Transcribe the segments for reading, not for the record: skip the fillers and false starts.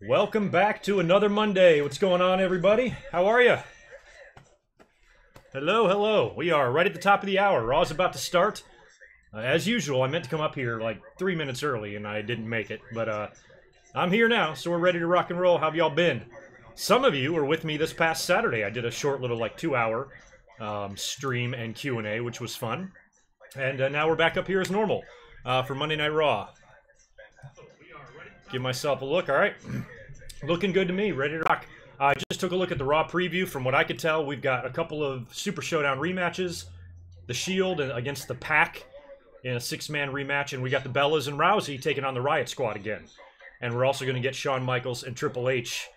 Welcome back to another Monday. What's going on, everybody? How are you? Hello, hello. We are right at the top of the hour. Raw's about to start. As usual, I meant to come up here like 3 minutes early, and I didn't make it. But I'm here now, so we're ready to rock and roll. How have y'all been? Some of you were with me this past Saturday. I did a short little like 2-hour stream and Q&A, which was fun. And now we're back up here as normal for Monday Night Raw. Give myself a look. All right. Looking good to me. Ready to rock. I just took a look at the Raw preview. From what I could tell, we've got a couple of Super Showdown rematches. The Shield against the Pac in a 6-man rematch. And we got the Bellas and Rousey taking on the Riot Squad again. And we're also going to get Shawn Michaels and Triple H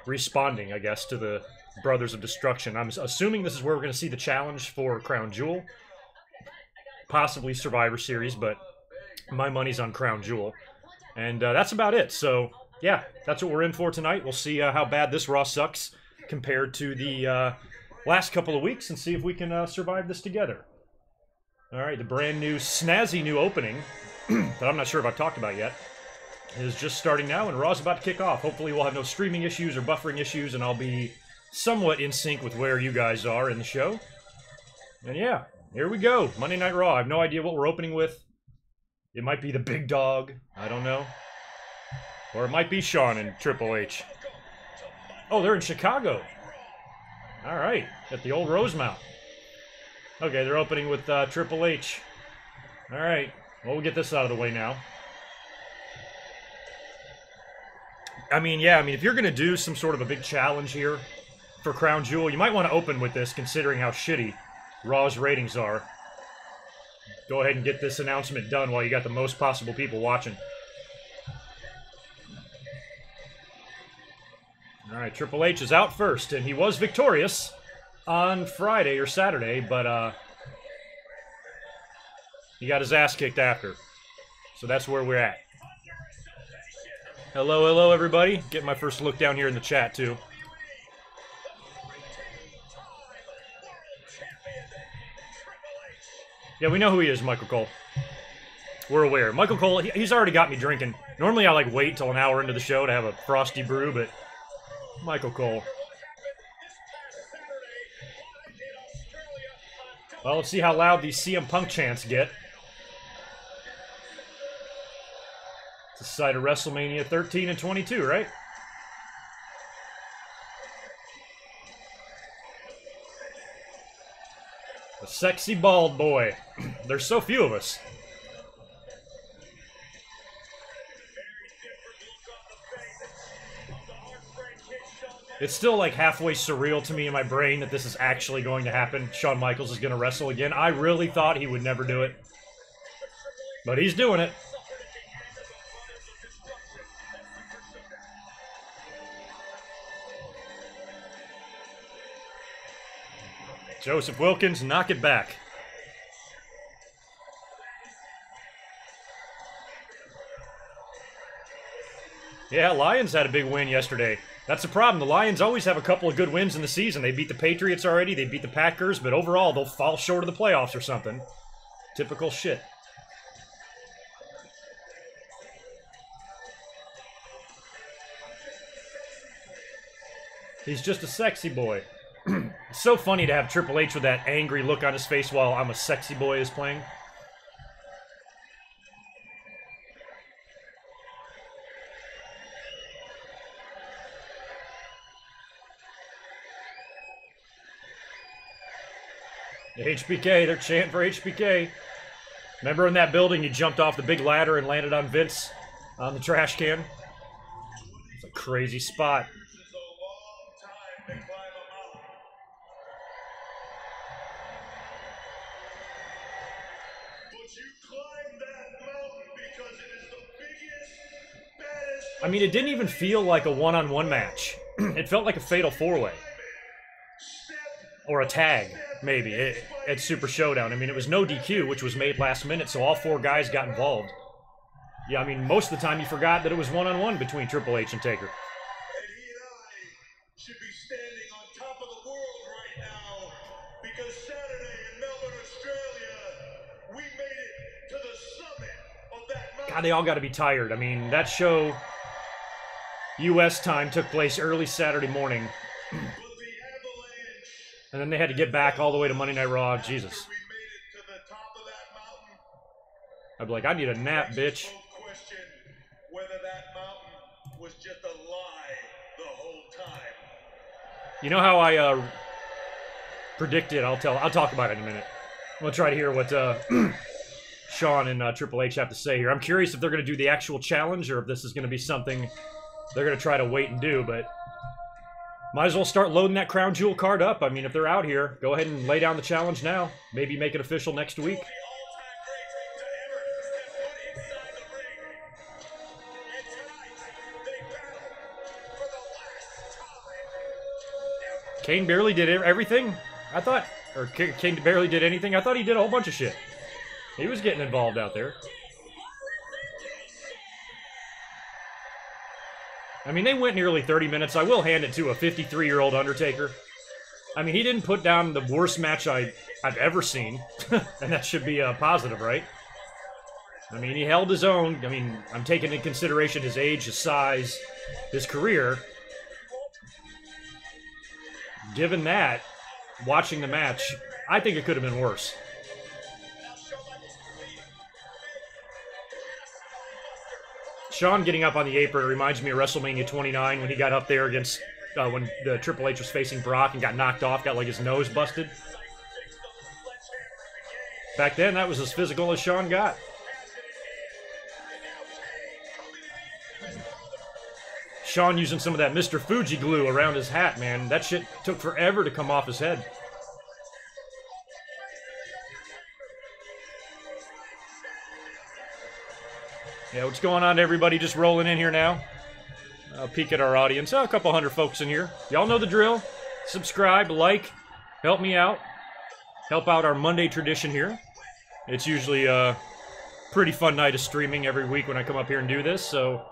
responding, I guess, to the Brothers of Destruction. I'm assuming this is where we're going to see the challenge for Crown Jewel. Possibly Survivor Series, but my money's on Crown Jewel. And that's about it. So, yeah, that's what we're in for tonight. We'll see how bad this Raw sucks compared to the last couple of weeks and see if we can survive this together. All right, the brand new, snazzy new opening that I'm not sure if I've talked about yet is just starting now, and Raw's about to kick off. Hopefully we'll have no streaming issues or buffering issues, and I'll be somewhat in sync with where you guys are in the show. And yeah, here we go. Monday Night Raw. I have no idea what we're opening with. It might be the big dog. I don't know. Or it might be Shawn and Triple H. Oh, they're in Chicago. All right. At the old Rosemount. Okay, they're opening with Triple H. All right. Well, we'll get this out of the way now. I mean, if you're going to do some sort of a big challenge here for Crown Jewel, you might want to open with this, considering how shitty Raw's ratings are. Go ahead and get this announcement done while you got the most possible people watching. All right, Triple H is out first, and he was victorious on Friday or Saturday, but he got his ass kicked after. So that's where we're at. Hello, hello, everybody. Get my first look down here in the chat, too. Yeah, we know who he is, Michael Cole. We're aware. Michael Cole, he's already got me drinking. Normally I like wait till an hour into the show to have a frosty brew, but Michael Cole. Well, let's see how loud these CM Punk chants get. It's the site of WrestleMania 13 and 22, right? The sexy bald boy. There's so few of us. It's still like halfway surreal to me in my brain that this is actually going to happen. Shawn Michaels is going to wrestle again. I really thought he would never do it. But he's doing it. Joseph Wilkins, knock it back. Yeah, Lions had a big win yesterday. That's the problem. The Lions always have a couple of good wins in the season. They beat the Patriots already. They beat the Packers. But overall, they'll fall short of the playoffs or something. Typical shit. He's just a sexy boy. It's so funny to have Triple H with that angry look on his face while I'm a Sexy Boy is playing. HBK, they're chanting for HBK. Remember in that building you jumped off the big ladder and landed on Vince on the trash can? It's a crazy spot. I mean, it didn't even feel like a one-on-one match. It felt like a fatal four-way. Or a tag, maybe, at Super Showdown. I mean, it was no DQ, which was made last minute, so all 4 guys got involved. Yeah, I mean, most of the time you forgot that it was one-on-one between Triple H and Taker. God, they all got to be tired. I mean, that show U.S. time took place early Saturday morning. And then they had to get back all the way to Monday Night Raw. Jesus. I'd be like, I need a nap, bitch. You know how I predicted? I'll talk about it in a minute. I'm gonna try to hear what Shawn and Triple H have to say here. I'm curious if they're gonna do the actual challenge or if this is gonna be something they're gonna try to wait and do. But might as well start loading that Crown Jewel card up. I mean, if they're out here, go ahead and lay down the challenge now. Maybe make it official next week. Kane barely did everything, I thought. Or Kane barely did anything. I thought he did a whole bunch of shit. He was getting involved out there. I mean, they went nearly 30 minutes. I will hand it to a 53-year-old Undertaker. I mean, he didn't put down the worst match I've ever seen. And that should be a positive, right? I mean, he held his own. I mean, I'm taking into consideration his age, his size, his career. Given that, watching the match, I think it could have been worse. Shawn getting up on the apron reminds me of WrestleMania 29 when he got up there against, when the Triple H was facing Brock and got knocked off, got like his nose busted. Back then, that was as physical as Shawn got. Shawn using some of that Mr. Fuji glue around his hat, man. That shit took forever to come off his head. Yeah, what's going on, everybody? Just rolling in here now. I'll peek at our audience. Oh, a couple hundred folks in here. Y'all know the drill. Subscribe, like, help me out. Help out our Monday tradition here. It's usually a pretty fun night of streaming every week when I come up here and do this, so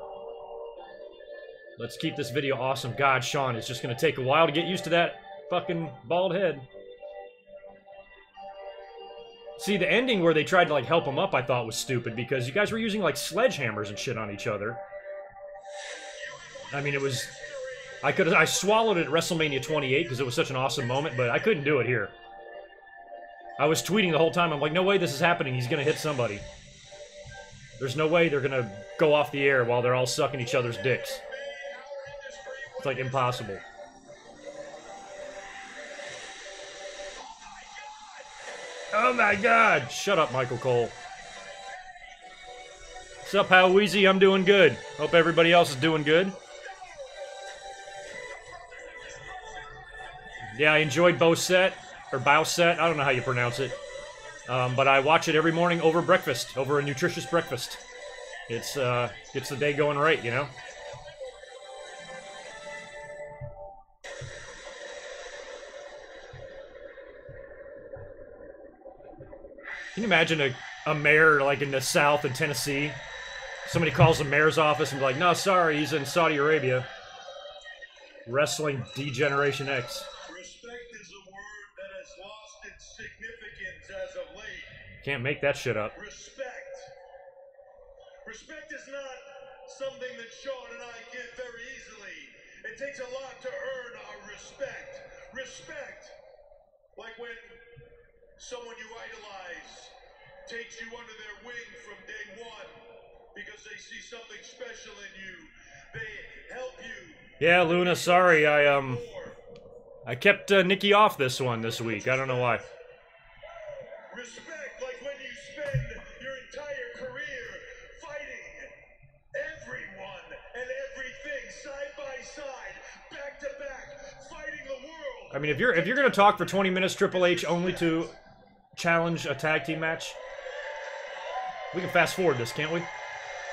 let's keep this video awesome. God, Shawn, it's just going to take a while to get used to that fucking bald head. See, the ending where they tried to, like, help him up, I thought was stupid, because you guys were using, like, sledgehammers and shit on each other. I mean, it was... I swallowed it at WrestleMania 28 because it was such an awesome moment, but I couldn't do it here. I was tweeting the whole time. I'm like, no way this is happening. He's going to hit somebody. There's no way they're going to go off the air while they're all sucking each other's dicks. It's, like, impossible. Oh my God! Shut up, Michael Cole. What's up, How Weezy? I'm doing good. Hope everybody else is doing good. Yeah, I enjoyed Bowset, or Bowset, I don't know how you pronounce it. But I watch it every morning over breakfast, over a nutritious breakfast. It's gets the day going right, you know? Can you imagine a mayor, like, in the South in Tennessee? Somebody calls the mayor's office and be like, no, sorry, he's in Saudi Arabia. Wrestling D-Generation X. Respect is a word that has lost its significance as of late. Can't make that shit up. Respect. Respect is not something that Shawn and I give very easily. It takes a lot to earn our respect. Respect. Like when someone you idolize takes you under their wing from day one because they see something special in you. They help you. Yeah, Luna, sorry, I kept Nikki off this one this week. I don't know why. Respect, like when you spend your entire career fighting everyone and everything side by side, back to back, fighting the world. I mean, if you're gonna talk for 20 minutes, Triple H only to challenge a tag team match, we can fast forward this, can't we?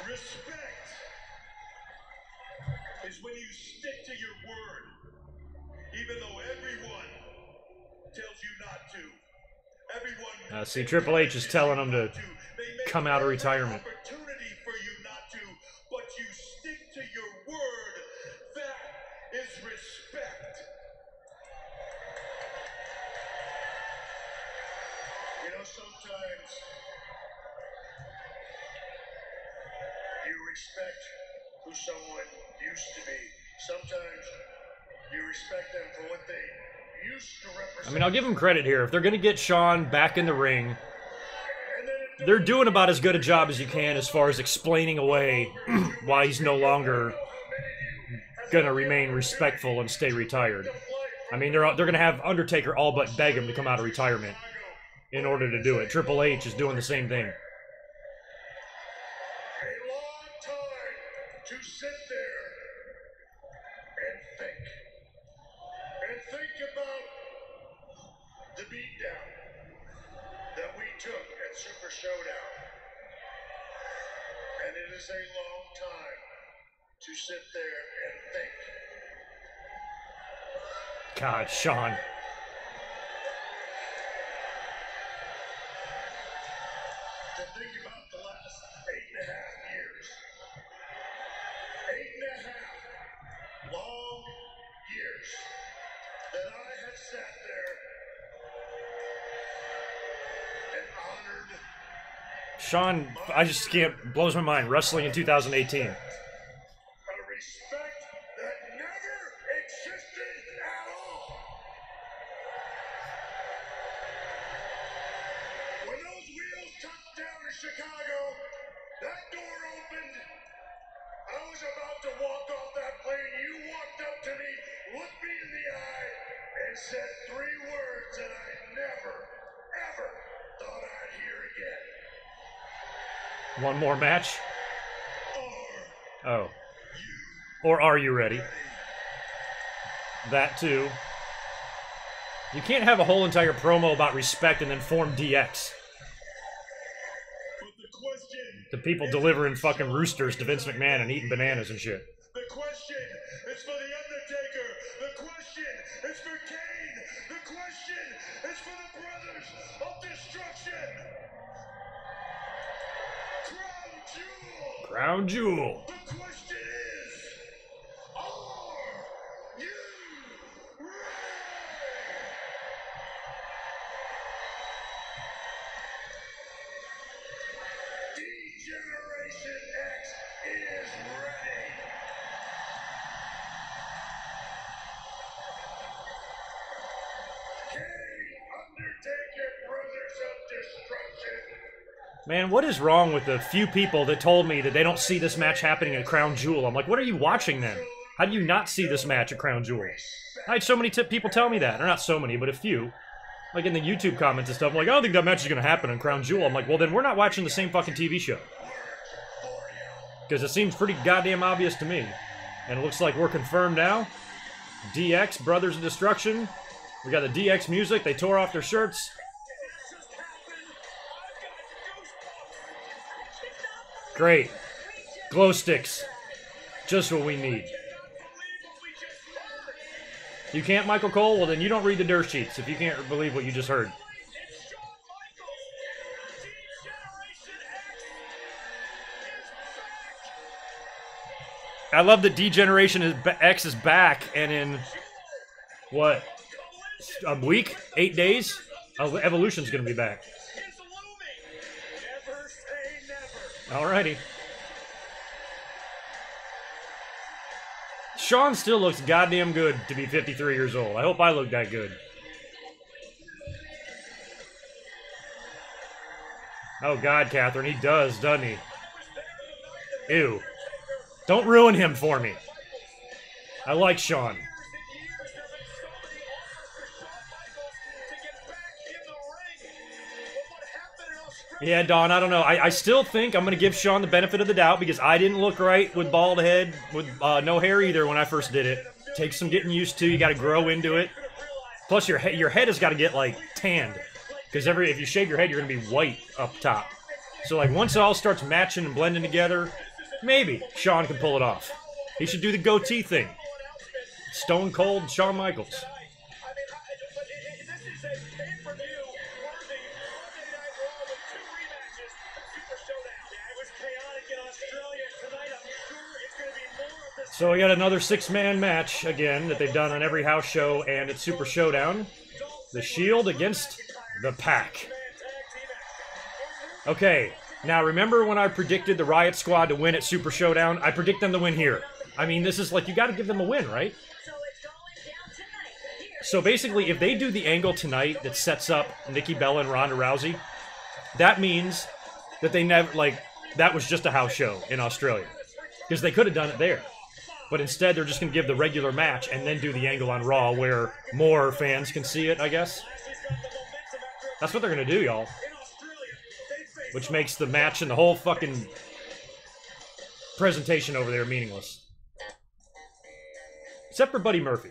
Respect is when you stick to your word, even though everyone tells you not to. Everyone. See, Triple H is telling him to come out of retirement. Opportunity for you not to, but you stick to your word. That is respect. You know, sometimes you respect who someone used to be. Sometimes you respect them for what they used to represent. I mean, I'll give them credit here. If they're going to get Shawn back in the ring, they're doing about as good a job as you can as far as explaining away why he's no longer going to remain respectful and stay retired. I mean, they're going to have Undertaker all but beg him to come out of retirement in order to do it. Triple H is doing the same thing. A long time to sit there and think about the beatdown that we took at Super Showdown. And it is a long time to sit there and think. God, Shawn. To think about the last 8.5 years. 8.5 long years that I have sat there and honored. Shawn, I just can't, blows my mind. Wrestling in 2018. A respect that never existed at all. When those wheels touched down in Chicago, that door opened. I was about to walk off that plane. You walked up to me, looked me in the eye, and said 3 words that I never, ever thought I'd hear again. One more match? Are Oh. Or are you ready? That too. You can't have a whole entire promo about respect and then form DX. But the question The people delivering fucking roosters to Vince McMahon and eating bananas and shit. The question is for The Undertaker. The question is for Kane. The question is for the Brothers of Destruction. Crown Jewel. Crown Jewel. The question is, are you ready? D-Generation X is ready. Undertaker, Brothers of Destruction. Man, what is wrong with the few people that told me that they don't see this match happening at Crown Jewel? I'm like, what are you watching then? How do you not see this match at Crown Jewel? I had so many people tell me that. Or not so many, but a few. Like in the YouTube comments and stuff. I'm like, I don't think that match is going to happen on Crown Jewel. I'm like, well then we're not watching the same fucking TV show. Because it seems pretty goddamn obvious to me. And it looks like we're confirmed now. DX, Brothers of Destruction. We got the DX music. They tore off their shirts. Great. Glow sticks. Just what we need. You can't, Michael Cole? Well, then you don't read the dirt sheets if you can't believe what you just heard. I love that D-Generation X is back, and in, what, a week? 8 days? Evolution's going to be back. Alrighty. Shawn still looks goddamn good to be 53 years old. I hope I look that good. Oh God, Catherine, he does, doesn't he? Ew. Don't ruin him for me. I like Shawn. Yeah, Don, I don't know. I still think I'm going to give Shawn the benefit of the doubt because I didn't look right with bald head, with no hair either when I first did it. Takes some getting used to. You got to grow into it. Plus, your head has got to get, like, tanned. Because if you shave your head, you're going to be white up top. So, like, once it all starts matching and blending together, maybe Shawn can pull it off. He should do the goatee thing. Stone Cold Shawn Michaels. So we got another 6-man match, again, that they've done on every house show and at Super Showdown. The Shield against the Pack. Okay, now remember when I predicted the Riot Squad to win at Super Showdown? I predict them to win here. I mean, this is like, you got to give them a win, right? So basically, if they do the angle tonight that sets up Nikki Bella and Ronda Rousey, that means that they never, like, that was just a house show in Australia. Because they could have done it there. But instead, they're just going to give the regular match and then do the angle on Raw where more fans can see it, I guess. That's what they're going to do, y'all. Which makes the match and the whole fucking presentation over there meaningless. Except for Buddy Murphy.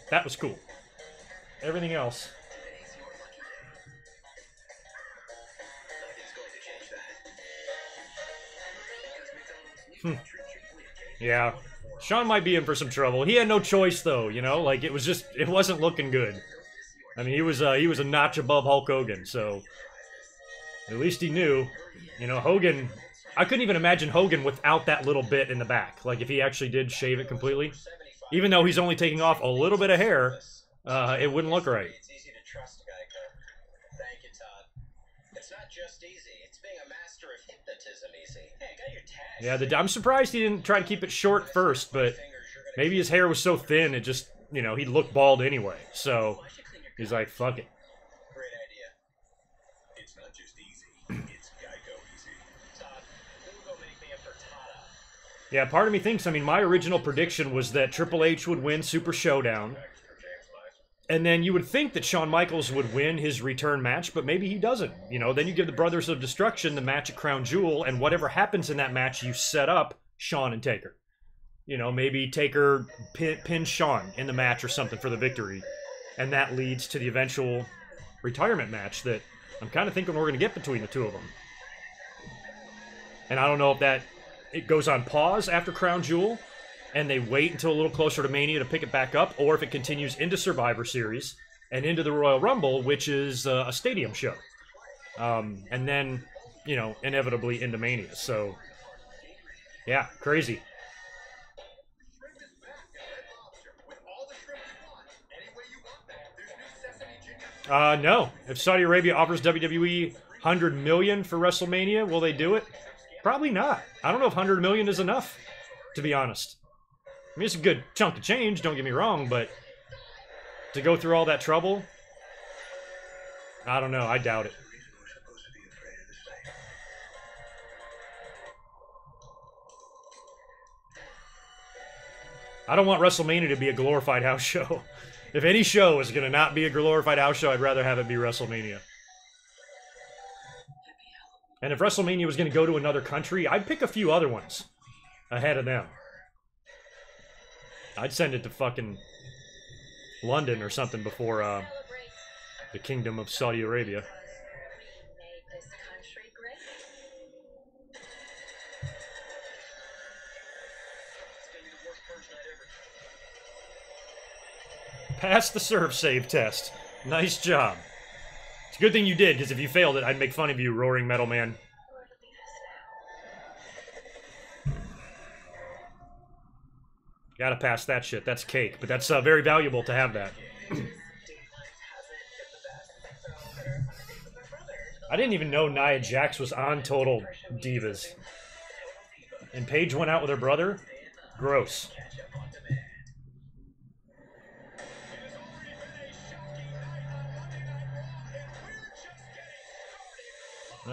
That was cool. Everything else. Yeah. Sean might be in for some trouble. He had no choice, though, you know? Like, it wasn't looking good. I mean, he was a notch above Hulk Hogan, so... At least he knew. You know, Hogan... I couldn't even imagine Hogan without that little bit in the back. Like, if he actually did shave it completely. Even though he's only taking off a little bit of hair, it wouldn't look right. It's easy to trust, Geico. Thank you, Todd. It's not just easy. It's being a master of hypnotism easy. Hey, I got your tag. Yeah, I'm surprised he didn't try to keep it short first, but maybe his hair was so thin, it just, you know, he'd look bald anyway. So, he's like, fuck it. Great idea. It's not just easy. It's Geico easy. Todd, who will go make me a frittata? Yeah, part of me thinks, I mean, my original prediction was that Triple H would win Super Showdown. And then you would think that Shawn Michaels would win his return match, but maybe he doesn't. You know, then you give the Brothers of Destruction the match at Crown Jewel, and whatever happens in that match, you set up Shawn and Taker. You know, maybe Taker pins Shawn in the match or something for the victory. And that leads to the eventual retirement match that I'm kind of thinking we're going to get between the two of them. And I don't know if it goes on pause after Crown Jewel, and they wait until a little closer to Mania to pick it back up, or if it continues into Survivor Series and into the Royal Rumble, which is a stadium show. And then, you know, inevitably into Mania. So, yeah, crazy. No. If Saudi Arabia offers WWE $100 million for WrestleMania, will they do it? Probably not. I don't know if $100 million is enough, to be honest. I mean, it's a good chunk of change, don't get me wrong, but to go through all that trouble, I don't know, I doubt it. I don't want WrestleMania to be a glorified house show. If any show is going to not be a glorified house show, I'd rather have it be WrestleMania. And if WrestleMania was going to go to another country, I'd pick a few other ones ahead of them. I'd send it to fucking London or something before the Kingdom of Saudi Arabia. Passed the serve save test. Nice job. It's a good thing you did, because if you failed it, I'd make fun of you, Roaring Metal Man. Gotta pass that shit. That's cake. But that's very valuable to have that. I didn't even know Nia Jax was on Total Divas. And Paige went out with her brother? Gross.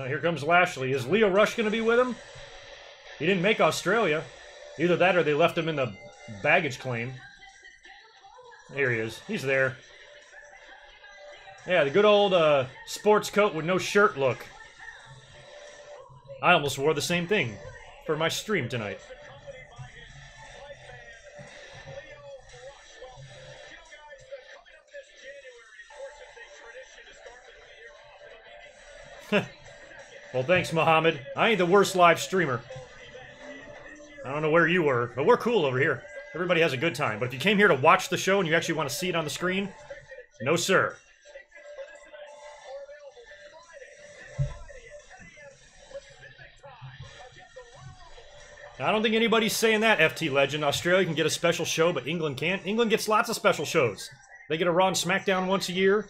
Here comes Lashley. Is Leo Rush going to be with him? He didn't make Australia. Either that or they left him in the baggage claim. Here he is. He's there. Yeah, the good old sports coat with no shirt look. I almost wore the same thing for my stream tonight. Well, thanks, Muhammad. I ain't the worst live streamer. I don't know where you were, but we're cool over here. Everybody has a good time. But if you came here to watch the show and you actually want to see it on the screen, no, sir. I don't think anybody's saying that, FT Legend. Australia can get a special show, but England can't. England gets lots of special shows. They get a Raw and SmackDown once a year.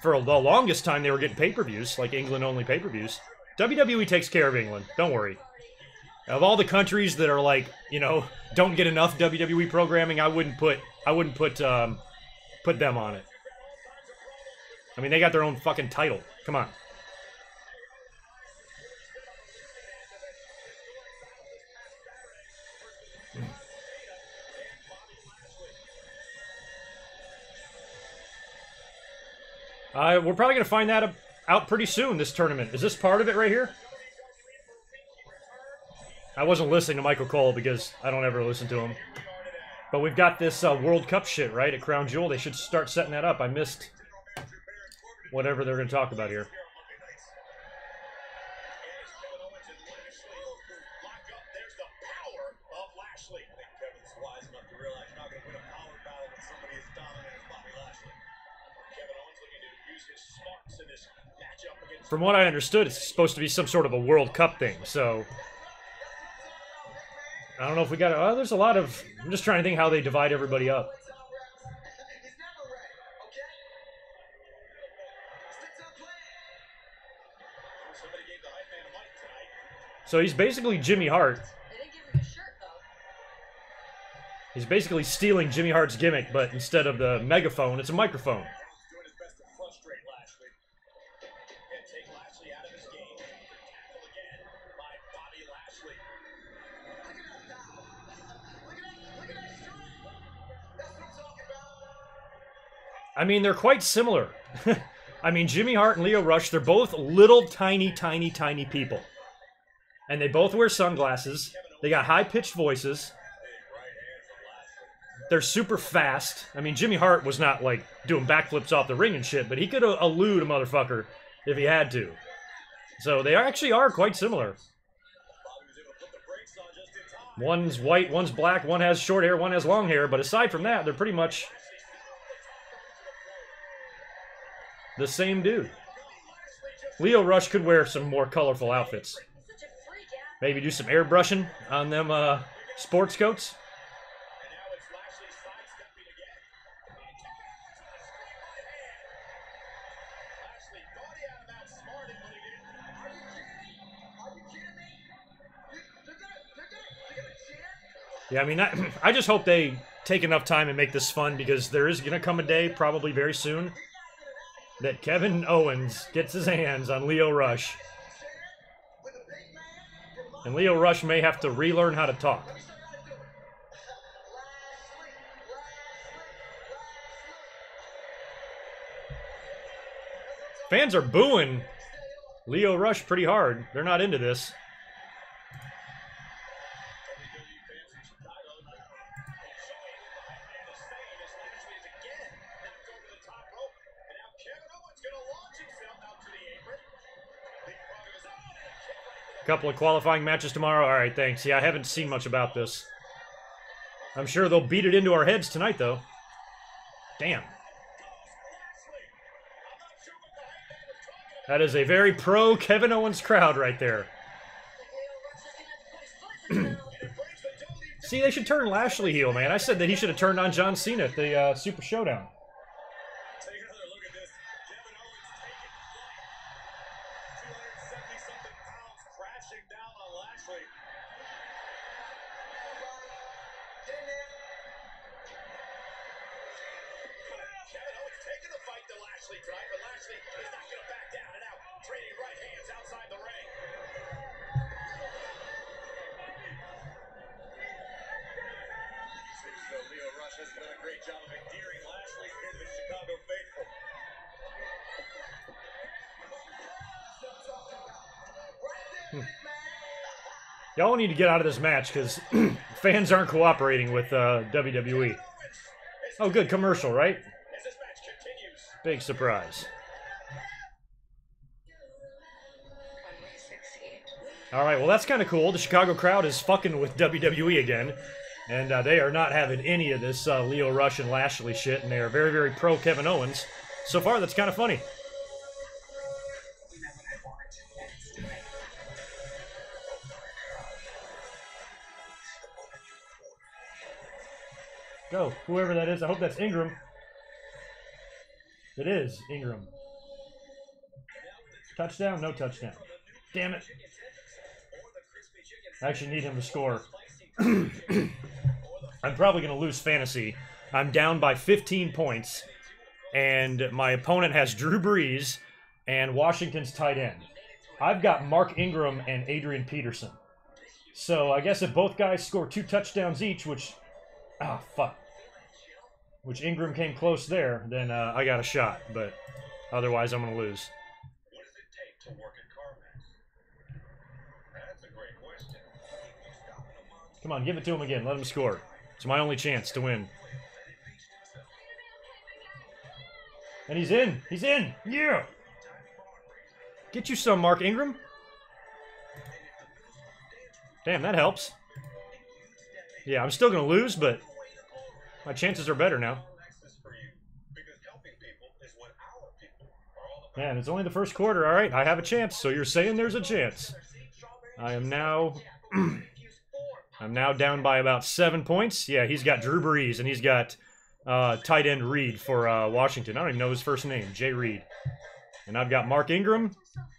For the longest time, they were getting pay-per-views, like England-only pay-per-views. WWE takes care of England. Don't worry. Of all the countries that are like, you know, don't get enough WWE programming, I wouldn't put them on it. I mean, they got their own fucking title. Come on. We're probably going to find that out pretty soon, this tournament. Is this part of it right here? I wasn't listening to Michael Cole because I don't ever listen to him. But we've got this World Cup shit, right, at Crown Jewel. They should start setting that up. I missed whatever they're going to talk about here. From what I understood, it's supposed to be some sort of a World Cup thing, so I don't know if we got. Oh, there's a lot of. I'm just trying to think how they divide everybody up. So he's basically Jimmy Hart. He's basically stealing Jimmy Hart's gimmick, but instead of the megaphone, it's a microphone. I mean, they're quite similar. I mean, Jimmy Hart and Lio Rush, they're both little, tiny, tiny, tiny people. And they both wear sunglasses. They got high-pitched voices. They're super fast. I mean, Jimmy Hart was not, like, doing backflips off the ring and shit, but he could elude a motherfucker if he had to. So they actually are quite similar. One's white, one's black, one has short hair, one has long hair, but aside from that, they're pretty much the same dude. Lio Rush could wear some more colorful outfits. Maybe do some airbrushing on them sports coats. Yeah, I mean, I just hope they take enough time and make this fun, because there is going to come a day, probably very soon, that Kevin Owens gets his hands on Lio Rush. And Lio Rush may have to relearn how to talk. Fans are booing Lio Rush pretty hard. They're not into this. Couple of qualifying matches tomorrow. All right, thanks. Yeah, I haven't seen much about this. I'm sure they'll beat it into our heads tonight, though. Damn. That is a very pro Kevin Owens crowd right there. See, they should turn Lashley heel, man. I said that he should have turned on John Cena at the Super Showdown. Y'all need to get out of this match because fans aren't cooperating with WWE. Oh, good commercial, right? Big surprise. All right, well, that's kind of cool. The Chicago crowd is fucking with WWE again, and they are not having any of this Lio Rush and Lashley shit, and they are very, very pro Kevin Owens. So far, that's kind of funny. Go, whoever that is. I hope that's Ingram. It is Ingram. Touchdown? No touchdown. Damn it. I actually need him to score. I'm probably going to lose fantasy. I'm down by 15 points, and my opponent has Drew Brees and Washington's tight end. I've got Mark Ingram and Adrian Peterson. So I guess if both guys score 2 touchdowns each, which... Ah, fuck. Which Ingram came close there, then I got a shot. But otherwise, I'm going to lose. What does it take to work at CarMax? That's a great question. Come on, give it to him again. Let him score. It's my only chance to win. And he's in. He's in. Yeah. Get you some, Mark Ingram. Damn, that helps. Yeah, I'm still going to lose, but my chances are better now. Man, it's only the first quarter. All right, I have a chance. So you're saying there's a chance. I am now... I'm now down by about 7 points. Yeah, he's got Drew Brees, and he's got tight end Reed for Washington. I don't even know his first name, Jay Reed. And I've got Mark Ingram,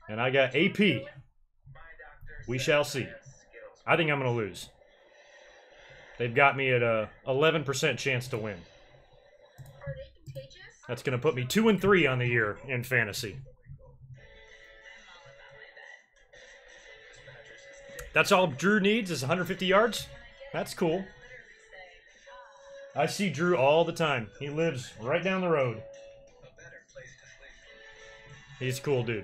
and I got AP. We shall see. I think I'm going to lose. They've got me at a 11% chance to win. That's going to put me 2-3 on the year in fantasy. That's all Drew needs is 150 yards? That's cool. I see Drew all the time. He lives right down the road. He's a cool dude.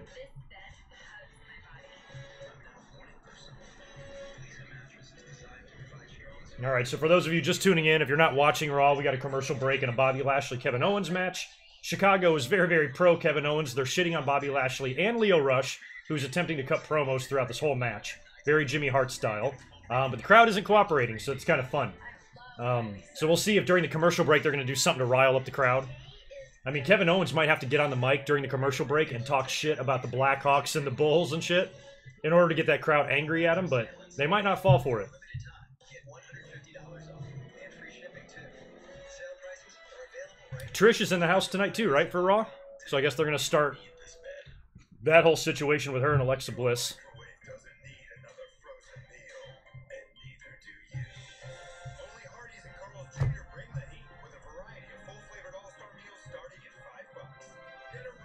All right, so for those of you just tuning in, if you're not watching Raw, we got a commercial break and a Bobby Lashley-Kevin Owens match. Chicago is very, very pro Kevin Owens. They're shitting on Bobby Lashley and Lio Rush, who's attempting to cut promos throughout this whole match. Very Jimmy Hart style. But the crowd isn't cooperating, so it's kind of fun. So we'll see if during the commercial break they're going to do something to rile up the crowd. I mean, Kevin Owens might have to get on the mic during the commercial break and talk shit about the Blackhawks and the Bulls and shit in order to get that crowd angry at him, but they might not fall for it. Trish is in the house tonight too, right, for Raw? So I guess they're going to start that whole situation with her and Alexa Bliss.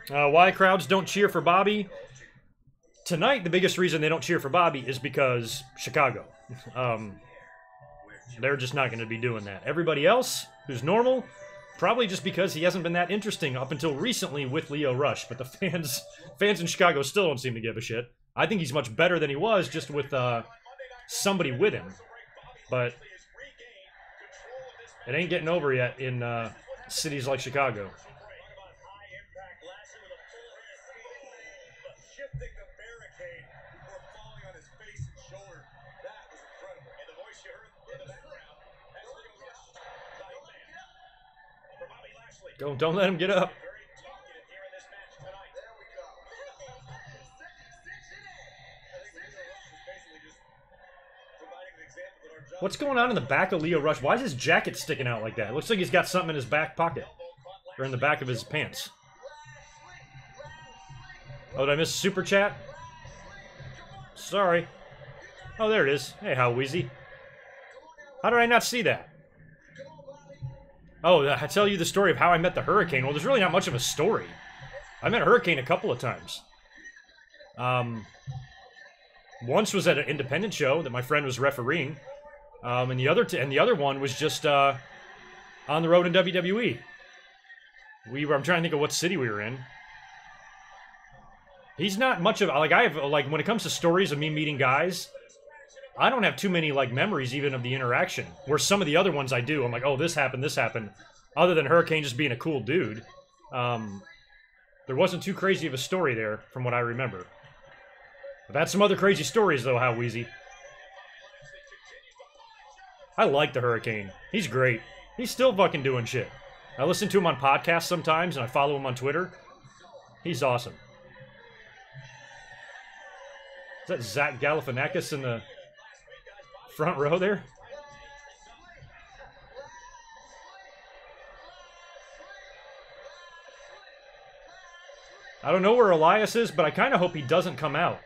Why crowds don't cheer for Bobby? Tonight, the biggest reason they don't cheer for Bobby is because Chicago. They're just not going to be doing that. Everybody else who's normal, probably just because he hasn't been that interesting up until recently with Lio Rush. But the fans in Chicago still don't seem to give a shit. I think he's much better than he was just with somebody with him. But it ain't getting over yet in cities like Chicago. Don't let him get up. What's going on in the back of Lio Rush? Why is his jacket sticking out like that? It looks like he's got something in his back pocket. Or in the back of his pants. Oh, did I miss a super chat? Sorry. Oh, there it is. Hey, how Wheezy. How did I not see that? Oh, I tell you the story of how I met the Hurricane. Well, there's really not much of a story. I met Hurricane a couple of times. Once was at an independent show that my friend was refereeing, and the other one was just on the road in WWE. I'm trying to think of what city we were in. He's not much of when it comes to stories of me meeting guys, I don't have too many memories even of the interaction. Where some of the other ones I do, I'm like, oh, this happened. Other than Hurricane just being a cool dude, there wasn't too crazy of a story there from what I remember. I've had some other crazy stories though, how Wheezy. I like the Hurricane. He's great. He's still fucking doing shit. I listen to him on podcasts sometimes, and I follow him on Twitter. He's awesome. Is that Zach Galifianakis in the front row there? I don't know where Elias is, but I kind of hope he doesn't come out.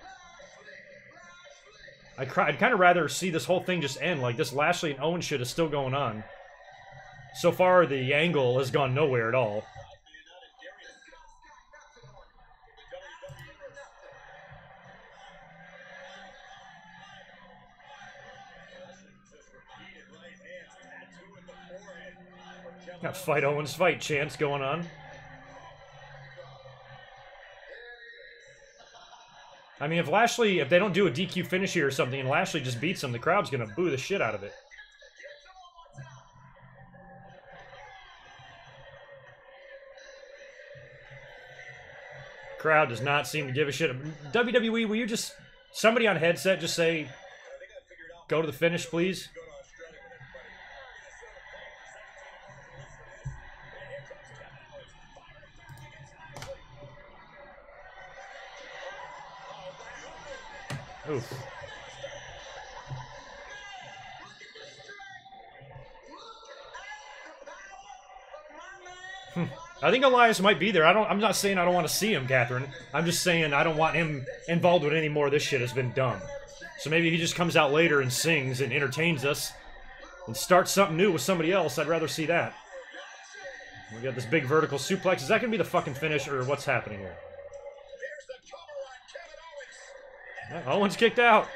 I'd kind of rather see this whole thing just end. Like, this Lashley and Owens shit is still going on. So far, the angle has gone nowhere at all. Got fight Owens fight chance going on. I mean, if they don't do a DQ finish here or something and Lashley just beats him, the crowd's gonna boo the shit out of it. Crowd does not seem to give a shit. WWE, will you just, somebody on headset just say, go to the finish, please? Oof. I think Elias might be there. I'm not saying I don't want to see him, Catherine. I'm just saying I don't want him involved with any more of this shit. Has been dumb. So maybe he just comes out later and sings and entertains us and starts something new with somebody else. I'd rather see that. We got this big vertical suplex. Is that going to be the fucking finish or what's happening here? Owens kicked out.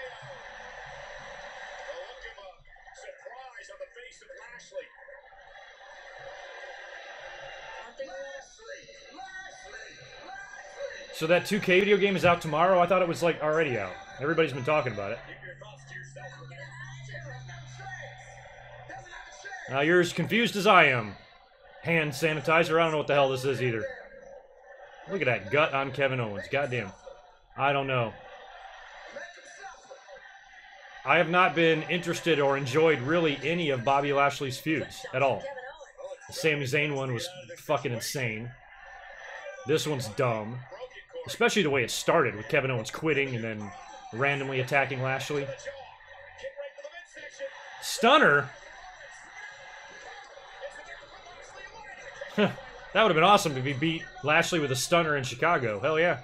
So that 2K video game is out tomorrow? I thought it was, like, already out. Everybody's been talking about it. You're as confused as I am. Hand sanitizer. I don't know what the hell this is either. Look at that gut on Kevin Owens. Goddamn. I don't know. I have not been interested or enjoyed really any of Bobby Lashley's feuds at all. The Sami Zayn one was fucking insane. This one's dumb. Especially the way it started with Kevin Owens quitting and then randomly attacking Lashley. Stunner? That would have been awesome if he beat Lashley with a stunner in Chicago. Hell yeah.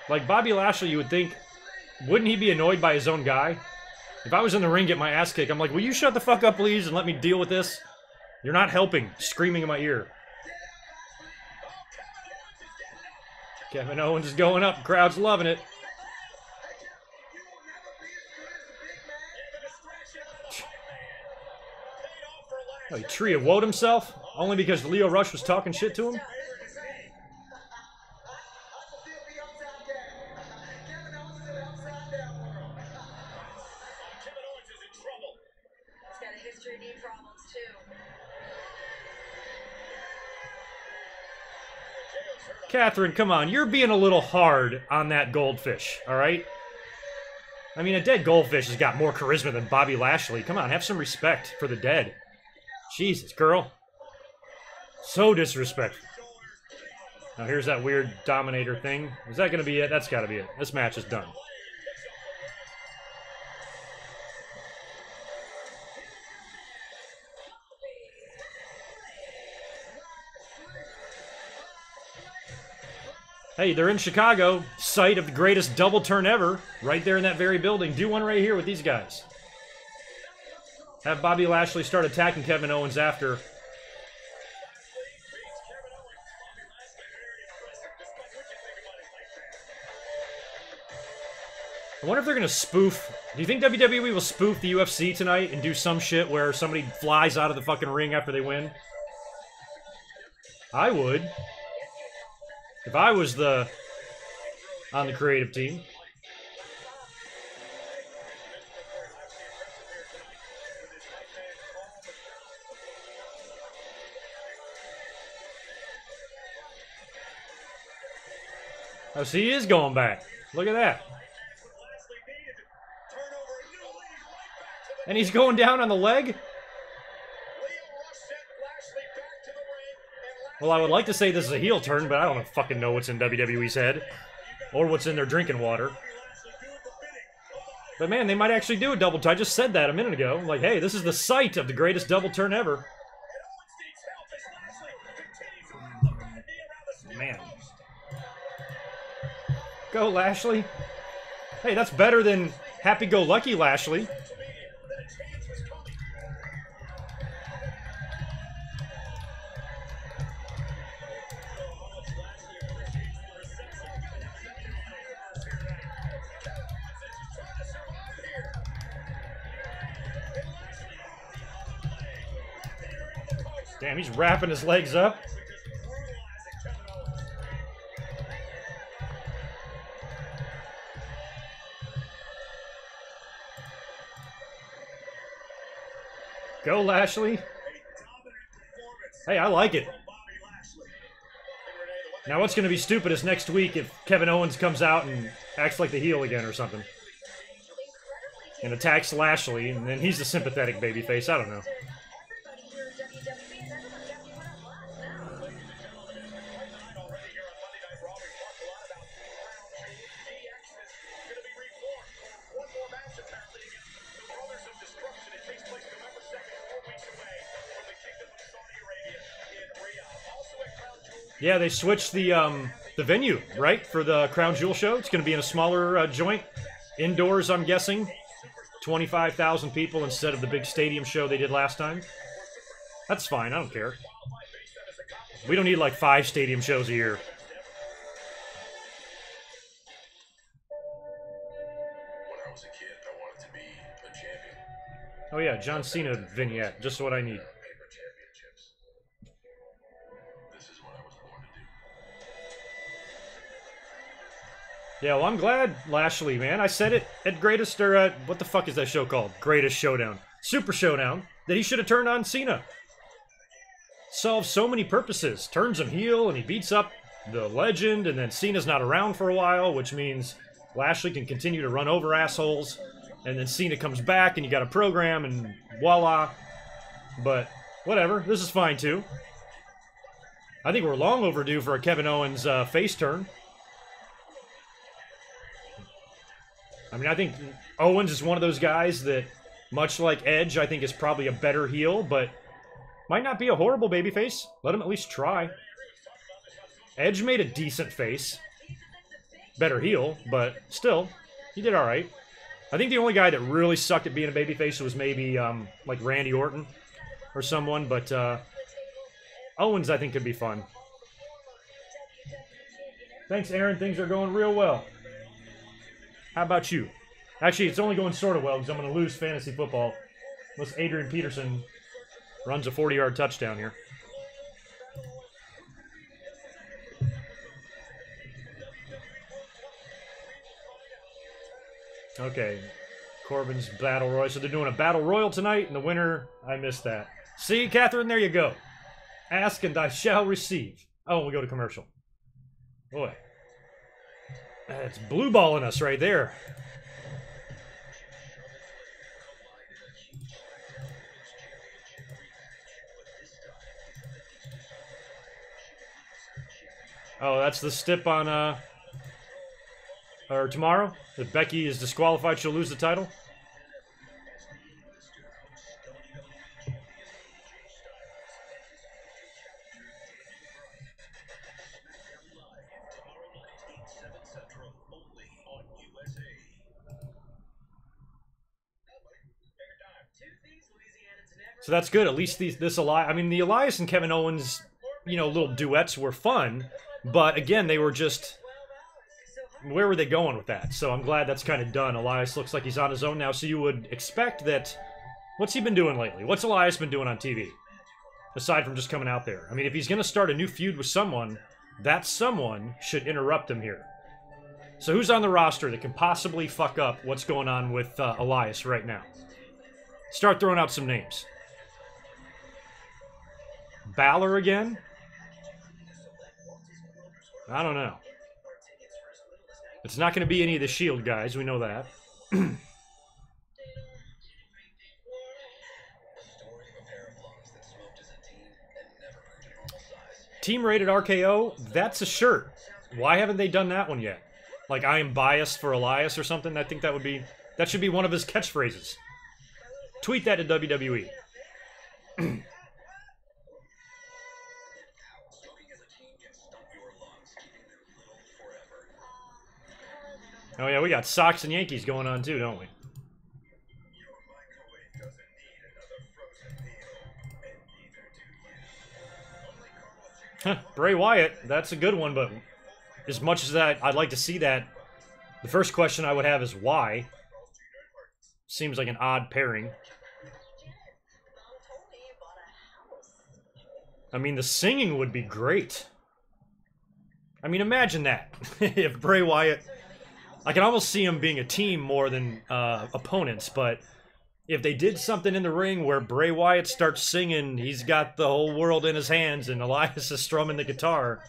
Like, Bobby Lashley, you would think, wouldn't he be annoyed by his own guy? If I was in the ring, get my ass kicked, I'm like, will you shut the fuck up, please, and let me deal with this? You're not helping. Screaming in my ear. Kevin Owens is going up. Crowd's loving it. Oh, he tree of woed himself? Only because Leo Rush was talking shit to him? Catherine, come on. You're being a little hard on that goldfish, all right? I mean, a dead goldfish has got more charisma than Bobby Lashley. Come on, have some respect for the dead. Jesus, girl. So disrespectful. Now, here's that weird Dominator thing. Is that going to be it? That's got to be it. This match is done. Hey, they're in Chicago, site of the greatest double turn ever, right there in that very building. Do one right here with these guys. Have Bobby Lashley start attacking Kevin Owens after. I wonder if they're going to spoof. Do you think WWE will spoof the UFC tonight and do some shit where somebody flies out of the fucking ring after they win? I would. If I was on the creative team. Oh, see, he is going back. Look at that. And he's going down on the leg? Well, I would like to say this is a heel turn, but I don't fucking know what's in WWE's head. Or what's in their drinking water. But man, they might actually do a double turn. I just said that a minute ago. Like, hey, this is the site of the greatest double turn ever. Go, Lashley. Hey, that's better than happy-go-lucky Lashley. Damn, he's wrapping his legs up. Go, Lashley. Hey, I like it. Now, what's going to be stupid is next week if Kevin Owens comes out and acts like the heel again or something. And attacks Lashley, and then he's the sympathetic babyface. I don't know. Yeah, they switched the venue, right, for the Crown Jewel show. It's going to be in a smaller joint, indoors, I'm guessing. 25,000 people instead of the big stadium show they did last time. That's fine, I don't care. We don't need like 5 stadium shows a year. When I was a kid, I wanted to be a champion. Oh yeah, John Cena vignette, just what I need. Paper championships. This is what I was born to do. Yeah, well, I'm glad, Lashley, man. I said it at Greatest, or what the fuck is that show called? Greatest Showdown. Super Showdown, that he should have turned on Cena. Solves so many purposes. Turns him heel, and he beats up the legend, and then Cena's not around for a while, which means Lashley can continue to run over assholes, and then Cena comes back, and you got a program, and voila. But, whatever. This is fine, too. I think we're long overdue for a Kevin Owens face turn. I mean, I think Owens is one of those guys that, much like Edge, I think is probably a better heel, but might not be a horrible babyface. Let him at least try. Edge made a decent face. Better heel, but still, he did all right. I think the only guy that really sucked at being a babyface was maybe like Randy Orton or someone, but Owens I think could be fun. Thanks, Aaron. Things are going real well. How about you? Actually, it's only going sort of well because I'm going to lose fantasy football unless Adrian Peterson runs a 40-yard touchdown here. Okay, Corbin's Battle Royal. So they're doing a Battle Royal tonight, and the winner, I missed that. See, Catherine, there you go. Ask and I shall receive. Oh, we go to commercial. Boy. It's blue balling us right there. Oh, that's the stip on, or tomorrow? If Becky is disqualified, she'll lose the title? So that's good. At least this Elias... I mean, the Elias and Kevin Owens, you know, little duets were fun. But, again, they were just... Where were they going with that? So I'm glad that's kind of done. Elias looks like he's on his own now. So you would expect that... What's he been doing lately? What's Elias been doing on TV? Aside from just coming out there. I mean, if he's going to start a new feud with someone, that someone should interrupt him here. So who's on the roster that can possibly fuck up what's going on with Elias right now? Start throwing out some names. Balor again? I don't know. It's not going to be any of the Shield guys, we know that. Team rated RKO, that's a shirt. Why haven't they done that one yet? Like, I am biased for Elias or something? I think that would be... That should be one of his catchphrases. Tweet that to WWE. Oh yeah, we got Sox and Yankees going on too, don't we? Your microwave doesn't need another frozen meal, and neither do you. Only Carl's Jr. Bray Wyatt, that's a good one, but as much as that, I'd like to see that. The first question I would have is why? Seems like an odd pairing. I mean, the singing would be great. I mean, imagine that. If Bray Wyatt... I can almost see them being a team more than opponents, but if they did something in the ring where Bray Wyatt starts singing, he's got the whole world in his hands, and Elias is strumming the guitar,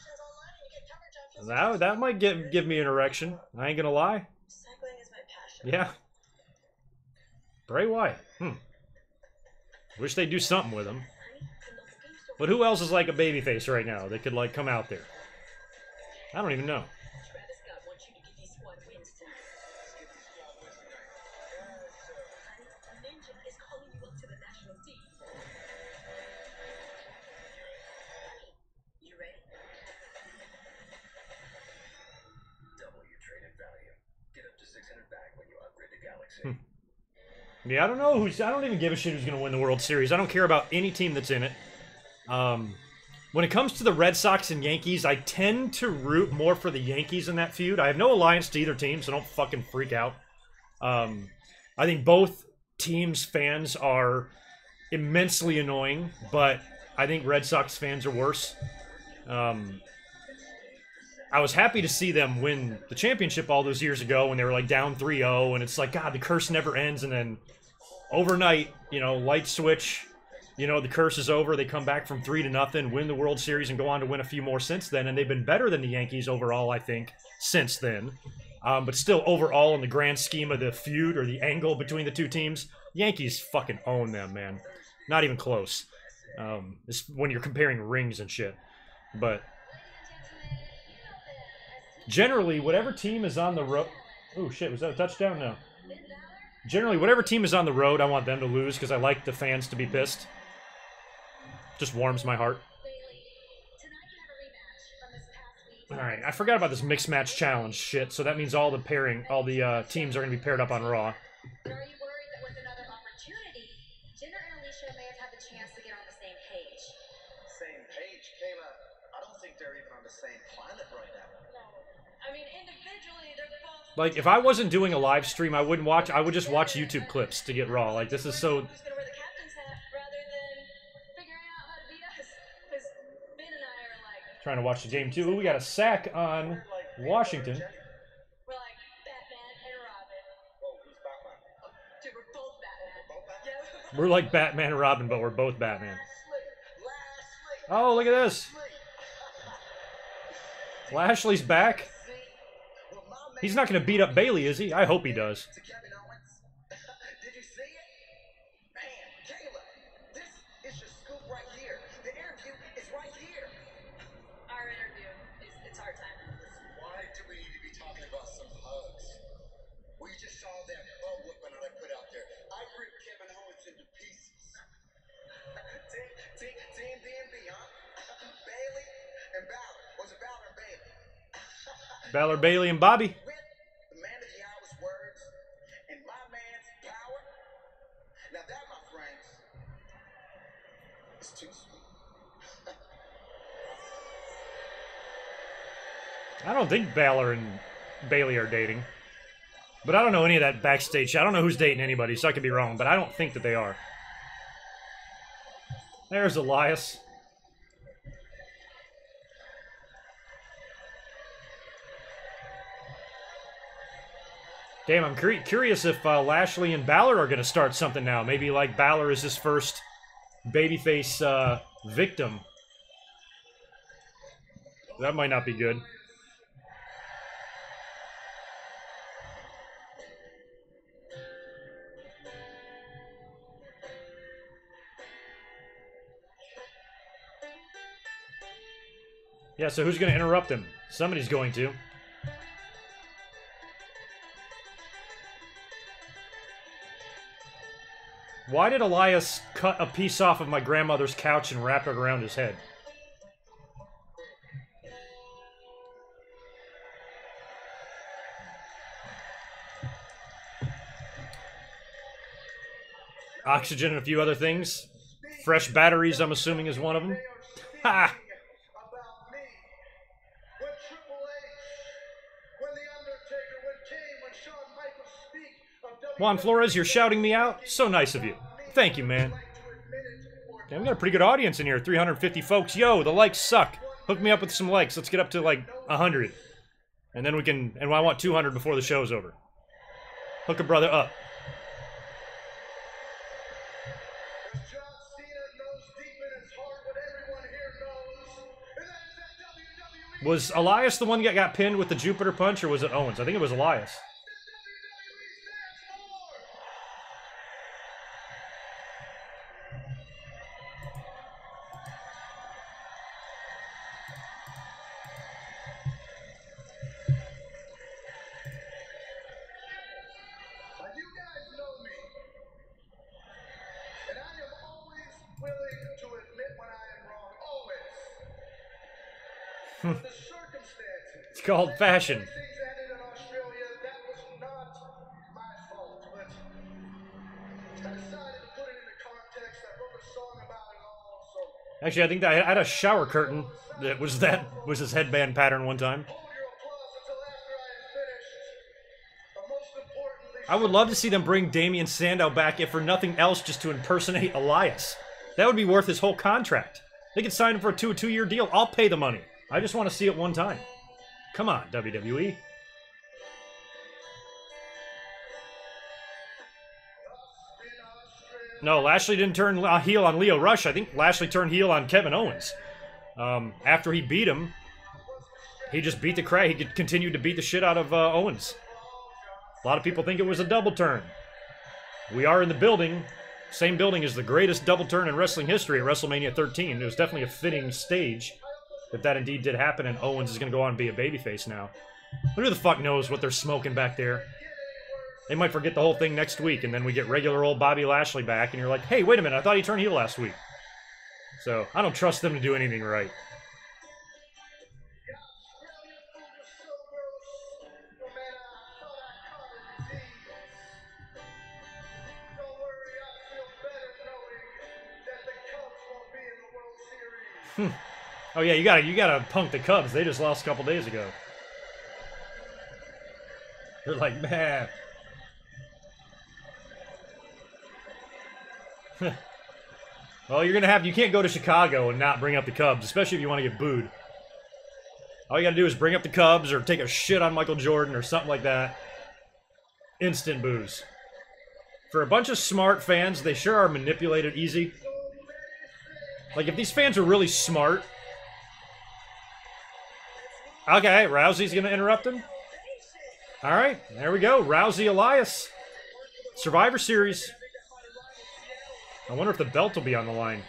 that might give me an erection. I ain't gonna lie. Yeah. Bray Wyatt. Wish they'd do something with him. But who else is like a babyface right now that could, like, come out there? I don't even know. Yeah, I don't know who's... I don't even give a shit who's going to win the World Series. I don't care about any team that's in it. When it comes to the Red Sox and Yankees, I tend to root more for the Yankees in that feud. I have no alliance to either team, so don't fucking freak out. I think both teams' fans are immensely annoying, but I think Red Sox fans are worse. I was happy to see them win the championship all those years ago when they were like down 3-0, and it's like, God, the curse never ends, and then overnight, you know, light switch, you know, the curse is over, they come back from 3-0, win the World Series, and go on to win a few more since then, and they've been better than the Yankees overall, I think, since then. But still, overall, in the grand scheme of the feud or the angle between the two teams, Yankees fucking own them, man. Not even close. It's when you're comparing rings and shit. But generally, whatever team is on the road... Oh, shit, was that a touchdown? No. Generally, whatever team is on the road, I want them to lose because I like the fans to be pissed. Just warms my heart. Alright, I forgot about this mixed match challenge shit, so that means all the teams are going to be paired up on Raw. Are you worried that with another opportunity, Jinder and Alicia may have had the chance to get on the same page? Same page, Kayla. I don't think they're even on the same planet right now. I mean, individually, they're both... Like, if I wasn't doing a live stream, I wouldn't watch... I would just watch YouTube clips to get Raw. Like, this is so... Who's gonna wear the captain's hat rather than figuring out how to beat us? Because Ben and I are like... Trying to watch the game, too. Ooh, we got a sack on Washington. We're like Batman and Robin. Whoa, who's Batman? Dude, we're both Batman. Both Batman? Yeah. We're like Batman and Robin, but we're both Batman. Lashley! Oh, look at this. Lashley's back. Well, my man He's not going to beat up Bailey, is he? I hope he does. to Kevin Owens. Did you see it? Man, Kayla, this is your scoop right here. The interview is right here. Our interview it's our time. Why do we need to be talking about some hugs? We just saw that butt whipping that I put out there. I ripped Kevin Owens into pieces. Team DMB, huh? Bailey and Balor. Was it Balor and Bailey? Balor, Bailey, and Bobby. With the man of the hour's words and my man's power. Now that, my friends, is too sweet. I don't think Balor and Bailey are dating. But I don't know any of that backstage shit. I don't know who's dating anybody, so I could be wrong, but I don't think that they are. There's Elias. Damn, I'm curious if Lashley and Balor are going to start something now. Maybe, like, Balor is his first babyface victim. That might not be good. Yeah, so who's going to interrupt him? Somebody's going to. Why did Elias cut a piece off of my grandmother's couch and wrap it around his head? Oxygen and a few other things. Fresh batteries, I'm assuming, is one of them. Ha! About me. When Triple H, when The Undertaker, when Kane, when Shawn Michaels speak of WWE, Juan Flores, you're shouting me out? So nice of you. Thank you, man. Okay, we got a pretty good audience in here. 350 folks. Yo, the likes suck. Hook me up with some likes. Let's get up to like 100. And then we can... And I want 200 before the show's over. Hook a brother up. John Cena knows deep in his heart what everyone here knows, and that is that WWE Was Elias the one that got pinned with the Jupiter Punch, or was it Owens? I think it was Elias. stands for. You guys know me, and I am always willing to admit when I am wrong, always. But the circumstances. It's called fashion. Things ended in Australia, that was not my fault, but I decided to put it into context. I wrote a song about it all, so Actually, I think that I had a shower curtain that was his headband pattern one time. hold your applause until after I am finished. But most importantly, I would love to see them bring Damian Sandow back, if for nothing else, just to impersonate Elias. That would be worth his whole contract. They could sign him for a two-year deal. I'll pay the money. I just want to see it one time. Come on, WWE. No, Lashley didn't turn heel on Lio Rush. I think Lashley turned heel on Kevin Owens. After he beat him, he just beat the crap. He continued to beat the shit out of Owens. A lot of people think it was a double turn. We are in the building. Same building as the greatest double turn in wrestling history at WrestleMania 13. It was definitely a fitting stage if that indeed did happen, and Owens is going to go on and be a babyface now. Who the fuck knows what they're smoking back there? They might forget the whole thing next week, and then we get regular old Bobby Lashley back, and you're like, hey, wait a minute, I thought he turned heel last week. So, I don't trust them to do anything right. Oh yeah, you gotta punk the Cubs. They just lost a couple days ago. They're like, man. Well, you can't go to Chicago and not bring up the Cubs, especially if you want to get booed. All you gotta do is bring up the Cubs or take a shit on Michael Jordan or something like that. Instant boos. For a bunch of smart fans, they sure are manipulated easy. Like, if these fans are really smart... Okay, Rousey's gonna interrupt him. Alright, there we go. Rousey Elias. Survivor Series. I wonder if the belt will be on the line.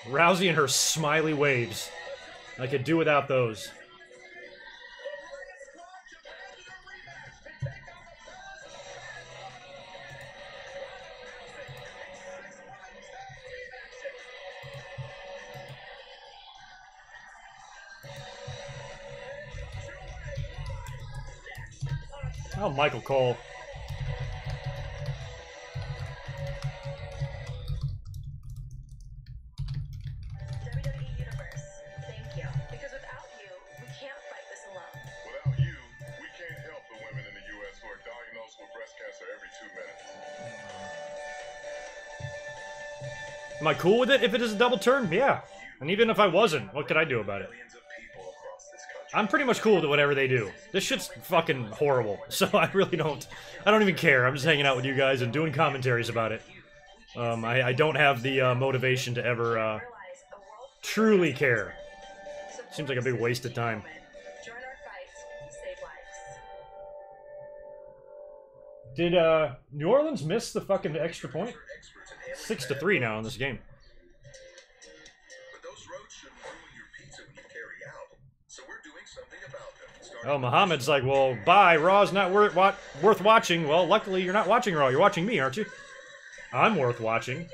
Rousey and her smiley waves. I could do without those. Oh, Michael Cole. WWE Universe, thank you. Because without you, we can't fight this alone. without you, we can't help the women in the U.S. who are diagnosed with breast cancer every 2 minutes. Am I cool with it if it is a double turn? Yeah. And even if I wasn't, what could I do about it? Millions of people across this country. I'm pretty much cool with whatever they do. This shit's fucking horrible. So I really don't... I don't even care. I'm just hanging out with you guys and doing commentaries about it. I don't have the motivation to ever truly care. Seems like a big waste of time. Join our fight, save lives. Did New Orleans miss the fucking extra point? 6-3 now in this game. But those roads shouldn't ruin your pizza when you carry out. So we're doing something about them. Oh, Muhammad's like, well, bye, Raw's not worth watching. Well, luckily you're not watching Raw. You're watching me, aren't you? I'm worth watching.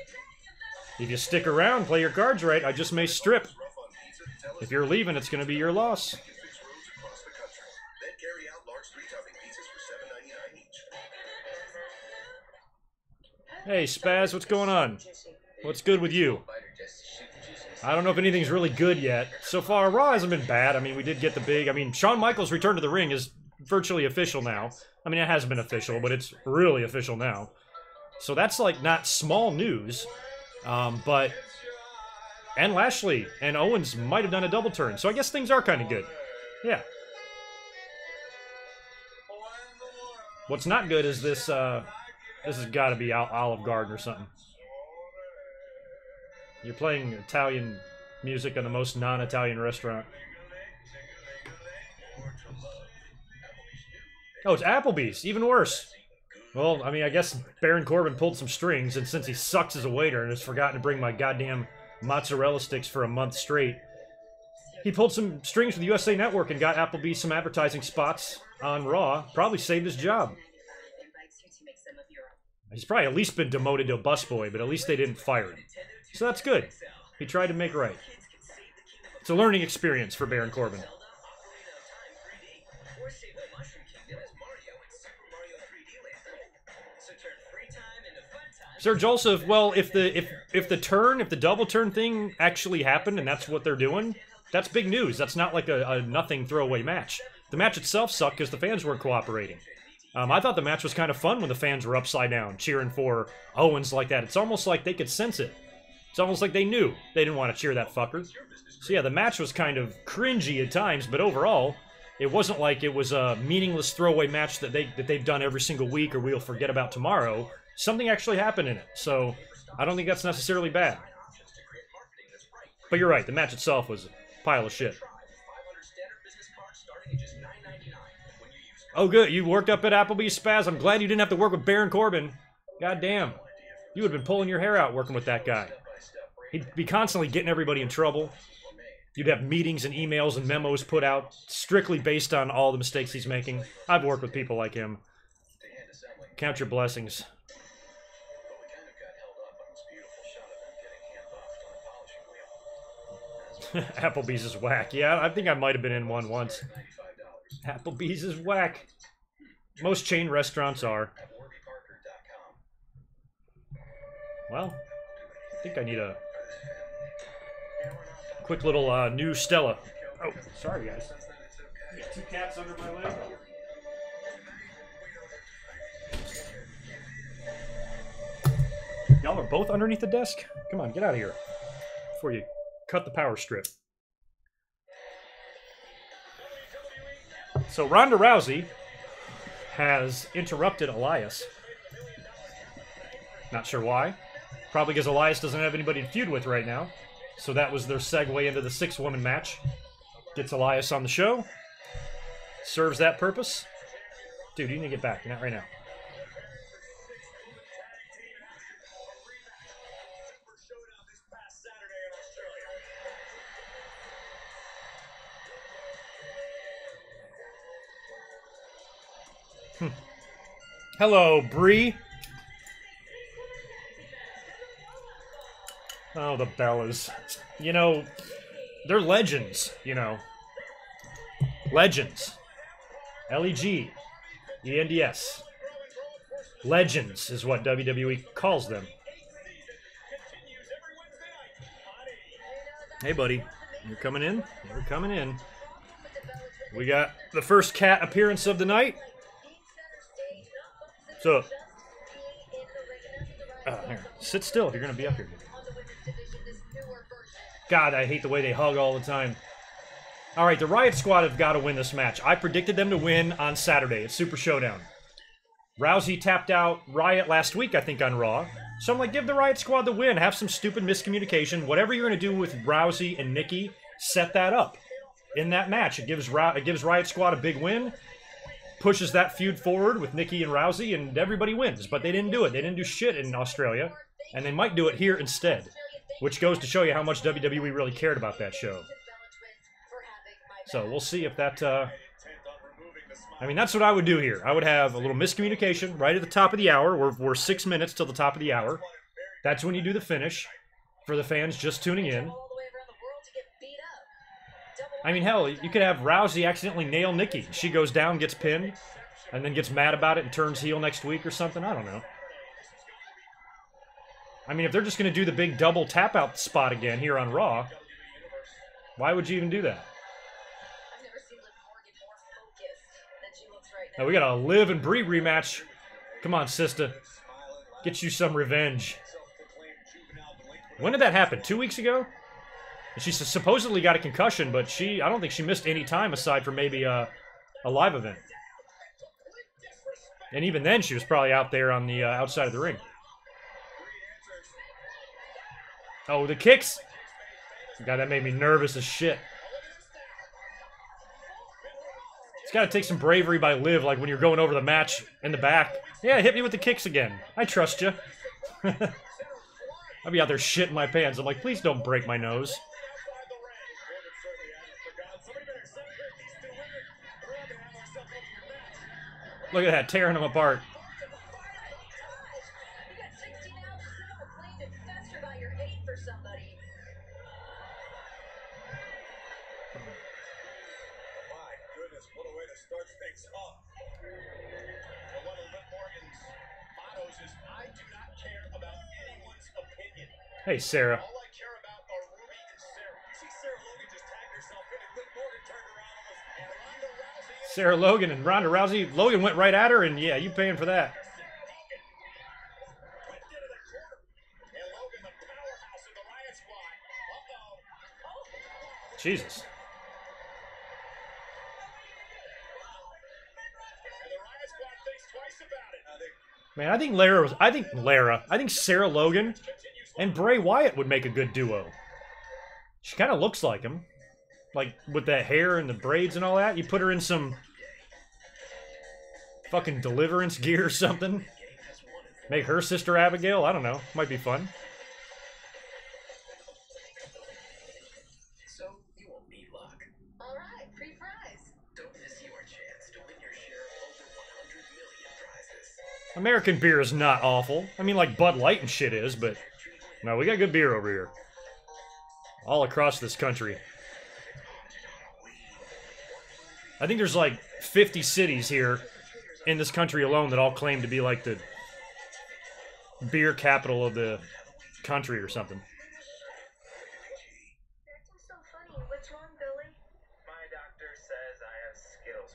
If you stick around, play your cards right, I just may strip. If you're leaving, it's going to be your loss. Fix roads across the country. Then carry out large 3-topping pizzas for $7.99 each. Hey, Spaz, what's going on? What's good with you? I don't know if anything's really good yet. So far, Raw hasn't been bad. I mean, we did get the big... I mean, Shawn Michaels' return to the ring is virtually official now. I mean, it hasn't been official, but it's really official now. So that's, like, not small news. But... And Lashley and Owens might have done a double turn. So I guess things are kind of good. Yeah. What's not good is this, this has got to be Olive Garden or something. You're playing Italian music in the most non-Italian restaurant. Oh, it's Applebee's. Even worse. Well, I mean, I guess Baron Corbin pulled some strings, and since he sucks as a waiter and has forgotten to bring my goddamn mozzarella sticks for a month straight, he pulled some strings for the USA Network and got Applebee's some advertising spots on Raw. Probably saved his job. He's probably at least been demoted to a busboy, but at least they didn't fire him. So that's good. He tried to make right. It's a learning experience for Baron Corbin. Sir Joseph, well, if the double turn thing actually happened and that's what they're doing, that's big news. That's not like a nothing throwaway match. The match itself sucked because the fans weren't cooperating. I thought the match was kind of fun when the fans were upside down, cheering for Owens like that. It's almost like they could sense it. It's almost like they knew they didn't want to cheer that fucker. So yeah, the match was kind of cringy at times, but overall, it wasn't like it was a meaningless throwaway match that they've done every single week or we'll forget about tomorrow. Something actually happened in it, so I don't think that's necessarily bad. But you're right, the match itself was a pile of shit. Oh good, you worked up at Applebee's, Spaz. I'm glad you didn't have to work with Baron Corbin. God damn. You would have been pulling your hair out working with that guy. He'd be constantly getting everybody in trouble. You'd have meetings and emails and memos put out strictly based on all the mistakes he's making. I've worked with people like him. Count your blessings. Applebee's is whack. Yeah, I think I might have been in one once. Applebee's is whack. Most chain restaurants are. Well, I think I need a quick little new Stella. Oh, sorry guys. I got two cats under my leg. Y'all are both underneath the desk? Come on, get out of here before you cut the power strip. So Ronda Rousey has interrupted Elias. Not sure why. Probably because Elias doesn't have anybody to feud with right now. So that was their segue into the 6-woman match. Gets Elias on the show. Serves that purpose. Dude, you need to get back. You're not right now. Hello, Bree. Oh, the Bellas. You know, they're legends, you know. Legends. LEG. ENDS. Legends is what WWE calls them. Hey, buddy. You're coming in? You're coming in. We got the first cat appearance of the night. So, here, sit still if you're going to be up here. God, I hate the way they hug all the time. All right, the Riot Squad have got to win this match. I predicted them to win on Saturday at Super Showdown. Rousey tapped out Riot last week, I think, on Raw. So I'm like, give the Riot Squad the win. Have some stupid miscommunication. Whatever you're going to do with Rousey and Nikki, set that up in that match. It gives Riot Squad a big win. Pushes that feud forward with Nikki and Rousey, and everybody wins. But they didn't do it. They didn't do shit in Australia, and they might do it here instead. Which goes to show you how much WWE really cared about that show. So we'll see if that... I mean, that's what I would do here. I would have a little miscommunication right at the top of the hour. We're 6 minutes till the top of the hour. That's when you do the finish for the fans just tuning in. I mean, hell, you could have Rousey accidentally nail Nikki. She goes down, gets pinned, and then gets mad about it and turns heel next week or something. I don't know. I mean, if they're just going to do the big double tap-out spot again here on Raw, why would you even do that? I've never seen Liv Morgan more focused than she looks right Now now. we got a Liv and Brie rematch. Come on, sister. Get you some revenge. When did that happen? 2 weeks ago? She supposedly got a concussion, but I don't think she missed any time aside from maybe a live event. And even then, she was probably out there on the outside of the ring. Oh, the kicks! God, that made me nervous as shit. It's got to take some bravery by Liv, like when you're going over the match in the back. Yeah, hit me with the kicks again. I trust you. I'll be out there shitting my pants. I'm like, please don't break my nose. Look at that, tearing them apart. You got 16 ounces of a claim to fester about your hate for somebody. My goodness, what a way to start things off. And one of Liv Morgan's mottos is, I do not care about anyone's opinion. Hey, Sarah. All I care about are Ruby and Sarah. You see Sarah Logan just tagged herself in, and Liv Morgan turned around and Ronda Rousey. Sarah Logan and Ronda Rousey. Logan went right at her, and yeah, you paying for that. Whipped into the corner. And Logan, the powerhouse of the Riot Squad. Jesus. And the Riot Squad thinks twice about it. Man, I think Sarah Logan and Bray Wyatt would make a good duo. She kind of looks like him. Like, with that hair and the braids and all that. You put her in some fucking Deliverance gear or something. Make her Sister Abigail. I don't know. Might be fun. So, you won't need luck. All right, free fries. Don't miss your chance to win your share of over 100 million prizes. American beer is not awful. I mean, like Bud Light and shit is, but no, we got good beer over here. All across this country. I think there's like 50 cities here in this country alone that all claim to be like the beer capital of the country or something. Acting so funny. What's wrong, Billy? My doctor says I have Skittles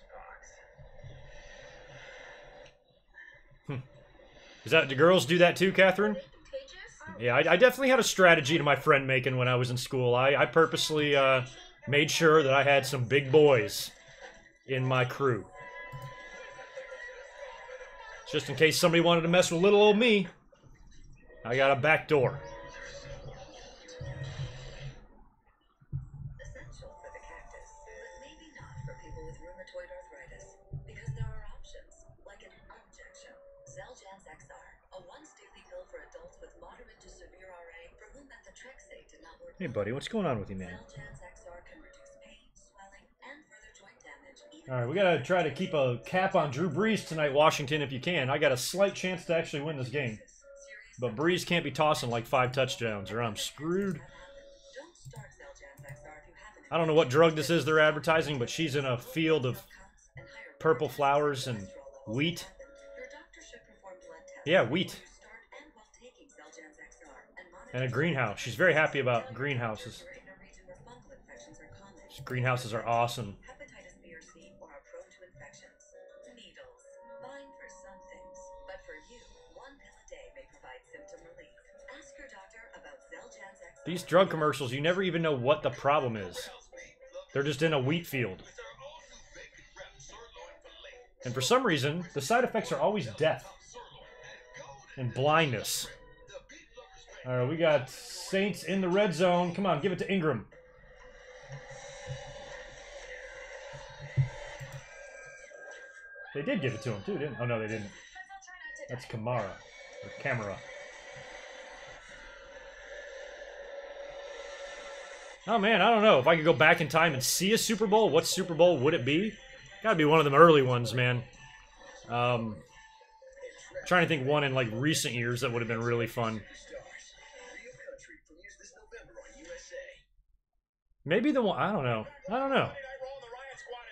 pox. Is that, do girls do that too, Catherine? Contagious? Yeah, I definitely had a strategy to my friend making when I was in school. I purposely made sure that I had some big boys in my crew. Just in case somebody wanted to mess with little old me, I got a back door. Essential for the cactus, but maybe not for people with rheumatoid arthritis, because there are options, like an injection. Xeljanz XR, a once-daily pill for adults with moderate to severe RA for whom methotrexate did not work. Hey buddy, what's going on with you, man? Xeljanz XR can reduce pain, swelling, and further joint damage. Alright, we gotta try to keep a cap on Drew Brees tonight, Washington, if you can. I got a slight chance to actually win this game. But Brees can't be tossing like 5 touchdowns, or I'm screwed. Don't start Xeljanz XR if you haven't. I don't know what drug this is they're advertising, but she's in a field of purple flowers and wheat. Your doctor should perform blood tests. Yeah, wheat. Start and while taking Xeljanz XR and monitor And a greenhouse. She's very happy about greenhouses. in a region where fungal infections are common. Greenhouses are awesome. Hepatitis B or C or are prone to infections. Needles. Fine for some things, but for you, one pill a day may provide symptom relief. Ask your doctor about Xeljanz XR. These drug commercials, you never even know what the problem is. They're just in a wheat field. And for some reason, the side effects are always death and blindness. All right, we got Saints in the red zone. Come on, give it to Ingram. They did give it to him, too, didn't they? Oh, no, they didn't. That's Kamara. Or Camera. Oh, man, I don't know. If I could go back in time and see a Super Bowl, what Super Bowl would it be? Gotta be one of them early ones, man. Trying to think one in, like, recent years that would have been really fun. Maybe the one... I don't know. I don't know.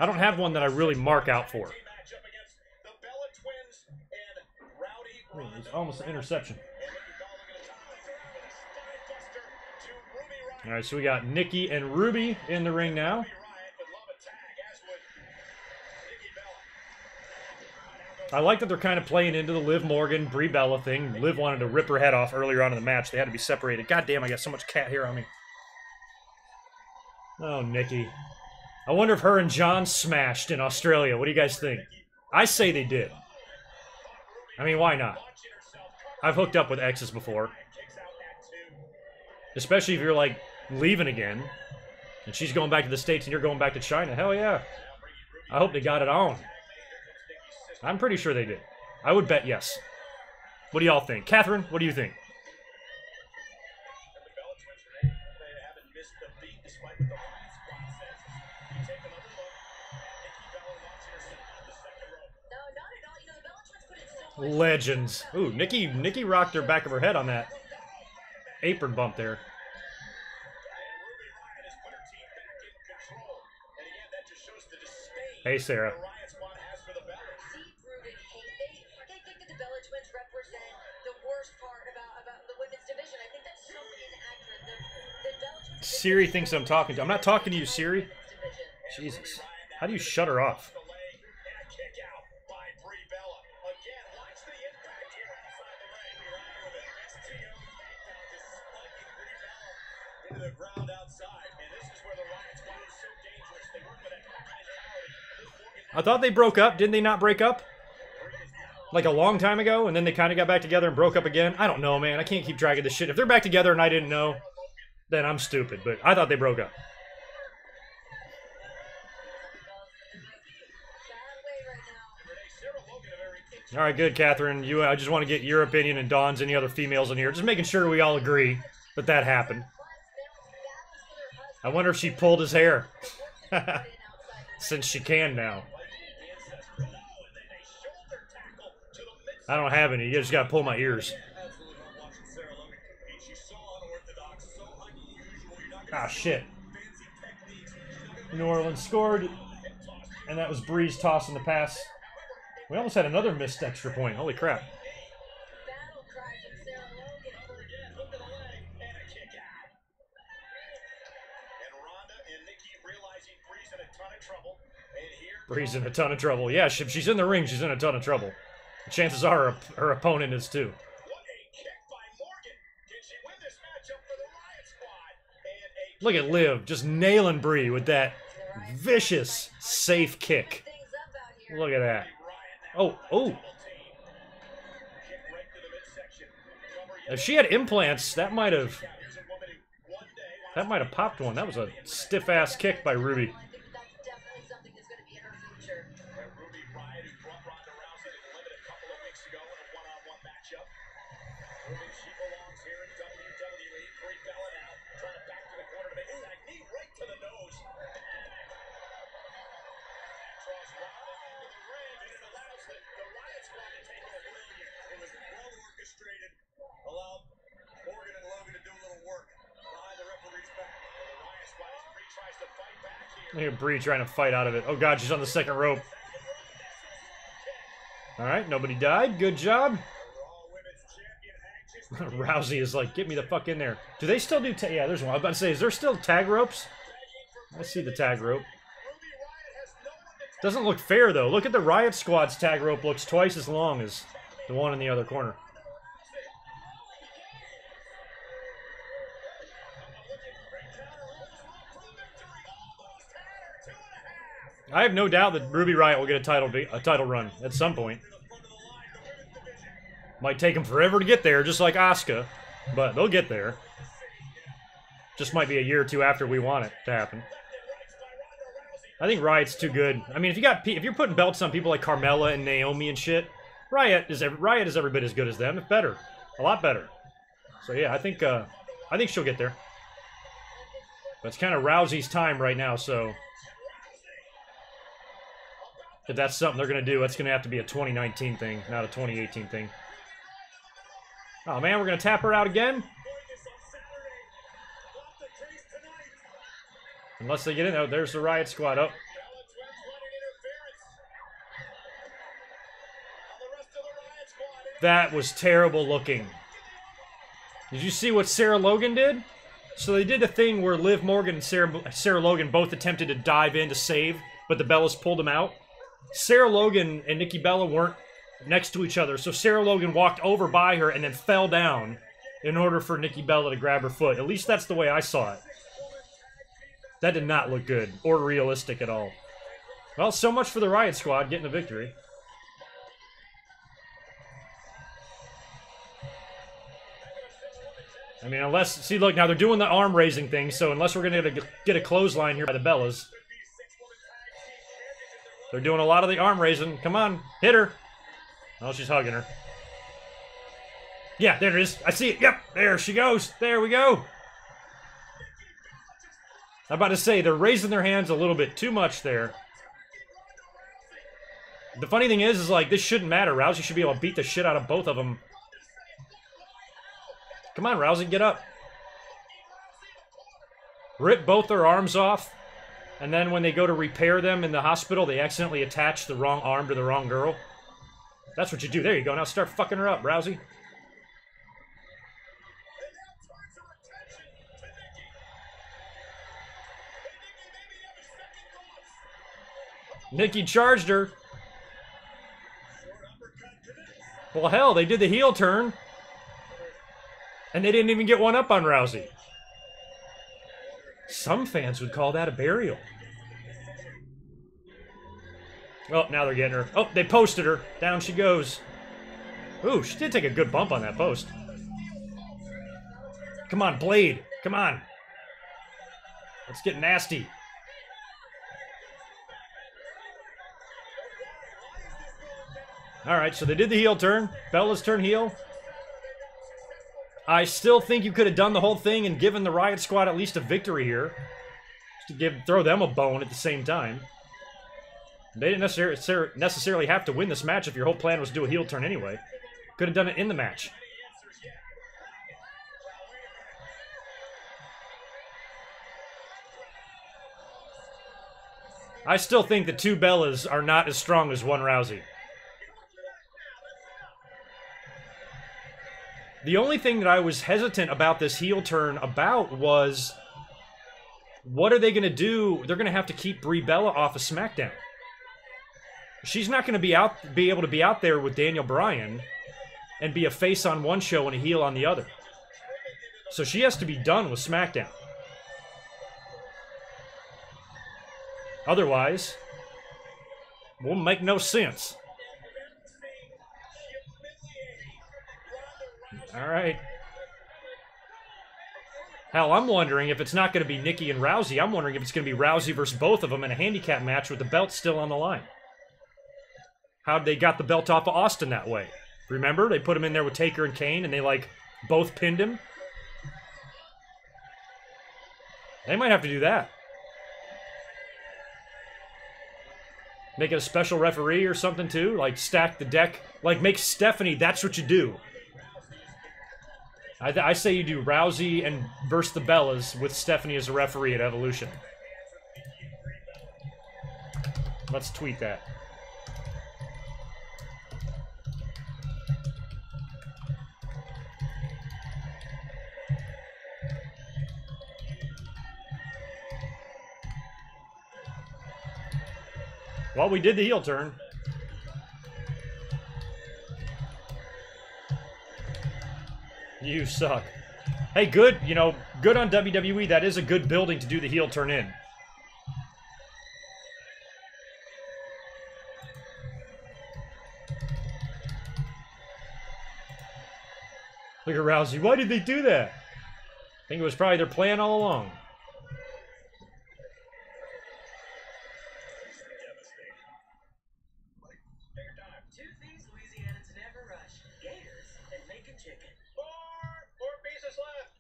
I don't have one that I really mark out for. It's almost an interception. All right, so we got Nikki and Ruby in the ring now. I like that they're kind of playing into the Liv Morgan, Brie Bella thing. Liv wanted to rip her head off earlier on in the match. They had to be separated. God damn, I got so much cat hair on me. Oh, Nikki. I wonder if her and John smashed in Australia. What do you guys think? I say they did. I mean, why not? I've hooked up with exes before. Especially if you're, like, leaving again. And she's going back to the States and you're going back to China. Hell yeah. I hope they got it on. I'm pretty sure they did. I would bet yes. What do y'all think? Catherine, what do you think? Legends. Ooh, Nikki rocked her back of her head on that apron bump there. Hey, Sarah. Siri thinks I'm talking to. I'm not talking to you, Siri. Jesus. How do you shut her off? I thought they broke up. Didn't they not break up? Like a long time ago, and then they kind of got back together and broke up again? I don't know, man. I can't keep track of this shit. If they're back together and I didn't know, then I'm stupid. But I thought they broke up. All right, good, Catherine. I just want to get your opinion and Dawn's, any other females in here. Just making sure we all agree that that happened. I wonder if she pulled his hair. Since she can now. I don't have any. You just gotta pull my ears. Ah, shit. New Orleans scored. And that was Breeze tossing the pass. We almost had another missed extra point. Holy crap. Breeze in a ton of trouble. Yeah, if she's in the ring, she's in a ton of trouble. Chances are her opponent is too. Look at Liv just nailing Brie with that vicious, safe kick. Look at that. Oh, oh. If she had implants, that might have popped one. That was a stiff-ass kick by Ruby. Look at Brie trying to fight out of it. Oh god, she's on the second rope. Alright, nobody died. Good job. Rousey is like, get me the fuck in there. Do they still do yeah, there's one. I was about to say, is there still tag ropes? I see the tag rope. Doesn't look fair, though. Look at the Riot Squad's tag rope. Looks twice as long as the one in the other corner. I have no doubt that Ruby Riott will get a title run at some point. Might take them forever to get there, just like Asuka, but they'll get there. Just might be a year or two after we want it to happen. I think Riot's too good. I mean, if you're putting belts on people like Carmella and Naomi and shit, Riot is every bit as good as them, if better, a lot better. So yeah, I think she'll get there. But it's kind of Rousey's time right now, so. If that's something they're going to do, that's going to have to be a 2019 thing, not a 2018 thing. Oh, man, we're going to tap her out again? Unless they get in. Oh, there's the Riot Squad. Oh. That was terrible looking. Did you see what Sarah Logan did? So they did a thing where Liv Morgan and Sarah Logan both attempted to dive in to save, but the Bellas pulled them out. Sarah Logan and Nikki Bella weren't next to each other, so Sarah Logan walked over by her and then fell down in order for Nikki Bella to grab her foot. At least that's the way I saw it. That did not look good or realistic at all. Well, so much for the Riot Squad getting a victory. I mean, unless... See, look, now they're doing the arm-raising thing, so unless we're going to get a clothesline here by the Bellas. They're doing a lot of the arm-raising. Come on, hit her. Oh, she's hugging her. Yeah, there it is. I see it. Yep, there she goes. There we go. I'm about to say, they're raising their hands a little bit too much there. The funny thing is like, this shouldn't matter. Rousey should be able to beat the shit out of both of them. Come on, Rousey, get up. Rip both their arms off. And then when they go to repair them in the hospital, they accidentally attach the wrong arm to the wrong girl. That's what you do. There you go. Now start fucking her up, Rousey. Nikki charged her. Well, hell, they did the heel turn. And they didn't even get one up on Rousey. Some fans would call that a burial. Oh, now they're getting her. Oh, they posted her. Down she goes. Ooh, she did take a good bump on that post. Come on, Blade. Come on. Let's get nasty. Alright, so they did the heel turn. Bella's turn heel. I still think you could have done the whole thing and given the Riot Squad at least a victory here. Just to throw them a bone at the same time. They didn't necessarily have to win this match if your whole plan was to do a heel turn anyway. Could have done it in the match. I still think the two Bellas are not as strong as one Rousey. The only thing that I was hesitant about this heel turn about was, what are they going to do? They're going to have to keep Brie Bella off of SmackDown. She's not going to be able to be out there with Daniel Bryan and be a face on one show and a heel on the other. So she has to be done with SmackDown. Otherwise, it won't make no sense. All right. Hell, I'm wondering if it's not going to be Nikki and Rousey. I'm wondering if it's going to be Rousey versus both of them in a handicap match with the belt still on the line. How they got the belt off of Austin that way. Remember? They put him in there with Taker and Kane, and they, like, both pinned him. They might have to do that. Make it a special referee or something, too. Like, stack the deck. Like, make Stephanie, that's what you do. I say you do Rousey and versus the Bellas with Stephanie as a referee at Evolution. Let's tweet that. Well, we did the heel turn. You suck. Hey, good, you know, good on WWE. That is a good building to do the heel turn in. Look at Rousey. Why did they do that? I think it was probably their plan all along. Two things Louisianans never rush: gators and making chicken. Four pieces left.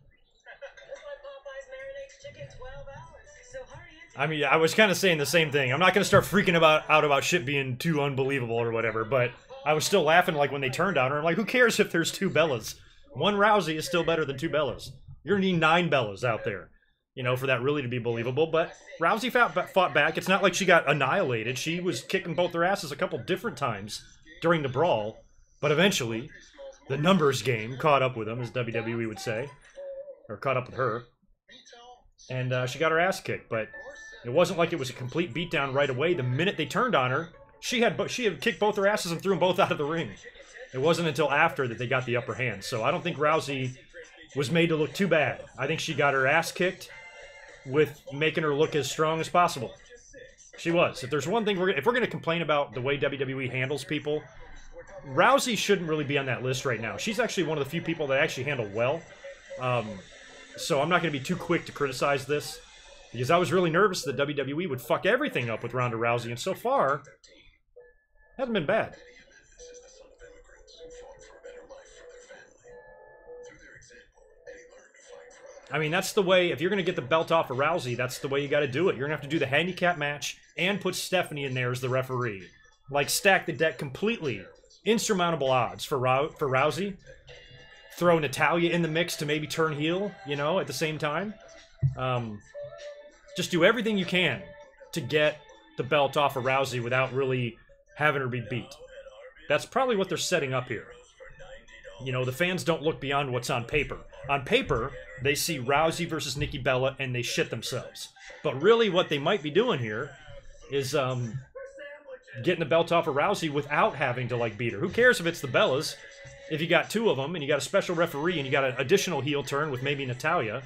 That's why Popeyes marinates chicken 12 hours. So hurry into I mean, I was kind of saying the same thing. I'm not going to start freaking out about shit being too unbelievable or whatever, but I was still laughing like when they turned on her. I'm like, who cares if there's two Bellas? One Rousey is still better than two Bellas. You're going to need 9 Bellas out there, you know, for that really to be believable. But Rousey fought back. It's not like she got annihilated. She was kicking both their asses a couple different times during the brawl. But eventually, the numbers game caught up with them, as WWE would say. Or caught up with her. And she got her ass kicked, but it wasn't like it was a complete beatdown right away. The minute they turned on her, she had kicked both her asses and threw them both out of the ring. It wasn't until after that they got the upper hand. So I don't think Rousey was made to look too bad. I think she got her ass kicked with making her look as strong as possible. She was. If there's one thing if we're going to complain about the way WWE handles people, Rousey shouldn't really be on that list right now. She's actually one of the few people that actually handle well. So I'm not going to be too quick to criticize this, because I was really nervous that WWE would fuck everything up with Ronda Rousey, and so far, hasn't been bad. I mean, that's the way, if you're going to get the belt off of Rousey, that's the way you got to do it. You're going to have to do the handicap match and put Stephanie in there as the referee. Like, stack the deck completely. Insurmountable odds for Rousey. Throw Natalya in the mix to maybe turn heel, you know, at the same time. Just do everything you can to get the belt off of Rousey without really having her be beat. That's probably what they're setting up here. You know, the fans don't look beyond what's on paper. On paper, they see Rousey versus Nikki Bella and they shit themselves. But really what they might be doing here is getting the belt off of Rousey without having to, like, beat her. Who cares if it's the Bellas? If you got two of them and you got a special referee and you got an additional heel turn with maybe Natalya,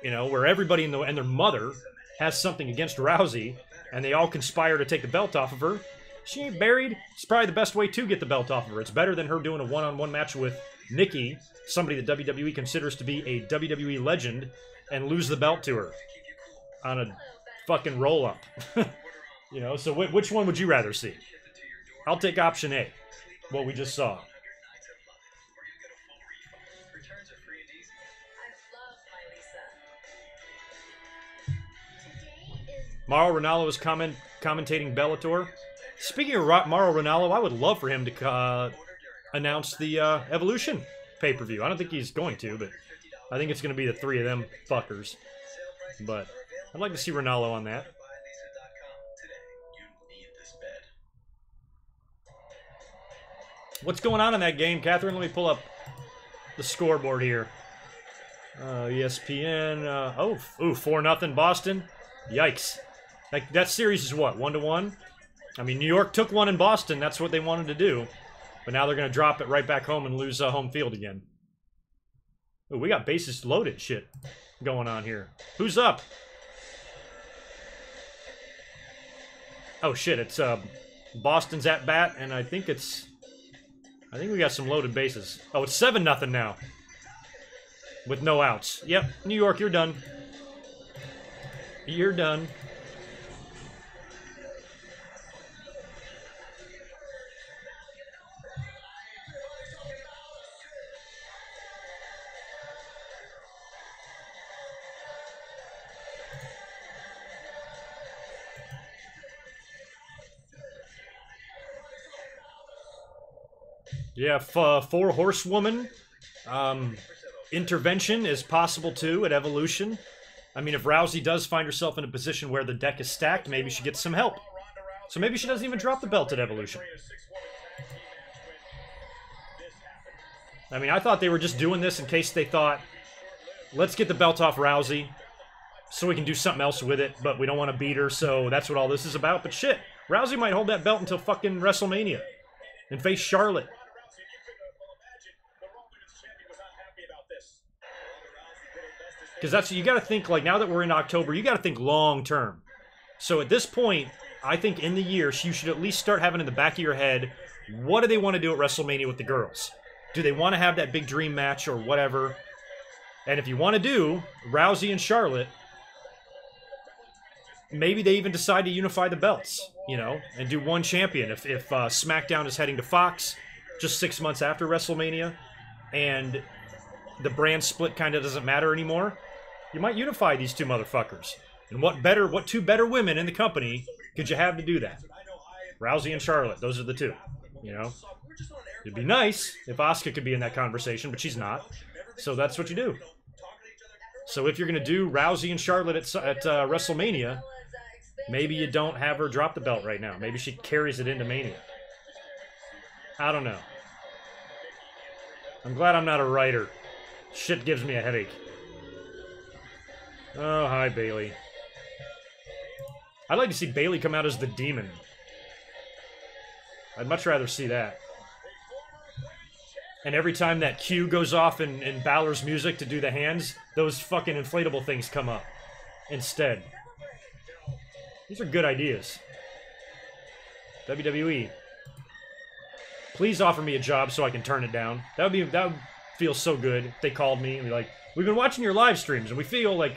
you know, where everybody and their mother has something against Rousey and they all conspire to take the belt off of her, she ain't buried. It's probably the best way to get the belt off of her. It's better than her doing a one-on-one match with Nikki, somebody that WWE considers to be a WWE legend, and lose the belt to her on a fucking roll-up. You know, so which one would you rather see? I'll take option A, what we just saw. Mauro Ranallo is commentating Bellator. Speaking of Mauro Ranallo, I would love for him to announce the Evolution pay-per-view. I don't think he's going to, but I think it's going to be the three of them fuckers. But I'd like to see Ranallo on that. What's going on in that game, Catherine? Let me pull up the scoreboard here. ESPN. 4-0 Boston. Yikes. That series is what, 1-1? I mean, New York took one in Boston. That's what they wanted to do. But now they're going to drop it right back home and lose home field again. Ooh, we got bases loaded shit going on here. Who's up? Oh, shit. It's Boston's at bat, and I think we got some loaded bases. Oh, it's 7-0 now. With no outs. Yep, New York, you're done. You're done. Yeah, 4-horsewoman intervention is possible too at Evolution. I mean, if Rousey does find herself in a position where the deck is stacked, maybe she gets some help. So maybe she doesn't even drop the belt at Evolution. I mean, I thought they were just doing this in case they thought, let's get the belt off Rousey so we can do something else with it, but we don't want to beat her, so that's what all this is about. But shit, Rousey might hold that belt until fucking WrestleMania and face Charlotte. Because that's, you got to think, like, now that we're in October, you got to think long term. So at this point, I think in the year, you should at least start having in the back of your head, what do they want to do at WrestleMania with the girls? Do they want to have that big dream match or whatever? And if you want to do Rousey and Charlotte, maybe they even decide to unify the belts, you know, and do one champion. If SmackDown is heading to Fox just 6 months after WrestleMania, and the brand split kind of doesn't matter anymore, you might unify these two motherfuckers. And what two better women in the company could you have to do that? Rousey and Charlotte, those are the two, you know? It'd be nice if Asuka could be in that conversation, but she's not. So that's what you do. So if you're going to do Rousey and Charlotte at WrestleMania, maybe you don't have her drop the belt right now. Maybe she carries it into Mania. I don't know. I'm glad I'm not a writer. Shit gives me a headache. Oh, hi, Bailey. I'd like to see Bailey come out as the demon. I'd much rather see that. And every time that cue goes off in Balor's music to do the hands, those fucking inflatable things come up instead. These are good ideas. WWE. Please offer me a job so I can turn it down. That would feel so good if they called me and be like, we've been watching your live streams and we feel like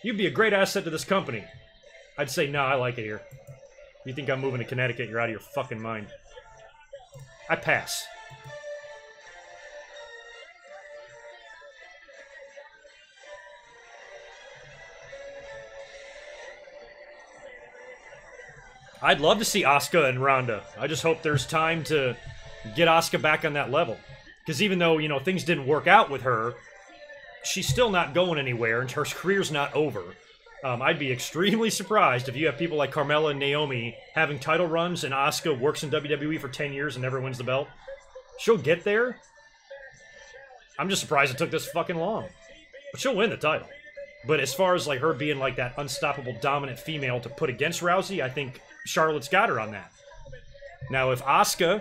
you'd be a great asset to this company. I'd say, nah, I like it here. You think I'm moving to Connecticut, you're out of your fucking mind. I pass. I'd love to see Asuka and Ronda. I just hope there's time to get Asuka back on that level. Because even though, you know, things didn't work out with her, she's still not going anywhere, and her career's not over. I'd be extremely surprised if you have people like Carmella and Naomi having title runs and Asuka works in WWE for 10 years and never wins the belt. She'll get there. I'm just surprised it took this fucking long. But she'll win the title. But as far as like her being like that unstoppable dominant female to put against Rousey, I think Charlotte's got her on that. Now, if Asuka,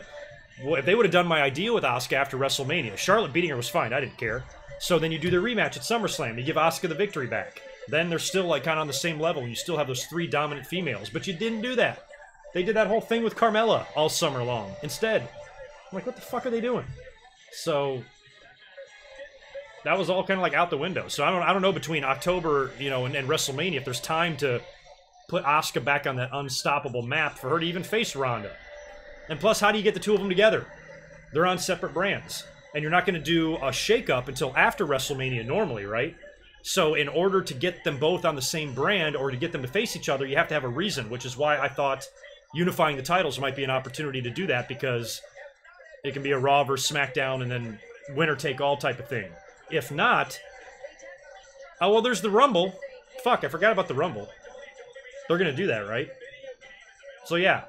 well, if they would have done my idea with Asuka after WrestleMania, Charlotte beating her was fine. I didn't care. So then you do the rematch at SummerSlam. You give Asuka the victory back. Then they're still like kind of on the same level. You still have those 3 dominant females. But you didn't do that. They did that whole thing with Carmella all summer long. Instead, I'm like, what the fuck are they doing? So that was all kind of like out the window. So I don't know between October, you know, and WrestleMania if there's time to put Asuka back on that unstoppable map for her to even face Ronda. And plus, how do you get the two of them together? They're on separate brands. And you're not going to do a shakeup until after WrestleMania normally, right? So in order to get them both on the same brand or to get them to face each other, you have to have a reason, which is why I thought unifying the titles might be an opportunity to do that, because it can be a Raw versus SmackDown and then winner take all type of thing. If not, oh, well, there's the Rumble. Fuck, I forgot about the Rumble. They're going to do that, right? So yeah,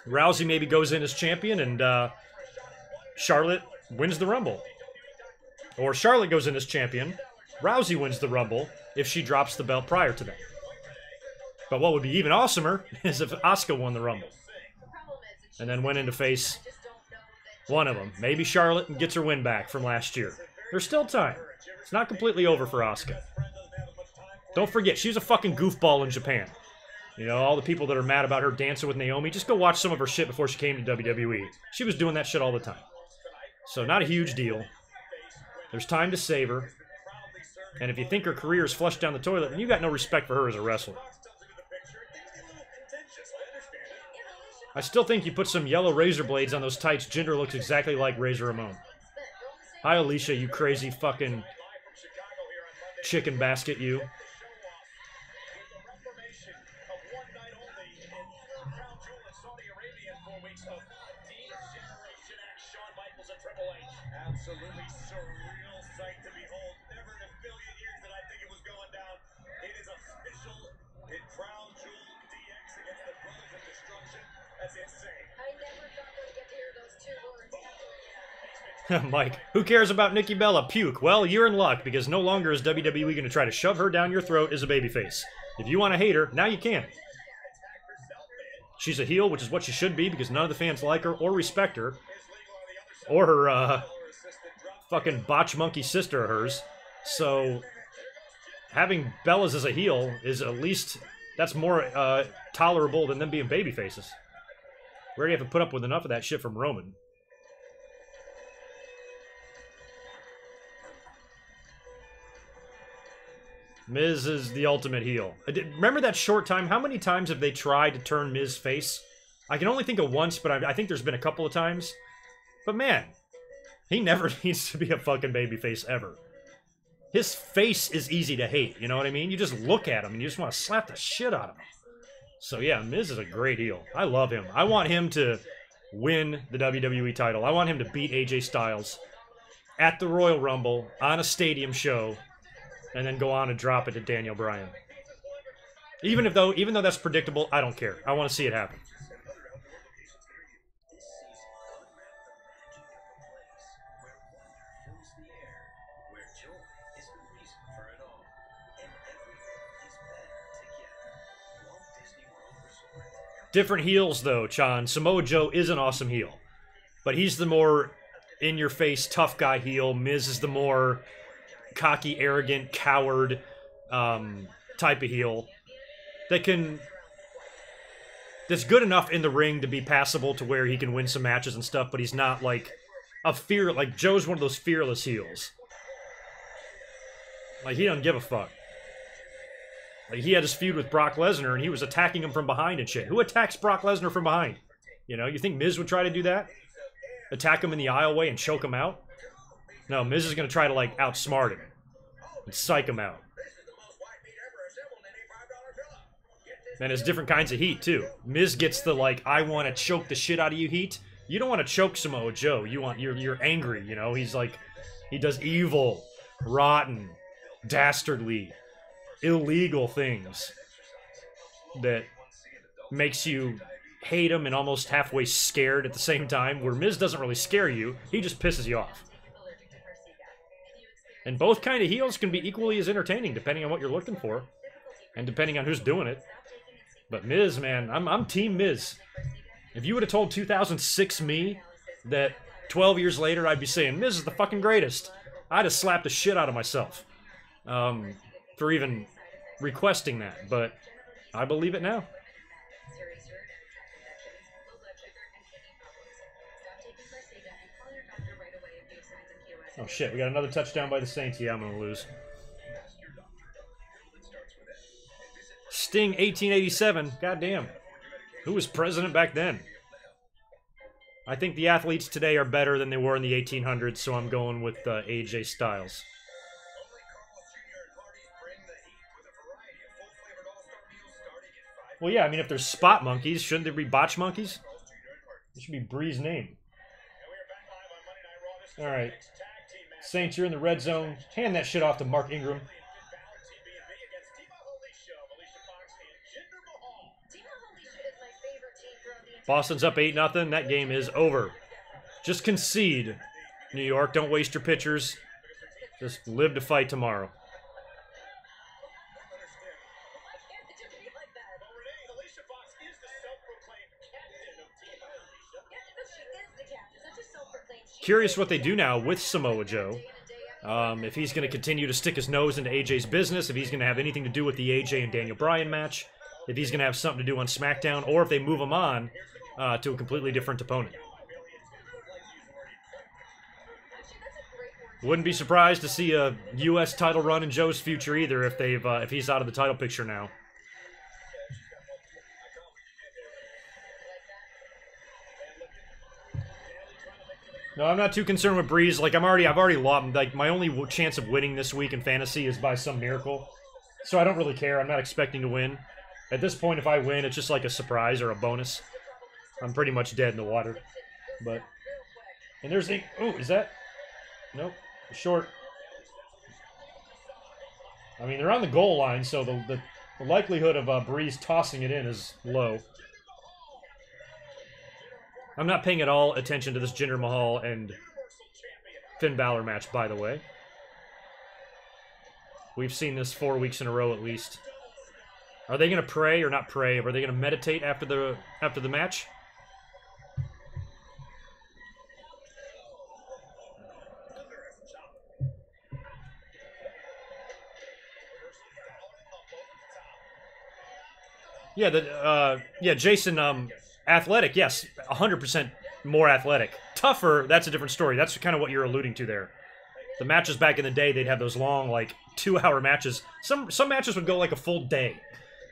Rousey maybe goes in as champion and Charlotte wins the Rumble. Or Charlotte goes in as champion, Rousey wins the Rumble if she drops the belt prior to that. But what would be even awesomer is if Asuka won the Rumble and then went in to face one of them. Maybe Charlotte gets her win back from last year. There's still time. It's not completely over for Asuka. Don't forget, she was a fucking goofball in Japan. You know, all the people that are mad about her dancing with Naomi, just go watch some of her shit before she came to WWE. She was doing that shit all the time. So not a huge deal. There's time to save her. And if you think her career is flushed down the toilet, then you got no respect for her as a wrestler. I still think you put some yellow razor blades on those tights, Jinder looks exactly like Razor Ramon. Hi, Alicia, you crazy fucking chicken basket, you. Absolutely surreal sight to behold. Never in a million years did I think it was going down. It is official in Crown Jewel DX against the Brothers of Destruction. That's insane. I never thought we'd get to hear those 2 words. Mike, who cares about Nikki Bella? Puke. Well, you're in luck, because no longer is WWE going to try to shove her down your throat as a babyface. If you want to hate her, now you can. She's a heel, which is what she should be, because none of the fans like her or respect her. Or her, fucking botch monkey sister of hers. So having Bellas as a heel is at least, that's more tolerable than them being baby faces. We already have to put up with enough of that shit from Roman. Miz is the ultimate heel. Remember that short time? How many times have they tried to turn Miz face? I can only think of once, but I think there's been a couple of times. But man, he never needs to be a fucking babyface ever. His face is easy to hate, you know what I mean? You just look at him and you just want to slap the shit out of him. So yeah, Miz is a great heel. I love him. I want him to win the WWE title. I want him to beat AJ Styles at the Royal Rumble on a stadium show and then go on and drop it to Daniel Bryan. Even though that's predictable, I don't care. I want to see it happen. Different heels, though, Chan. Samoa Joe is an awesome heel. But he's the more in-your-face, tough guy heel. Miz is the more cocky, arrogant, coward type of heel. That's good enough in the ring to be passable to where he can win some matches and stuff, but he's not like like Joe's one of those fearless heels. Like, he doesn't give a fuck. Like, he had his feud with Brock Lesnar, and he was attacking him from behind and shit. Who attacks Brock Lesnar from behind? You know, you think Miz would try to do that? Attack him in the aisleway and choke him out? No, Miz is going to try to, like, outsmart him. And psych him out. And there's different kinds of heat, too. Miz gets the, like, I want to choke the shit out of you heat. You don't want to choke Samoa Joe. You're angry, you know? He's like, he does evil, rotten, dastardly, illegal things that makes you hate him and almost halfway scared at the same time, where Miz doesn't really scare you, he just pisses you off. And both kind of heels can be equally as entertaining, depending on what you're looking for, and depending on who's doing it. But Miz, man, I'm Team Miz. If you would have told 2006 me that 12 years later I'd be saying, Miz is the fucking greatest, I'd have slapped the shit out of myself for even requesting that. But I believe it now. Oh shit, we got another touchdown by the Saints. Yeah, I'm gonna lose. Sting 1887. Goddamn. Who was president back then? I think the athletes today are better than they were in the 1800s, so I'm going with AJ Styles. Well, yeah, I mean, if there's spot monkeys, shouldn't there be botch monkeys? It should be Bree's name. Alright. Saints, you're in the red zone. Hand that shit off to Mark Ingram. Boston's up 8-0. That game is over. Just concede, New York. Don't waste your pitchers. Just live to fight tomorrow. Curious what they do now with Samoa Joe. If he's going to continue to stick his nose into AJ's business, if he's going to have anything to do with the AJ and Daniel Bryan match, if he's going to have something to do on SmackDown, or if they move him on to a completely different opponent. Wouldn't be surprised to see a U.S. title run in Joe's future either if he's out of the title picture now. No, I'm not too concerned with Breeze. Like, I've already lost. Like, my only chance of winning this week in fantasy is by some miracle. So I don't really care. I'm not expecting to win. At this point, if I win, it's just like a surprise or a bonus. I'm pretty much dead in the water. But, and there's a, oh, is that? Nope, short. I mean, they're on the goal line, so the likelihood of Breeze tossing it in is low. I'm not paying at all attention to this Jinder Mahal and Finn Balor match, by the way. We've seen this 4 weeks in a row at least. Are they going to pray or not pray? Are they going to meditate after the match? Yeah, Jason, athletic, yes, 100% more athletic. Tougher, that's a different story. That's kind of what you're alluding to there. The matches back in the day, they'd have those long, like, 2-hour matches. Some matches would go like a full day.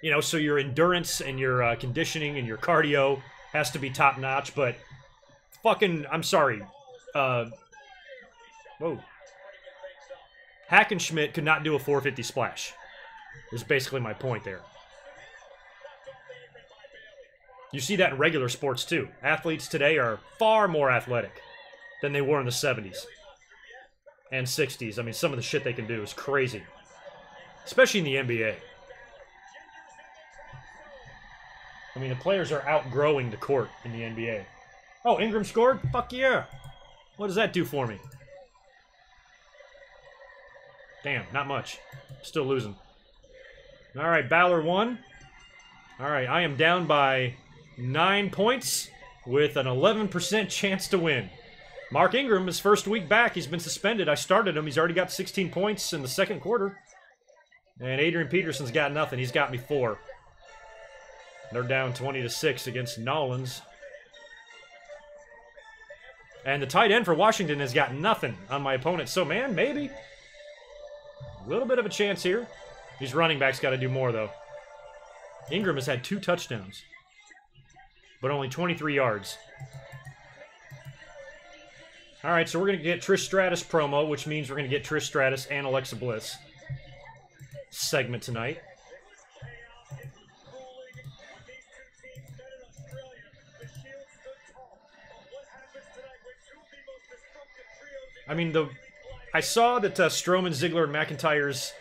You know, so your endurance and your conditioning and your cardio has to be top-notch, but fucking, I'm sorry. Whoa. Hackenschmidt could not do a 450 splash. Is basically my point there. You see that in regular sports, too. Athletes today are far more athletic than they were in the 70s and 60s. I mean, some of the shit they can do is crazy. Especially in the NBA. I mean, the players are outgrowing the court in the NBA. Oh, Ingram scored? Fuck yeah. What does that do for me? Damn, not much. Still losing. All right, Balor won. All right, I am down by 9 points with an 11% chance to win. Mark Ingram, his first week back, he's been suspended. I started him. He's already got 16 points in the second quarter. And Adrian Peterson's got nothing. He's got me 4. They're down 20-6 against Nolans. And the tight end for Washington has got nothing on my opponent. So, man, maybe a little bit of a chance here. These running backs got to do more, though. Ingram has had 2 touchdowns, but only 23 yards. All right, so we're going to get Trish Stratus promo, which means we're going to get Trish Stratus and Alexa Bliss segment tonight. I mean, I saw that Strowman, Ziggler, and McIntyre's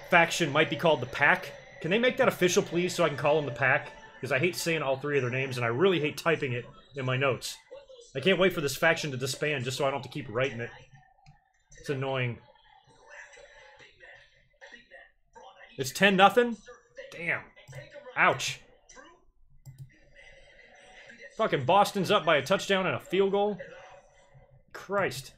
faction might be called the Pack. Can they make that official, please, so I can call them the Pack? Because I hate saying all 3 of their names, and I really hate typing it in my notes. I can't wait for this faction to disband just so I don't have to keep writing it. It's annoying. It's 10-0? Damn. Ouch. Fucking Boston's up by a touchdown and a field goal. Christ.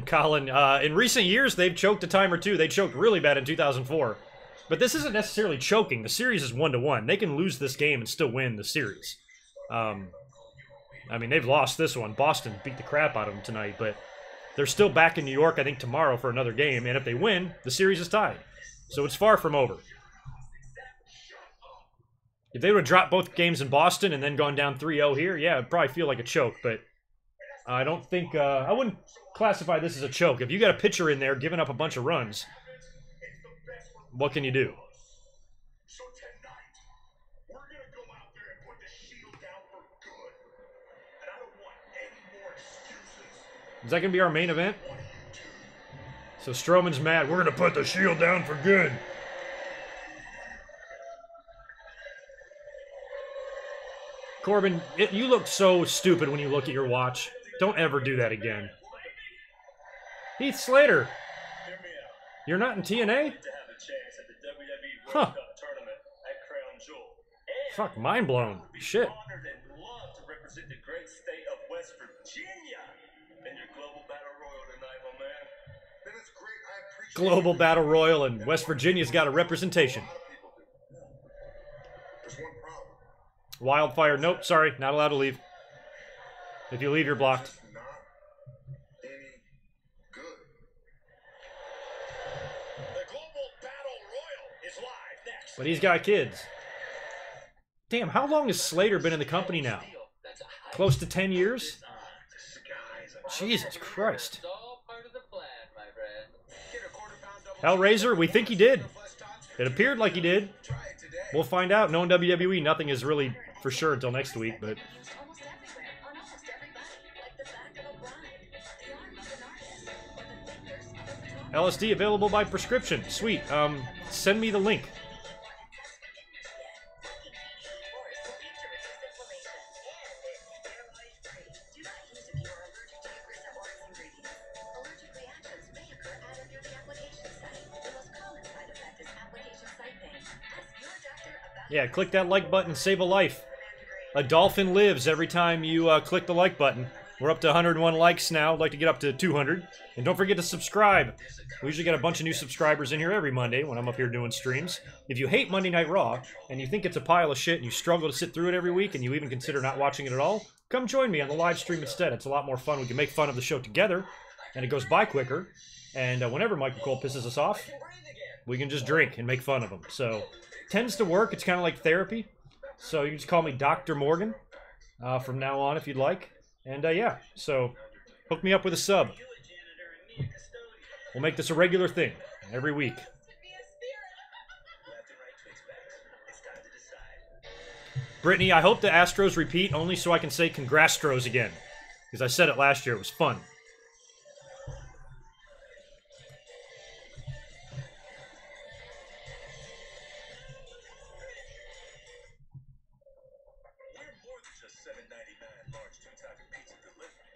Colin, in recent years, they've choked a time or two. They choked really bad in 2004. But this isn't necessarily choking. The series is 1-1. They can lose this game and still win the series. I mean, they've lost this one. Boston beat the crap out of them tonight, but they're still back in New York, I think, tomorrow for another game. And if they win, the series is tied. So it's far from over. If they would have dropped both games in Boston and then gone down 3-0 here, yeah, it'd probably feel like a choke, but I don't think, I wouldn't classify this as a choke. If you got a pitcher in there giving up a bunch of runs, what can you do? So tonight, we're going to go out there and put the Shield down for good. And I don't want any more excuses. Is that going to be our main event? So Strowman's mad. We're going to put the Shield down for good. Corbin, you look so stupid when you look at your watch. Don't ever do that again. Heath Slater, you're not in TNA? Huh. Fuck, mind blown. Shit. Global Battle Royal, and West Virginia's got a representation. Wildfire, nope, sorry, not allowed to leave. If you leave, you're blocked. But he's got kids. Damn, how long has Slater been in the company now? Close to 10 years? Jesus Christ. Hellraiser, we think he did. It appeared like he did. We'll find out. Knowing WWE, nothing is really for sure until next week, but... LSD available by prescription. Sweet. Send me the link. Yeah, click that like button, save a life. A dolphin lives every time you click the like button. We're up to 101 likes now. I'd like to get up to 200. And don't forget to subscribe. We usually get a bunch of new subscribers in here every Monday when I'm up here doing streams. If you hate Monday Night Raw, and you think it's a pile of shit, and you struggle to sit through it every week, and you even consider not watching it at all, come join me on the live stream instead. It's a lot more fun. We can make fun of the show together, and it goes by quicker. And whenever Michael Cole pisses us off, we can just drink and make fun of him. So, tends to work. It's kind of like therapy. So you can just call me Dr. Morgan from now on if you'd like. And yeah, so hook me up with a sub. We'll make this a regular thing every week. Brittany, I hope the Astros repeat only so I can say Congrastros again. Because I said it last year. It was fun. $7.99 large two-topping pizza delivered.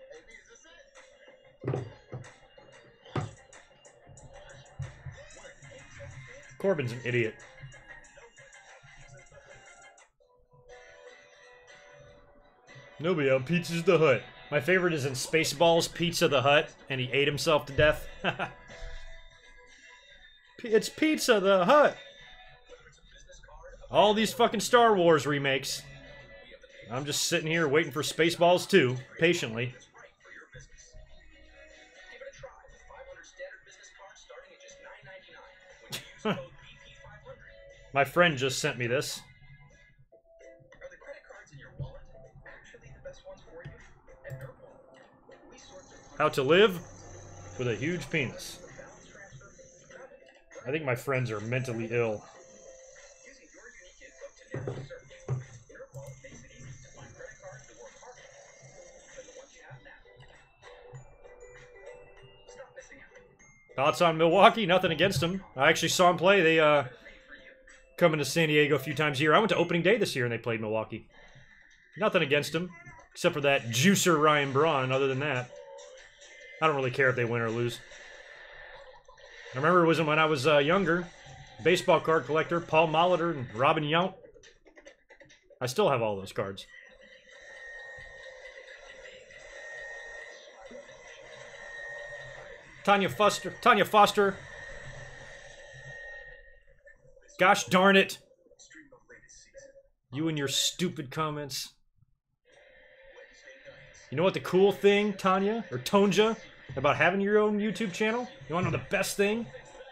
Corbin's an idiot. Nobody out Pizza's the Hut. My favorite is in Spaceballs, Pizza the Hut, and he ate himself to death. It's Pizza the Hut. All these fucking Star Wars remakes. I'm just sitting here waiting for Spaceballs 2, patiently. My friend just sent me this. Are the credit cards in your wallet actually the best ones for you? At Nerdwallet, we sort of How to live with a huge penis. balance transfer travel. I think my friends are mentally ill. Using your unique info to narrow the search, Nerdwallet makes it easy to find credit cards that work harder than the ones you have now. Stop missing out. Thoughts on Milwaukee? Nothing against them. I actually saw them play. They coming to San Diego a few times a year. I went to opening day this year and they played Milwaukee. Nothing against them, except for that juicer Ryan Braun. Other than that, I don't really care if they win or lose. I remember it was when I was younger. Baseball card collector, Paul Molitor and Robin Yount. I still have all those cards. Tanya Foster. Gosh darn it. You and your stupid comments. You know what the cool thing, Tanya, or Tonja, about having your own YouTube channel? You wanna know the best thing?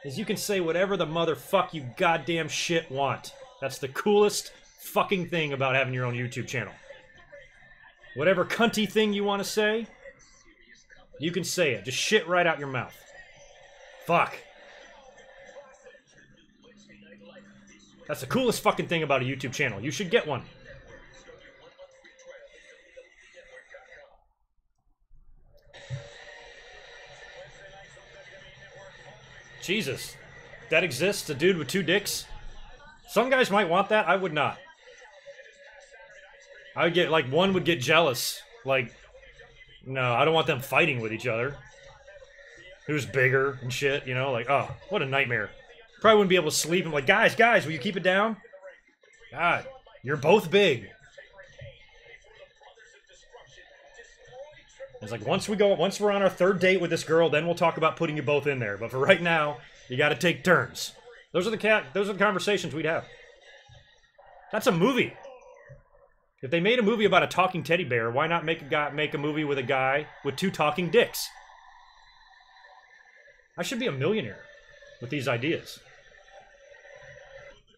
Is you can say whatever the motherfuck you goddamn shit want. That's the coolest fucking thing about having your own YouTube channel. Whatever cunty thing you want to say, you can say it. Just shit right out your mouth. Fuck. That's the coolest fucking thing about a YouTube channel. You should get one. Jesus. That exists? A dude with 2 dicks? Some guys might want that. I would not. I would get, like, one would get jealous. Like, no, I don't want them fighting with each other. Who's bigger and shit, you know? Like, oh, what a nightmare. Probably wouldn't be able to sleep. I'm like, guys, will you keep it down? God, you're both big. It's like, once we're on our 3rd date with this girl, then we'll talk about putting you both in there. But for right now, you got to take turns. Those are the conversations we'd have. That's a movie. If they made a movie about a talking teddy bear, why not make a movie with a guy with 2 talking dicks? I should be a millionaire with these ideas.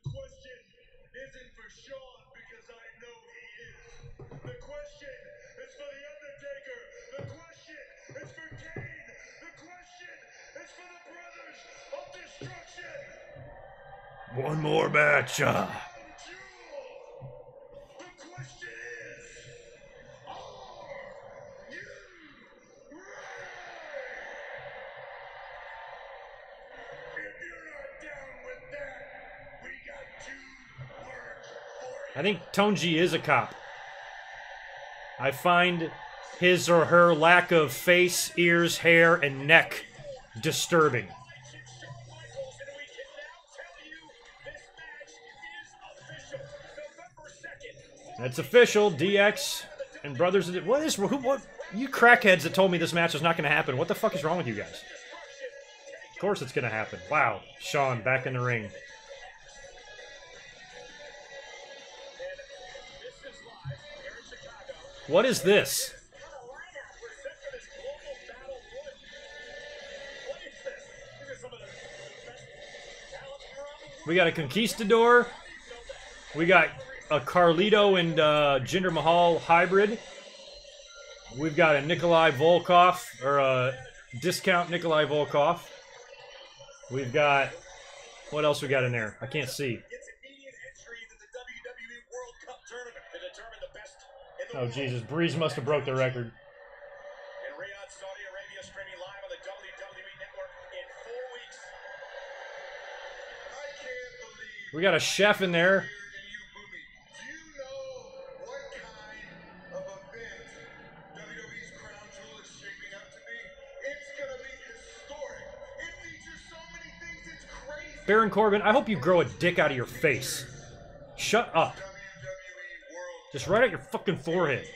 The question isn't for Sean because I know he is. The question is for The Undertaker. The question is for Kane. The question is for the Brothers of Destruction. One more match. Jewel. The question is, are you ready? If you're not down with that, we got 2 words for you. I think Tonji is a cop. I find his or her lack of face, ears, hair, and neck disturbing. It's official. DX and Brothers. What? You crackheads that told me this match was not going to happen. What the fuck is wrong with you guys? Of course it's going to happen. Wow. Sean back in the ring. What is this? We got a Conquistador. We got a Carlito and Jinder Mahal hybrid. We've got a Nikolai Volkov, or a discount Nikolai Volkov. We've got, what else we got in there? I can't see. Gets immediate entry into the WWE World Cup tournament to determine the best in the Oh world. Jesus, Breeze must have broke the record. In Riyadh, Saudi Arabia, streaming live on the WWE Network in 4 weeks. I can't believe We got a chef in there. Do you know what kind of event WWE's Crown Jewel is shaping up to be? It's gonna be historic. It features so many things, it's crazy. Baron Corbin, I hope you grow a dick out of your face. Shut up. Just right at your fucking forehead.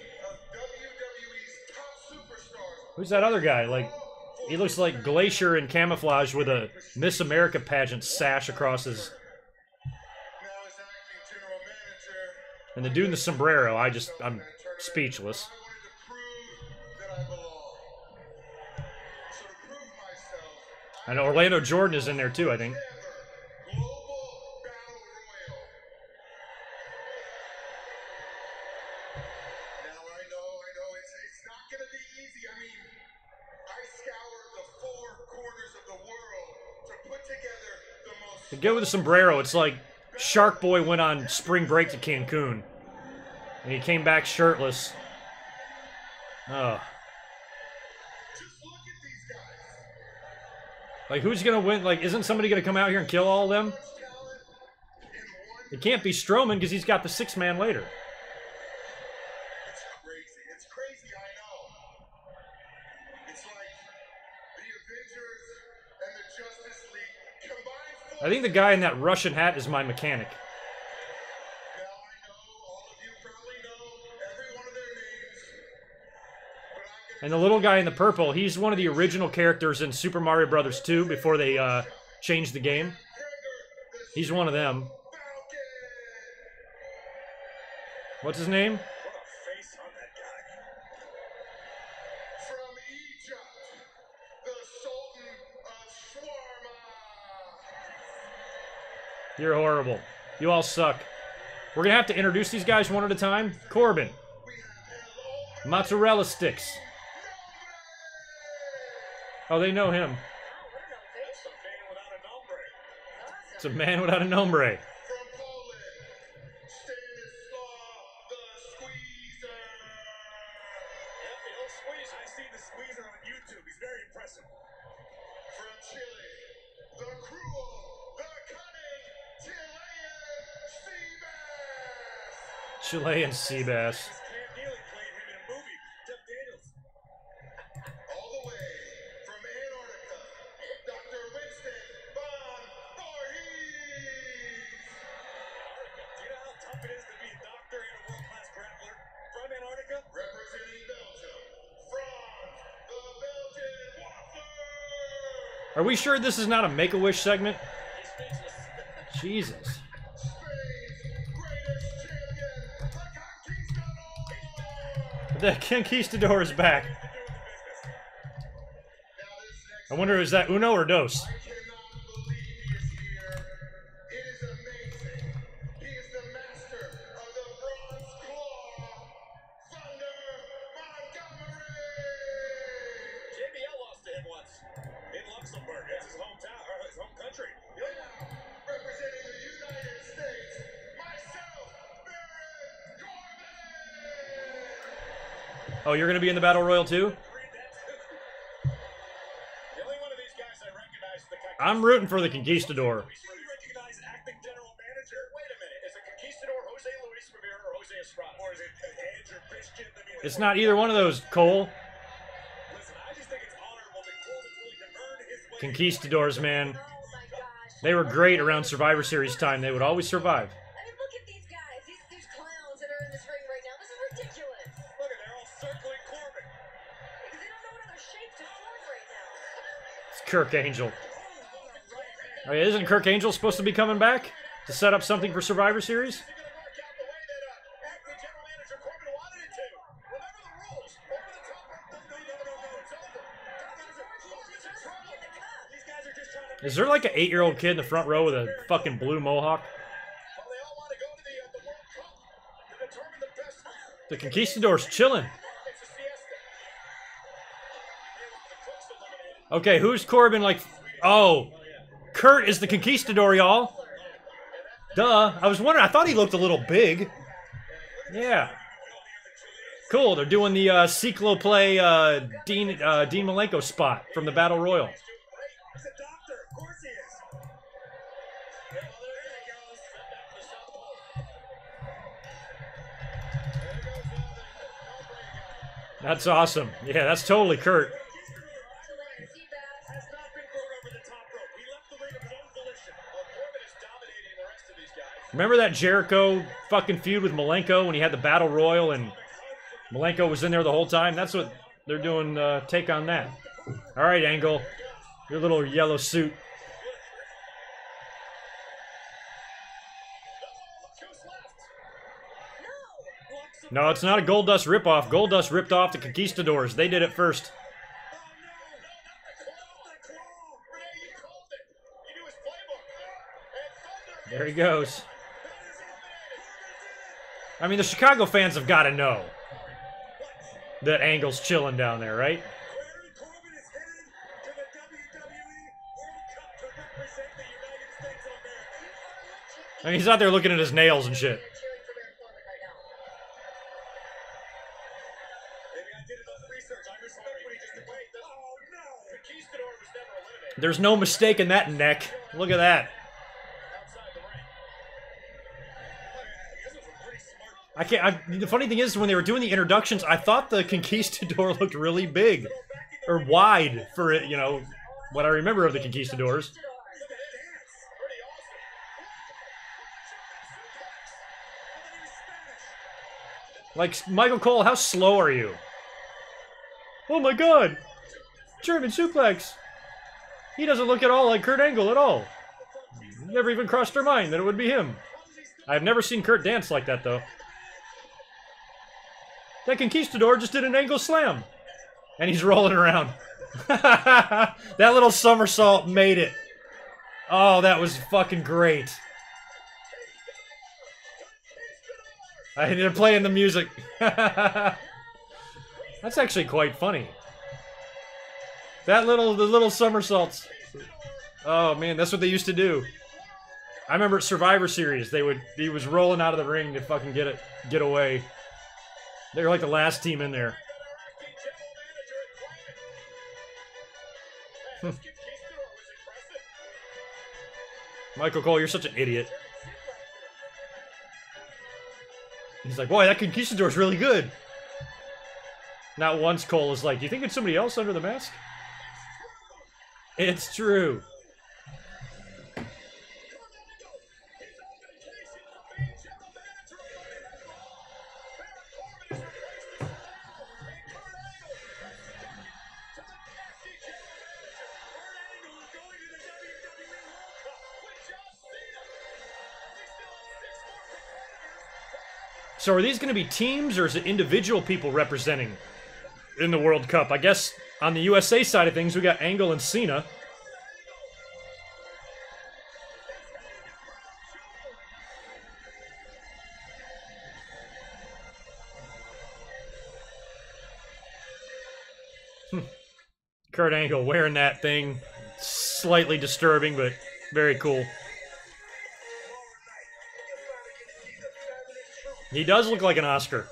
Who's that other guy? Like, he looks like Glacier in camouflage with a Miss America pageant sash across his... And the dude in the sombrero, I'm speechless. I know Orlando Jordan is in there too, I think. To go with the sombrero, it's like Shark Boy went on spring break to Cancun. And he came back shirtless. Oh. Like, who's gonna win? Like, isn't somebody gonna come out here and kill all of them? It can't be Strowman because he's got the 6-man later. It's crazy. It's crazy, I know. It's like the Avengers and the Justice League combined. I think the guy in that Russian hat is my mechanic. Now I know all of you probably know every one of their names. But I'm gonna And the little guy in the purple, he's one of the original characters in Super Mario Bros. 2 before they changed the game. He's one of them. What's his name? What a face on that guy. from Egypt, the Sultan of Shawarma. You're horrible. You all suck. We're gonna have to introduce these guys one at a time. Corbin. Mozzarella sticks. Oh, they know him. It's a man without a nombre. From Poland, Stanislaw the Squeezer. Yep, the old squeeze. I see the squeezer on YouTube. He's very impressive. From Chile, the cruel, the cunning Chilean Seabass. Chilean sea bass. Cam Neely played him in a movie. Jeff Daniels. All the way from Antarctica, Dr. Winston Von Voorhees. Do you know how tough it is to be a doctor and a world-class grappler from Antarctica? Representing Belgium, Franz the Belgian Waffler. Are we sure this is not a Make-A-Wish segment? He's speechless. Jesus. Spain's greatest champion, the Conquistador. The Conquistador is back. Now this next I wonder, is that Uno or Dos? I cannot believe he is here. It is amazing. He is the master of the Bronze Claw, Thunder Montgomery. JBL lost to him once in Luxembourg. That's his hometown, or his home country. Now, representing the United States, myself, Baron Corbin. Oh, you're gonna be in the Battle Royal too? Agreed that too. The only one of these guys I recognize is the Conquistador. I'm rooting for the Conquistador. You recognize acting general manager? Wait a minute. Is it Conquistador Jose Luis Rivera or Jose Estrada? Or is it Andrew Christian? I mean, It's not either one of those, Cole. listen, I just think it's honorable that Cole is willing to earn his way. Conquistadors, man. Oh my gosh. They were great around Survivor Series time. They would always survive. I mean, look at these guys. These clowns that are in this ring right now. This is ridiculous. Look at, they're all circling Corbin. Because they don't know what other shape to form right now. It's Kirk Angel. Oh, yeah, isn't Kirk Angel supposed to be coming back to set up something for Survivor Series? Is it going to work out the way that acting general manager Corbin wanted it to? Remember the rules. Over the top. No, it's over. These guys are just trying to. Is there like an 8-year-old kid in the front row with a fucking blue mohawk? Well, they all want to go to the World Cup to determine the best. The Conquistador's chilling. It's a siesta. Meanwhile, the Cook's eliminated. Okay, who's Corbin like... Oh, Kurt is the Conquistador, y'all. Duh. I was wondering, I thought he looked a little big. Yeah. Cool, they're doing the Ciclo play Dean Malenko spot from the Battle Royal. He's a doctor. Of course he is. Yeah, well, there he goes. Step back to the southpaw. There goes the no-brainer guy. That's awesome. Yeah, that's totally Kurt. Has not been thrown over the top rope. He left the ring of his own volition. Remember that Jericho fucking feud with Malenko when he had the Battle Royal and Malenko was in there the whole time? That's what they're doing, take on that. Alright, Angle. Your little yellow suit. No, it's not a Goldust ripoff. Goldust ripped off the Conquistadors. They did it first. There he goes. I mean, the Chicago fans have got to know that Angle's chilling down there, right? I mean, he's out there looking at his nails and shit. There's no mistake in that neck. Look at that. I can't. The funny thing is, when they were doing the introductions, I thought the Conquistador looked really big or wide for it. You know, what I remember of the Conquistadors. Like, Michael Cole, how slow are you? Oh my god! German suplex! He doesn't look at all like Kurt Angle at all. Never even crossed our mind that it would be him. I've never seen Kurt dance like that, though. That Conquistador just did an Angle slam. And he's rolling around. That little somersault made it. Oh, that was fucking great. I ended up playing the music. That's actually quite funny. The little somersaults. Oh man, that's what they used to do. I remember at Survivor Series, he was rolling out of the ring to fucking get away. They were like the last team in there. Michael Cole, you're such an idiot. He's like, boy, that Conquistador's really good. Not once Cole is like, do you think it's somebody else under the mask? It's true. So are these going to be teams, or is it individual people representing in the World Cup? I guess on the USA side of things, we got Angle and Cena. Kurt Angle wearing that thing. Slightly disturbing, but very cool. He does look like an Oscar.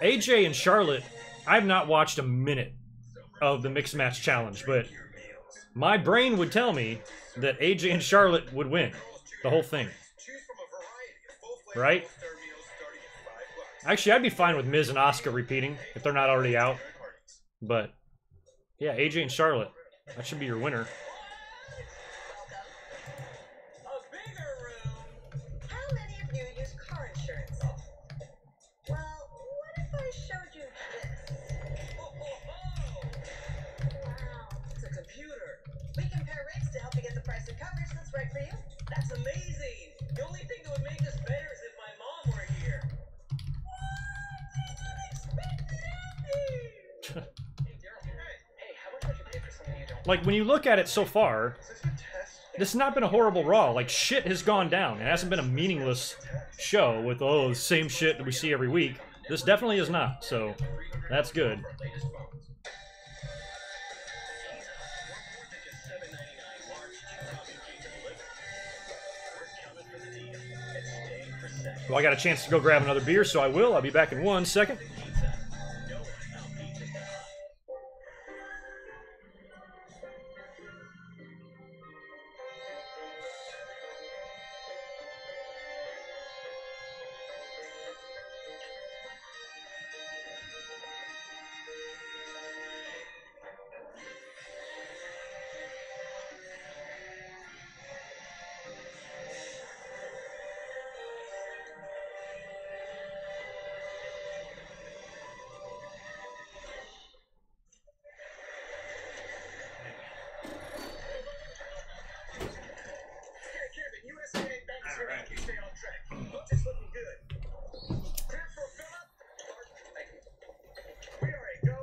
AJ and Charlotte, I've not watched a minute of the Mixed Match Challenge, but my brain would tell me that AJ and Charlotte would win the whole thing. Right? Actually, I'd be fine with Miz and Asuka repeating if they're not already out. But, yeah, AJ and Charlotte, that should be your winner. Right for you? That's amazing! The only thing that would make this better is if my mom were here. What? Hey, Daryl. Hey, how much would you pay for something you don't like, when you look at it so far, this has not been a horrible Raw. Like, shit has gone down. It hasn't been a meaningless show with, oh, the same shit that we see every week. This definitely is not, so that's good. Well, I got a chance to go grab another beer, so I will. I'll be back in 1 second.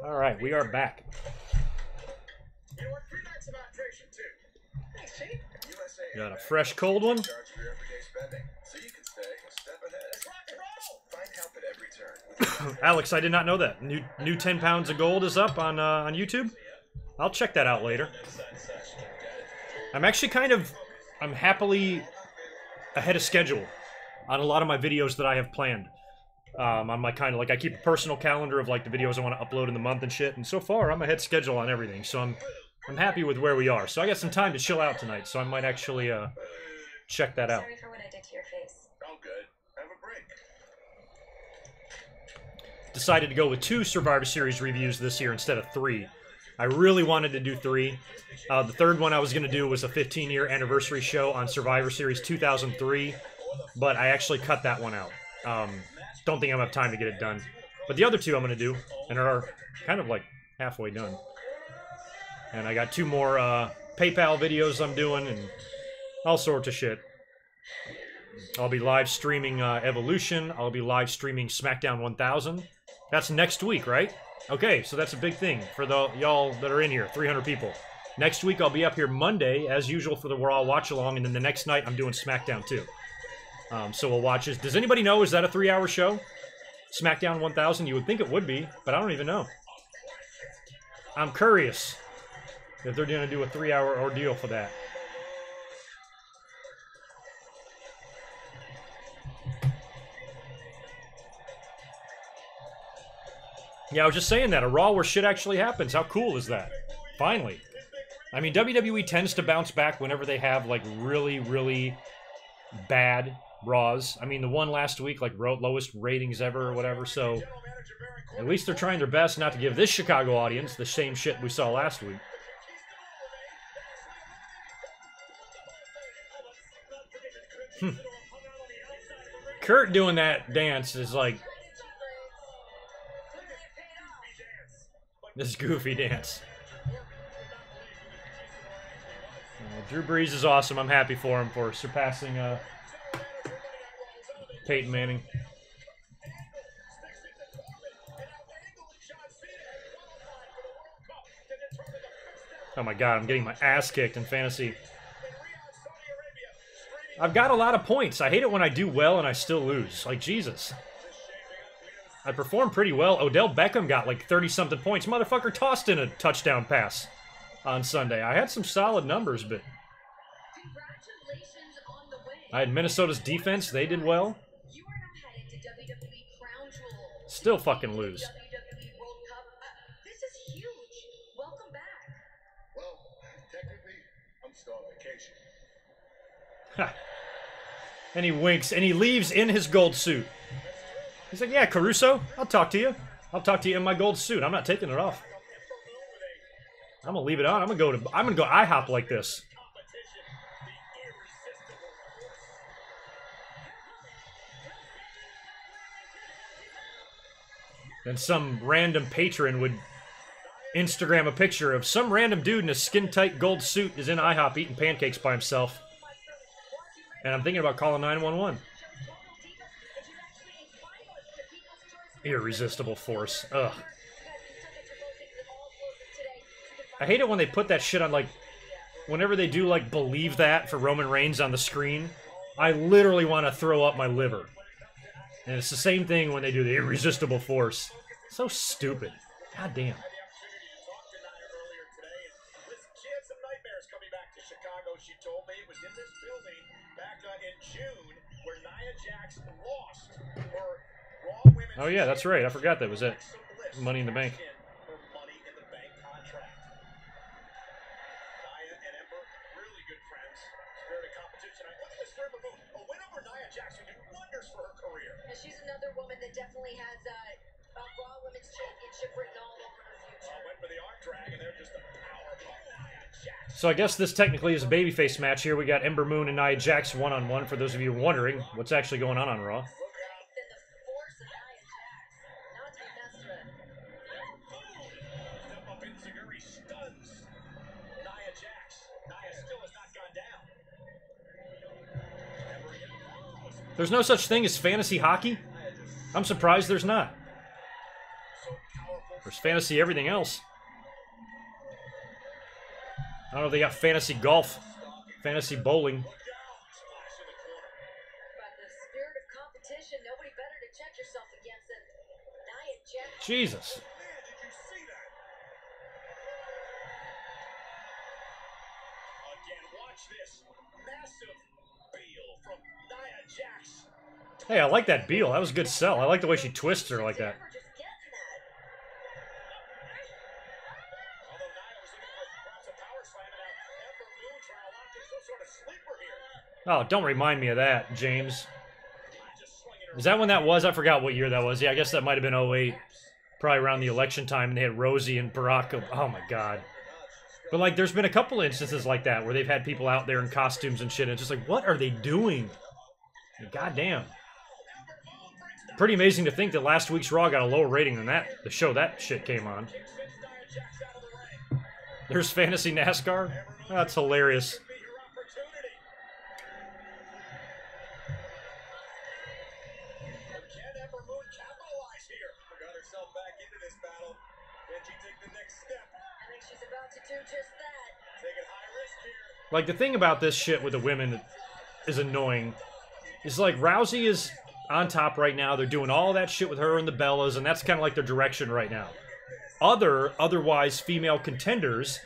All right, we are back. Got a fresh cold one. Alex, I did not know that. New 10 pounds of gold is up on YouTube. I'll check that out later. I'm actually I'm happily ahead of schedule on a lot of my videos that I have planned. On my I keep a personal calendar of like the videos I want to upload in the month and shit. And so far, I'm ahead schedule on everything. So I'm happy with where we are. So I got some time to chill out tonight. So I might actually check that out. Sorry for what I did to your face. Oh, good. Have a break. Decided to go with 2 Survivor Series reviews this year instead of 3. I really wanted to do 3. The third one I was going to do was a 15-year anniversary show on Survivor Series 2003, but I actually cut that one out. Don't think I'm gonna have time to get it done. But the other 2 I'm going to do, and are kind of like halfway done. And I got 2 more PayPal videos I'm doing, and all sorts of shit. I'll be live streaming Evolution. I'll be live streaming SmackDown 1000. That's next week, right? Okay, so that's a big thing for y'all that are in here, 300 people. Next week I'll be up here Monday, as usual, for the Raw Watch Along, and then the next night I'm doing SmackDown too. So we'll watch this. Does anybody know, is that a 3-hour show? SmackDown 1000? You would think it would be, but I don't even know. I'm curious if they're going to do a 3-hour ordeal for that. Yeah, I was just saying that. A Raw where shit actually happens. How cool is that? Finally. I mean, WWE tends to bounce back whenever they have, like, really, really bad Raws. I mean, the one last week, like, lowest ratings ever or whatever, so at least they're trying their best not to give this Chicago audience the same shit we saw last week. Kurt doing that dance is like... this goofy dance. Drew Brees is awesome. I'm happy for him for surpassing Peyton Manning. Oh my god, I'm getting my ass kicked in fantasy. I've got a lot of points. I hate it when I do well and I still lose. Like, Jesus. I performed pretty well. Odell Beckham got like 30-something points. Motherfucker tossed in a touchdown pass on Sunday. I had some solid numbers, but... I had Minnesota's defense. They did well. Still fucking lose. This is huge. Welcome back. Well, technically, I'm still on vacation. Ha. And he winks, and he leaves in his gold suit. He's like, yeah, Caruso, I'll talk to you. I'll talk to you in my gold suit. I'm not taking it off. I'm gonna leave it on. I'm gonna go IHOP like this. Then some random patron would Instagram a picture of some random dude in a skin-tight gold suit is in IHOP eating pancakes by himself. And I'm thinking about calling 911. Irresistible force. Ugh. I hate it when they put that shit on, like, whenever they do, like, believe that for Roman Reigns on the screen, I literally want to throw up my liver. And it's the same thing when they do the irresistible force. So stupid. God damn. She had some nightmares coming back to Chicago. she told me it was in this building back in June where Nia Jax lost her Raw Women's Oh yeah, that's right. I forgot that was it. Alexa Bliss Money in the Bank. cashed in her Money in the Bank contract. Nia and Ember, really good friends. Spirit of competition. Look at this for Ember Moon. A win over Nia Jax would do wonders for her career. And she's another woman that definitely has a Raw Women's Championship written all over her future. Went for the arm drag, and they're just a powerful Nia Jax. So I guess this technically is a babyface match here. We got Ember Moon and Nia Jax one-on-one. For those of you wondering what's actually going on Raw. Strength and the force of Nia Jax, not to be messed with. Step up Enziguri stuns Nia Jax. Nia still has not gone down. Ember again. There's no such thing as fantasy hockey? I'm surprised there's not. So powerful. There's fantasy everything else. I don't know if they got fantasy golf, fantasy bowling. Splash in the corner. But the spirit of competition, nobody better to check yourself against than Nia Jax. Jesus. Man, did you see that? Again, watch this. Massive Beal from Nia Jax. Hey, I like that Beal. That was a good sell. I like the way she twists her like that. Ember just getting that. Although Nia was looking for perhaps a power slam, and now Ember Moon trying to lock in some sort of sleeper here. Oh, don't remind me of that, James. Just swinging her. Is that when that was? I forgot what year that was. Yeah, I guess that might have been 08. Probably around the election time, and they had Rosie and Barack. Oh my God. But like, there's been a couple instances like that where they've had people out there in costumes and shit, and it's just like, what are they doing? God damn. Pretty amazing to think that last week's Raw got a lower rating than that, the show that shit came on. Sends Nia Jax out of the ring. There's fantasy NASCAR? That's hilarious. Could be her opportunity. But can Ember Moon capitalize here? Got herself back into this battle. Can she take the next step? I think she's about to do just that. Taking high risk here. Like, the thing about this shit with the women that is annoying is like Rousey is on top right now. They're doing all that shit with her and the Bellas, and that's kind of like their direction right now. Otherwise female contenders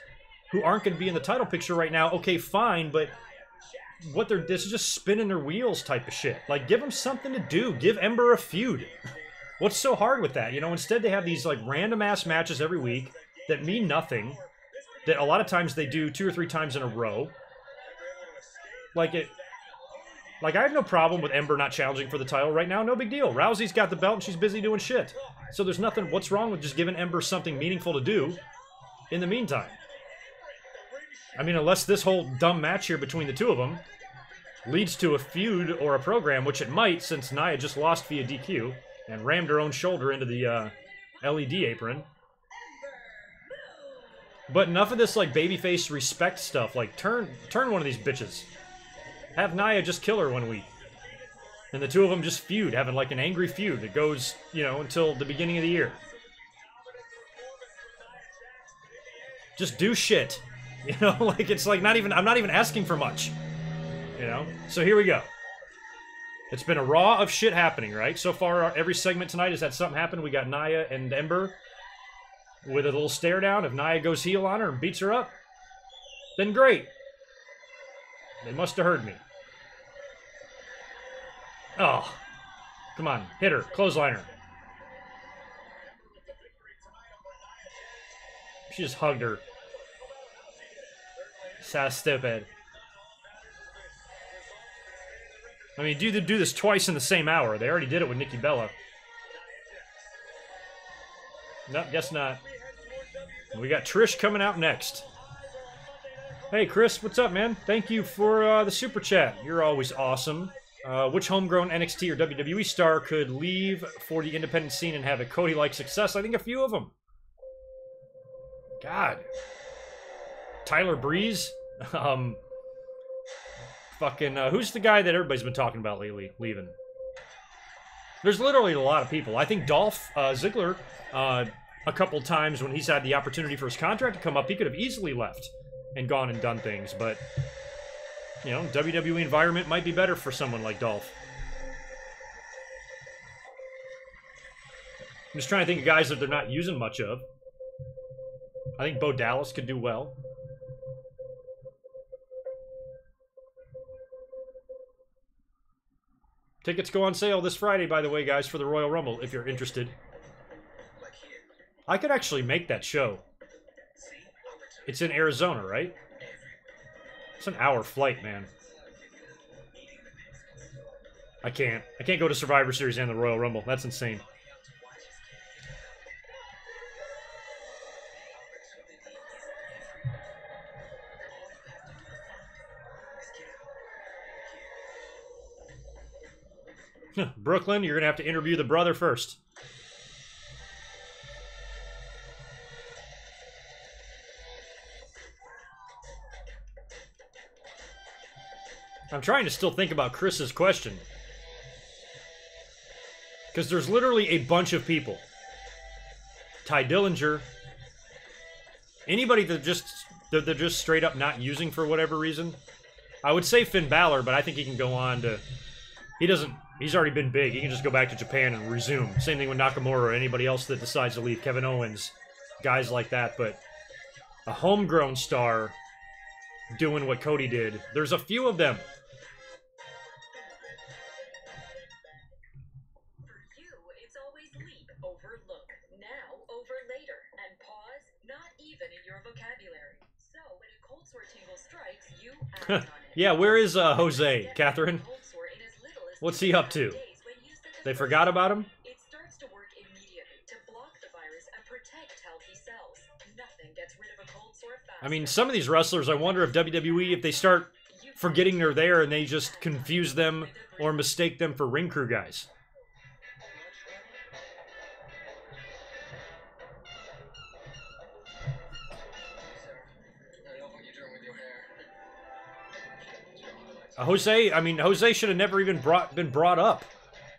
who aren't going to be in the title picture right now, okay, fine, but what this is just spinning their wheels type of shit. Like, give them something to do. Give Ember a feud. What's so hard with that? You know, instead they have these like random ass matches every week that mean nothing, that a lot of times they do 2 or 3 times in a row. Like, I have no problem with Ember not challenging for the title right now. No big deal. Rousey's got the belt and she's busy doing shit. So there's nothing, what's wrong with just giving Ember something meaningful to do in the meantime? I mean, unless this whole dumb match here between the two of them leads to a feud or a program, which it might, since Nia just lost via DQ and rammed her own shoulder into the LED apron. But enough of this, like, babyface respect stuff. Like, turn one of these bitches. Have Nia just kill her one week. And the two of them just feud, having, like, an angry feud that goes, you know, until the beginning of the year. Just do shit. You know, like, it's like I'm not even asking for much. You know? So here we go. It's been a Raw of shit happening, right? So far, every segment tonight has had something happen. We got Nia and Ember with a little stare down. If Nia goes heel on her and beats her up, then great. They must have heard me. Oh. Come on. Hit her. Clothesline her. She just hugged her. So stupid. I mean, do this twice in the same hour. They already did it with Nikki Bella. Nope, guess not. We got Trish coming out next. Hey, Chris, what's up, man? Thank you for the super chat. You're always awesome. Which homegrown NXT or WWE star could leave for the independent scene and have a Cody-like success? I think a few of them. God. Tyler Breeze? Who's the guy that everybody's been talking about lately leaving? There's literally a lot of people. I think Dolph Ziggler, a couple times when he's had the opportunity for his contract to come up, he could have easily left and gone and done things, but, you know, WWE environment might be better for someone like Dolph. I'm just trying to think of guys that they're not using much of. I think Bo Dallas could do well. Tickets go on sale this Friday, by the way, guys, for the Royal Rumble, if you're interested. I could actually make that show. It's in Arizona, right? It's an hour flight, man. I can't go to Survivor Series and the Royal Rumble. That's insane. Brooklyn, you're going to have to interview the brother first. I'm trying to still think about Chris's question. Because there's literally a bunch of people. Ty Dillinger. Anybody that they're just straight up not using for whatever reason. I would say Finn Balor, but I think he can go on to... He's already been big. He can just go back to Japan and resume. Same thing with Nakamura or anybody else that decides to leave. Kevin Owens. Guys like that. But a homegrown star doing what Cody did. There's a few of them. For you, it's always leap, overlook, now, over later, and pause, not even in your vocabulary. So when a cold sore tingle strikes, you act on it. Yeah, where is Jose, Catherine? What's he up to? They forgot about him? It starts to work immediately to block the virus and protect healthy cells. Nothing gets rid of a cold sore faster. I mean, some of these wrestlers, I wonder if WWE, if they start forgetting they're there and they just confuse them or mistake them for ring crew guys. Jose should have never even been brought up.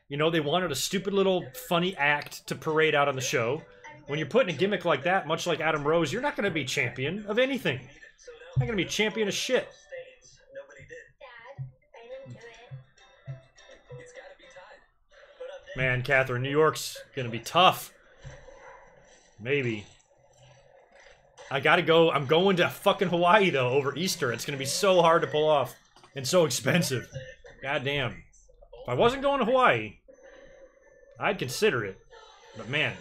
You know, they wanted a stupid little funny act to parade out on the show. When you're putting a gimmick like that, much like Adam Rose, you're not going to be champion of anything. You're not going to be champion of shit. Man, Catherine, New York's going to be tough. Maybe. I gotta go. I'm going to fucking Hawaii, though, over Easter. It's going to be so hard to pull off. And so expensive. God damn. If I wasn't going to Hawaii, I'd consider it. But man.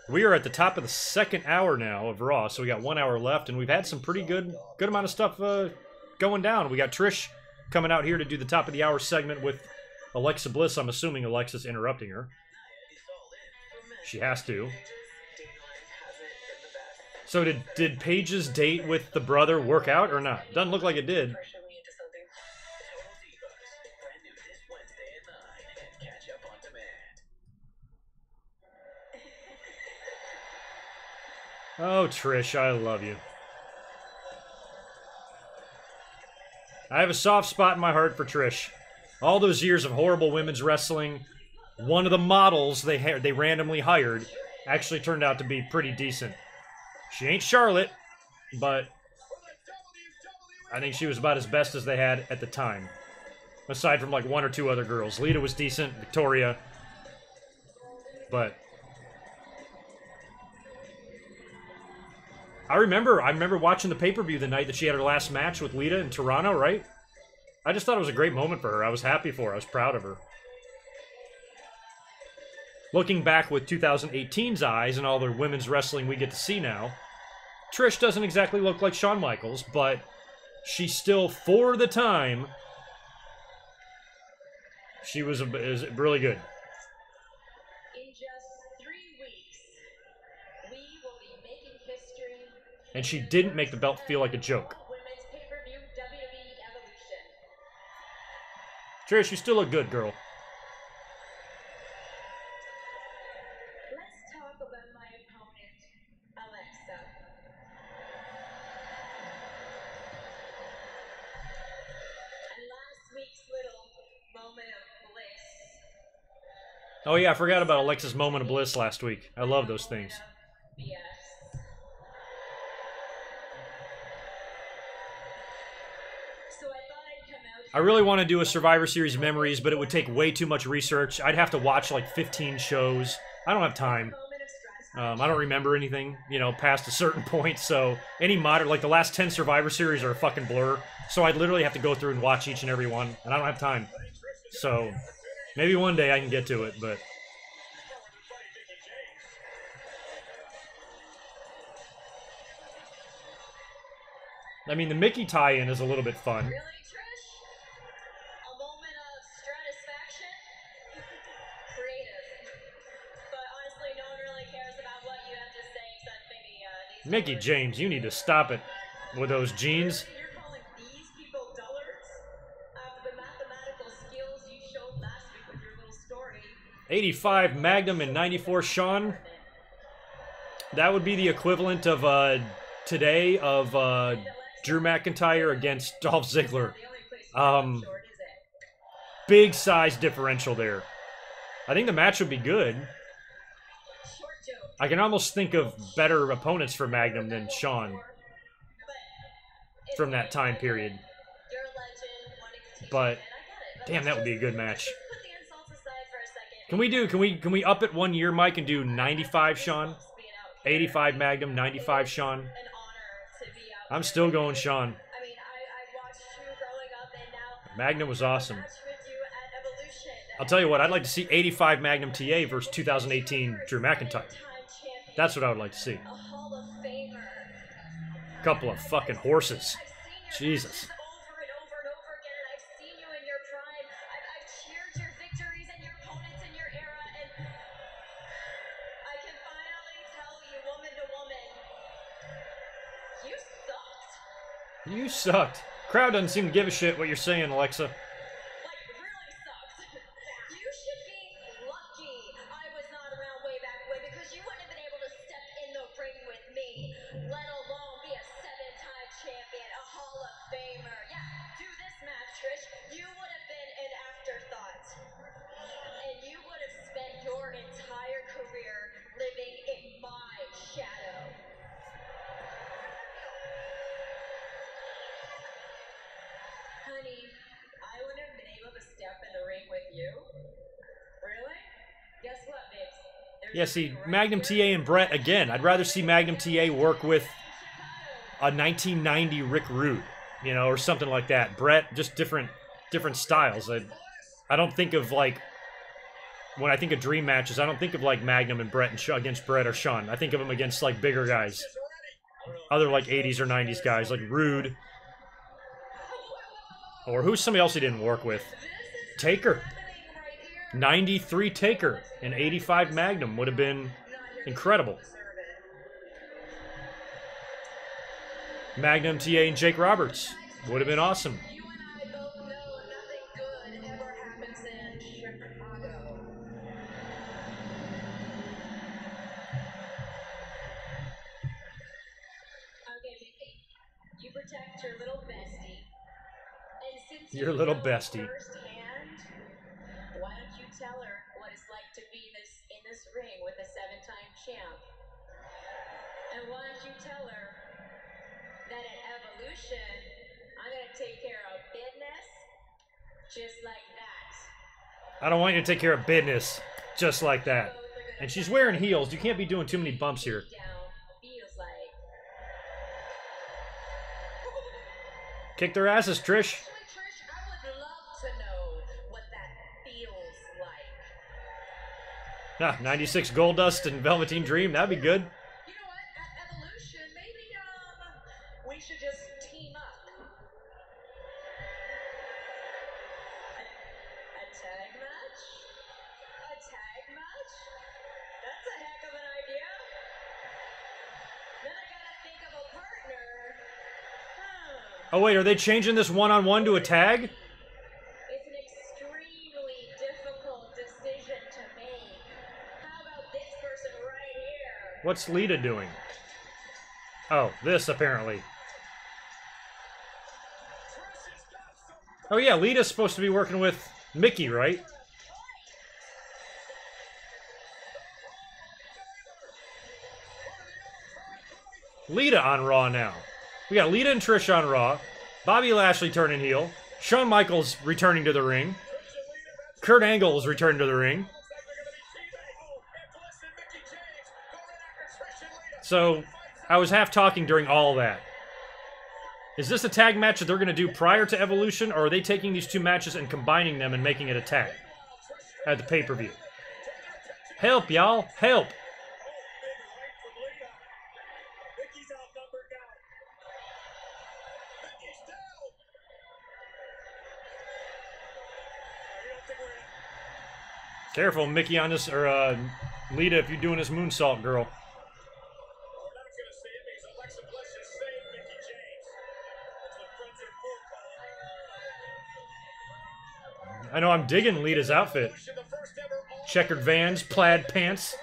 We are at the top of the second hour now of Raw, so we got 1 hour left, and we've had some pretty good amount of stuff going down. We got Trish coming out here to do the top of the hour segment with Alexa Bliss. I'm assuming Alexa's interrupting her. She has to. So did Paige's date with the brother work out or not? Doesn't look like it did. Oh, Trish, I love you. I have a soft spot in my heart for Trish. All those years of horrible women's wrestling, one of the models they randomly hired actually turned out to be pretty decent. She ain't Charlotte, but I think she was about as best as they had at the time. Aside from like one or two other girls. Lita was decent, Victoria, but I remember watching the pay-per-view the night that she had her last match with Lita in Toronto, right? I just thought it was a great moment for her. I was happy for her. I was proud of her. Looking back with 2018's eyes and all the women's wrestling we get to see now, Trish doesn't exactly look like Shawn Michaels, but she still, for the time, she is really good. In just 3 weeks, we will be making history. And she didn't make the belt feel like a joke. Women's pay-per-view WWE Evolution. Trish, you still look good, girl. Let's talk about my opponent, Alexa. And last week's little moment of bliss. Oh yeah, I forgot about Alexa's moment of bliss last week. I love those things. BS. So I thought I'd come out I really want to do a Survivor Series memories, but it would take way too much research. I'd have to watch like 15 shows. I don't have time. I don't remember anything, you know, past a certain point. So any modern, like the last 10 Survivor Series are a fucking blur. So I'd literally have to go through and watch each and every one, and I don't have time. So maybe one day I can get to it, but. I mean, the Mickey tie-in is a little bit fun. Really, Trish? A moment of stratisfaction? Creative. But honestly, no one really cares about what you have to say except maybe these Mickey James, you need to stop it with those jeans. You're calling these people dullards? After the mathematical skills you showed last week with your little story. 85 Magnum and 94 Sean. That would be the equivalent of today of Drew McIntyre against Dolph Ziggler. Big size differential there. I think the match would be good. I can almost think of better opponents for Magnum than Sean from that time period. But damn, that would be a good match. Can we up it 1 year, Mike, and do 95 Sean? 85 Magnum, 95 Sean. I'm still going Sean. Magnum was awesome. I'll tell you what, I'd like to see 85 Magnum TA versus 2018 Drew McIntyre. That's what I would like to see. Couple of fucking horses. Jesus. You sucked. Crowd doesn't seem to give a shit what you're saying, Alexa. Like, really sucked. You should be lucky I was not around way back when, because you wouldn't have been able to step in the ring with me, let alone be a 7-time champion, a Hall of Famer. Yeah, do this match, Trish. You would have been an afterthought. And you would have spent your entire career living in my shadow. Honey, I wouldn't have been able to step in the ring with you. Really? Guess what, babes? Yeah, see, Magnum TA and Brett, again, I'd rather see Magnum TA work with a 1990 Rick Rude, you know, or something like that. Brett, just different styles. I don't think of, like, when I think of dream matches, I don't think of, like, Magnum and Brett and against Brett or Sean. I think of them against, like, bigger guys. Other, like, 80s or 90s guys, like Rude. Or who's somebody else he didn't work with? Taker. 93 Taker and 85 Magnum would have been incredible. Magnum TA and Jake Roberts would have been awesome. You and I both know nothing good ever happens in Chicago. Okay, Mickey. You protect your little bestie. And since Your you little know bestie. firsthand, why don't you tell her what it's like to be in this ring with a 7-time champ? And why don't you tell her that at Evolution, I'm gonna take care of business just like that. I don't want you to take care of business just like that. And she's wearing heels. You can't be doing too many bumps here. Feels like. Kick their asses, Trish. Trish, I would love to know what that feels like. 96 Goldust and Velveteen Dream, that'd be good. You know what? At Evolution, maybe we should just team up. A tag match? A tag match? That's a heck of an idea. Then I gotta think of a partner. Oh wait, are they changing this one-on-one to a tag? It's an extremely difficult decision to make. How about this person right here? What's Lita doing? Oh, this apparently. Oh yeah, Lita's supposed to be working with Mickey, right? Lita on Raw now. We got Lita and Trish on Raw. Bobby Lashley turning heel. Shawn Michaels returning to the ring. Kurt Angle is returning to the ring. So, I was half talking during all that. Is this a tag match that they're going to do prior to Evolution, or are they taking these two matches and combining them and making it a tag at the pay-per-view? Help, y'all. Help. Careful, Mickey, on this, or Lita, if you're doing this moonsault, girl. I know I'm digging Lita's outfit. Checkered Vans, plaid pants.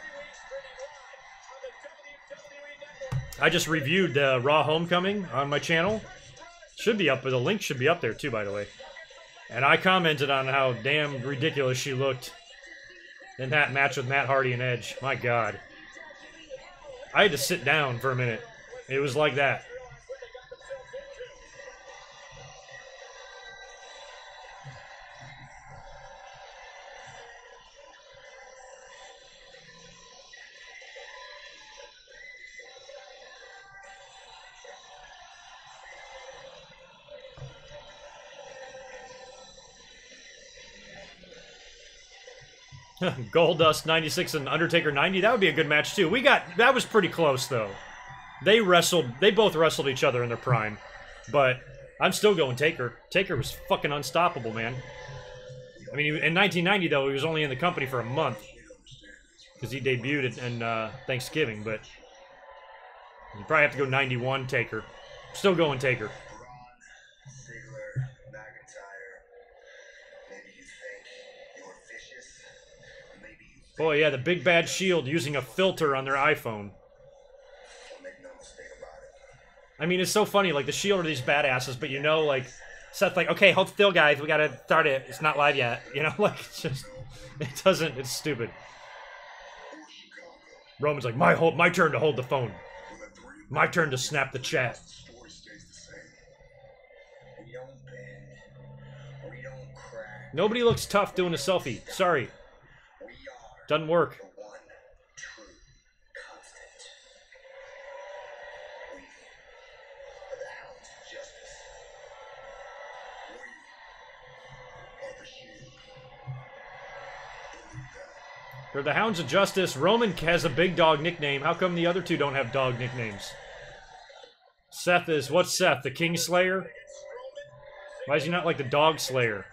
I just reviewed Raw Homecoming on my channel. Should be up, but the link should be up there too, by the way. And I commented on how damn ridiculous she looked in that match with Matt Hardy and Edge. My God. I had to sit down for a minute. It was like that. Goldust 96 and Undertaker 90. That would be a good match too. That was pretty close though. They both wrestled each other in their prime. But I'm still going Taker. Taker was fucking unstoppable, man. I mean, in 1990 though, he was only in the company for a month. Because he debuted in Thanksgiving, but you probably have to go 91 Taker. Still going Taker. Boy, yeah, the Big Bad Shield using a filter on their iPhone. I mean, it's so funny. Like, the Shield are these badasses, but you know, like, Seth, like, okay, hold still, guys. We gotta start it. It's not live yet. You know, like, it's stupid. Roman's like, my turn to hold the phone. My turn to snap the chat. Nobody looks tough doing a selfie. Sorry. Doesn't work. They're the Hounds of Justice. Roman has a big dog nickname. How come the other two don't have dog nicknames? Seth is... What's Seth? The King Slayer? Why is he not like the Dog Slayer?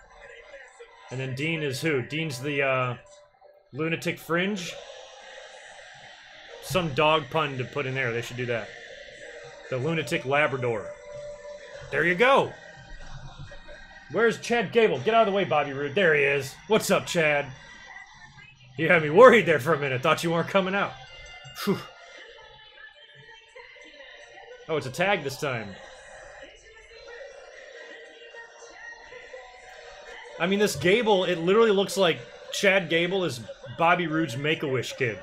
And then Dean is who? Dean's the, Lunatic Fringe? Some dog pun to put in there. They should do that. The Lunatic Labrador. There you go. Where's Chad Gable? Get out of the way, Bobby Roode. There he is. What's up, Chad? You had me worried there for a minute. Thought you weren't coming out. Whew. Oh, it's a tag this time. I mean, this Gable, it literally looks like Chad Gable is Bobby Roode's Make-A-Wish kid.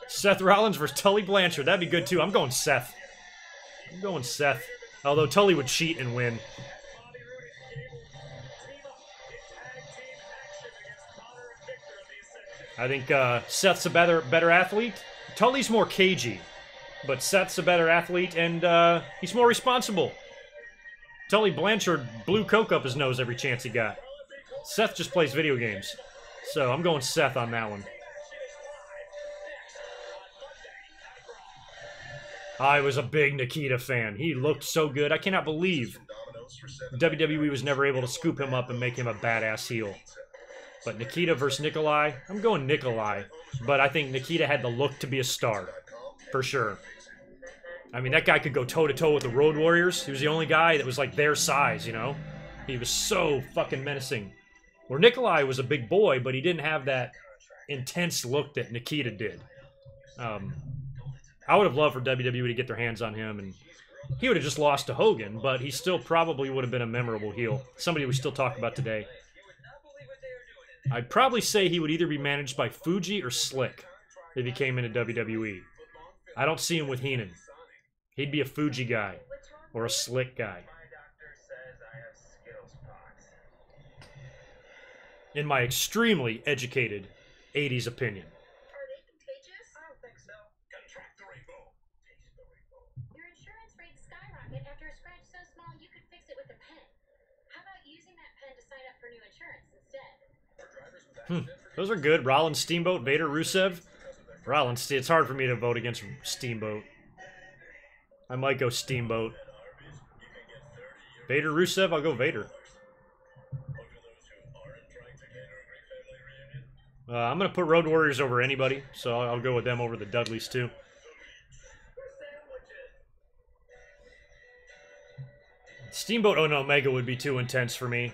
Seth Rollins versus Tully Blanchard. That'd be good, too. I'm going Seth. I'm going Seth. Although Tully would cheat and win. I think Seth's a better athlete. Tully's more cagey. But Seth's a better athlete, and he's more responsible. Tully Blanchard blew coke up his nose every chance he got. Seth just plays video games. So I'm going Seth on that one. I was a big Nikita fan. He looked so good. I cannot believe WWE was never able to scoop him up and make him a badass heel. But Nikita versus Nikolai, I'm going Nikolai. But I think Nikita had the look to be a star. For sure. I mean, that guy could go toe-to-toe with the Road Warriors. He was the only guy that was like their size, you know? He was so fucking menacing. Where Nikolai was a big boy, but he didn't have that intense look that Nikita did. I would have loved for WWE to get their hands on him, and he would have just lost to Hogan, but he still probably would have been a memorable heel. Somebody we still talk about today. I'd probably say he would either be managed by Fuji or Slick if he came into WWE. I don't see him with Heenan. He'd be a Fuji guy or a Slick guy. In my extremely educated 80s opinion. Are they contagious? I don't think so. Contract the rainbow. Taste the rainbow. Your insurance rates skyrocket after a scratch so small you could fix it with a pen. How about using that pen to sign up for new insurance instead? Those are good. Rollins, Steamboat, Vader, Rusev. Rollins, it's hard for me to vote against Steamboat. I might go Steamboat. Vader, Rusev, I'll go Vader. I'm going to put Road Warriors over anybody, so I'll go with them over the Dudleys, too. Steamboat and Omega would be too intense for me.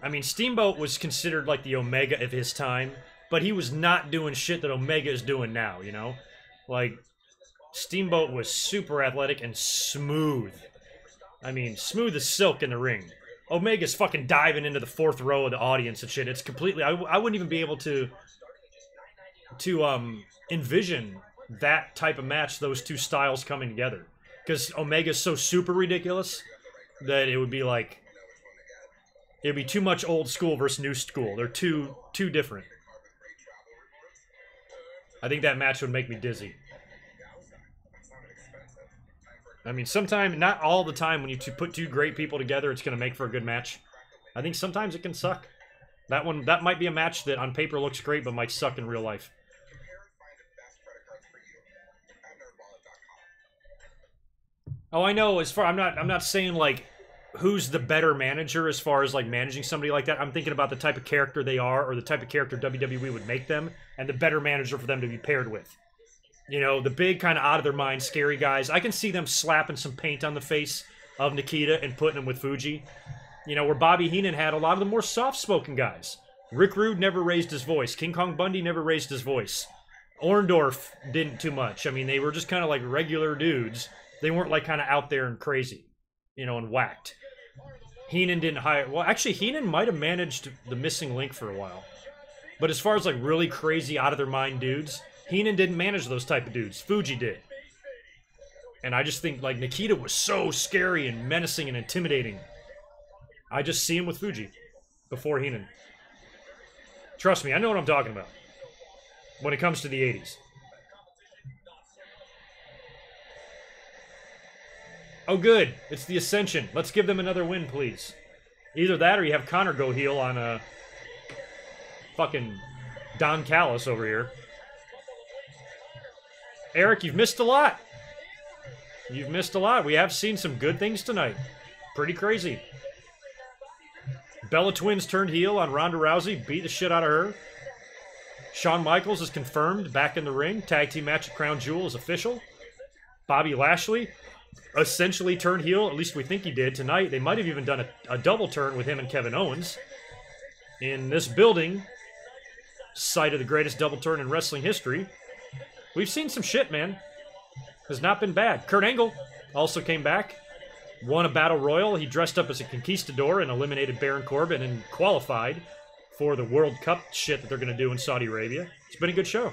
I mean, Steamboat was considered like the Omega of his time, but he was not doing shit that Omega is doing now, you know? Like, Steamboat was super athletic and smooth. I mean, smooth as silk in the ring. Omega's fucking diving into the fourth row of the audience and shit. It's completely... I wouldn't even be able to envision that type of match, those two styles coming together. Because Omega's so super ridiculous that it would be like... It would be too much old school versus new school. They're too different. I think that match would make me dizzy. I mean, sometimes, not all the time, when you put two great people together, it's going to make for a good match. I think sometimes it can suck. That might be a match that on paper looks great, but might suck in real life. Oh, I know. I'm not saying like who's the better manager as far as like managing somebody like that. I'm thinking about the type of character they are, or the type of character WWE would make them, and the better manager for them to be paired with. You know, the big kind of out of their mind, scary guys. I can see them slapping some paint on the face of Nikita and putting him with Fuji. You know, where Bobby Heenan had a lot of the more soft-spoken guys. Rick Rude never raised his voice. King Kong Bundy never raised his voice. Orndorff didn't too much. I mean, they were just kind of like regular dudes. They weren't like kind of out there and crazy, you know, and whacked. Heenan didn't hire... Well, actually, Heenan might have managed the Missing Link for a while. But as far as like really crazy, out of their mind dudes... Heenan didn't manage those type of dudes. Fuji did. And I just think, like, Nikita was so scary and menacing and intimidating. I just see him with Fuji before Heenan. Trust me, I know what I'm talking about when it comes to the 80s. Oh, good. It's the Ascension. Let's give them another win, please. Either that or you have Connor go heel on fucking Don Callis over here. Eric, you've missed a lot. You've missed a lot. We have seen some good things tonight. Pretty crazy. Bella Twins turned heel on Ronda Rousey, beat the shit out of her. Shawn Michaels is confirmed back in the ring. Tag team match at Crown Jewel is official. Bobby Lashley essentially turned heel, at least we think he did tonight. They might have even done a double turn with him and Kevin Owens. In this building, site of the greatest double turn in wrestling history. We've seen some shit, man. Has not been bad. Kurt Angle also came back. Won a battle royal. He dressed up as a conquistador and eliminated Baron Corbin and qualified for the World Cup shit that they're going to do in Saudi Arabia. It's been a good show.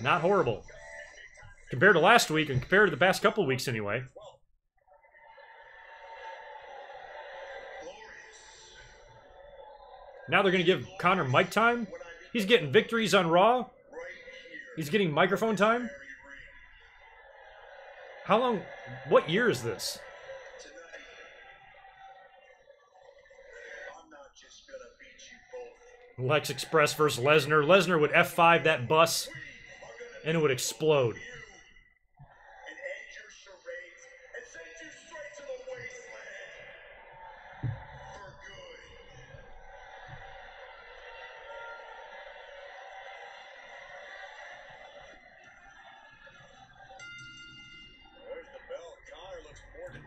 Not horrible. Compared to last week and compared to the past couple weeks anyway. Now they're going to give Connor mic time. He's getting victories on Raw. He's getting microphone time? How long? What year is this? Lex Express versus Lesnar. Lesnar would F5 that bus, and it would explode.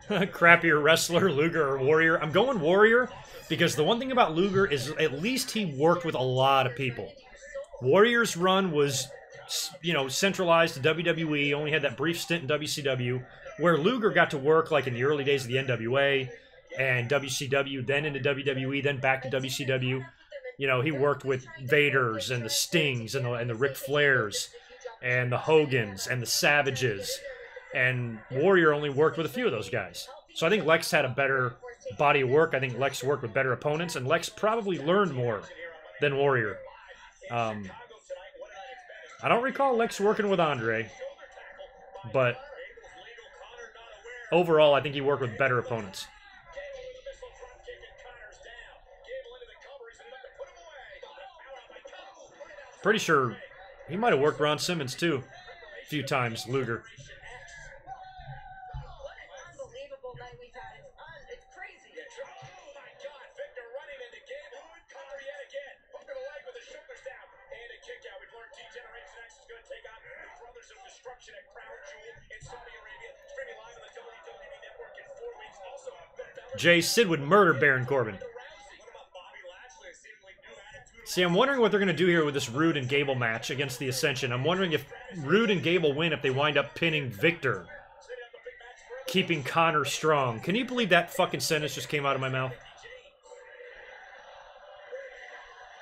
Crappier wrestler, Luger or Warrior. I'm going Warrior because the one thing about Luger is at least he worked with a lot of people. Warrior's run was, you know, centralized to WWE, only had that brief stint in WCW, where Luger got to work like in the early days of the NWA and WCW, then into WWE, then back to WCW. You know, he worked with Vaders and the Stings and the Ric Flairs and the Hogans and the Savages. And Warrior only worked with a few of those guys. So I think Lex had a better body of work. I think Lex worked with better opponents, and Lex probably learned more than Warrior. I don't recall Lex working with Andre, but overall, I think he worked with better opponents. Pretty sure he might have worked Ron Simmons too, a few times, Luger. Jay, Sid would murder Baron Corbin. See, I'm wondering what they're going to do here with this Rude and Gable match against the Ascension. I'm wondering if Rude and Gable win if they wind up pinning Victor, keeping Connor strong. Can you believe that fucking sentence just came out of my mouth?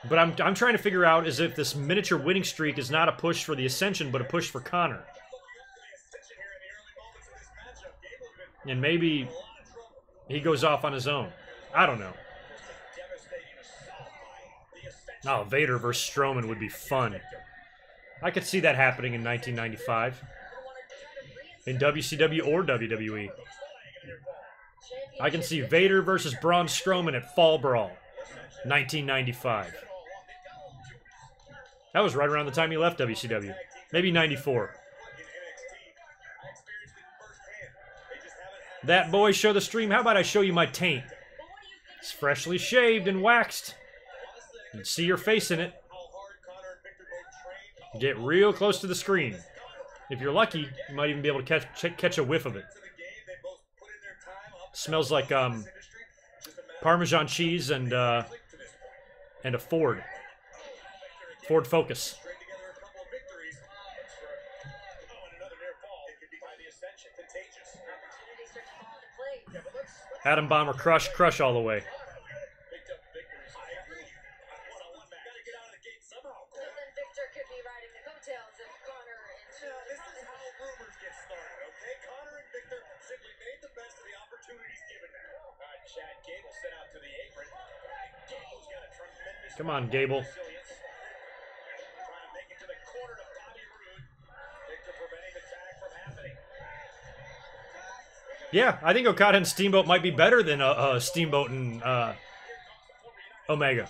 But I'm trying to figure out is if this miniature winning streak is not a push for the Ascension, but a push for Connor. And maybe he goes off on his own. I don't know. Oh, Vader versus Strowman would be fun. I could see that happening in 1995. In WCW or WWE. I can see Vader versus Braun Strowman at Fall Brawl. 1995. That was right around the time he left WCW. Maybe 94. That boy, show the stream. How about I show you my taint? It's freshly shaved and waxed. You can see your face in it. Get real close to the screen. If you're lucky, you might even be able to catch a whiff of it. Smells like Parmesan cheese and a Ford Focus. Atom Bomber crush all the way. Come on, Gable. Yeah, I think Okada and Steamboat might be better than Steamboat and Omega.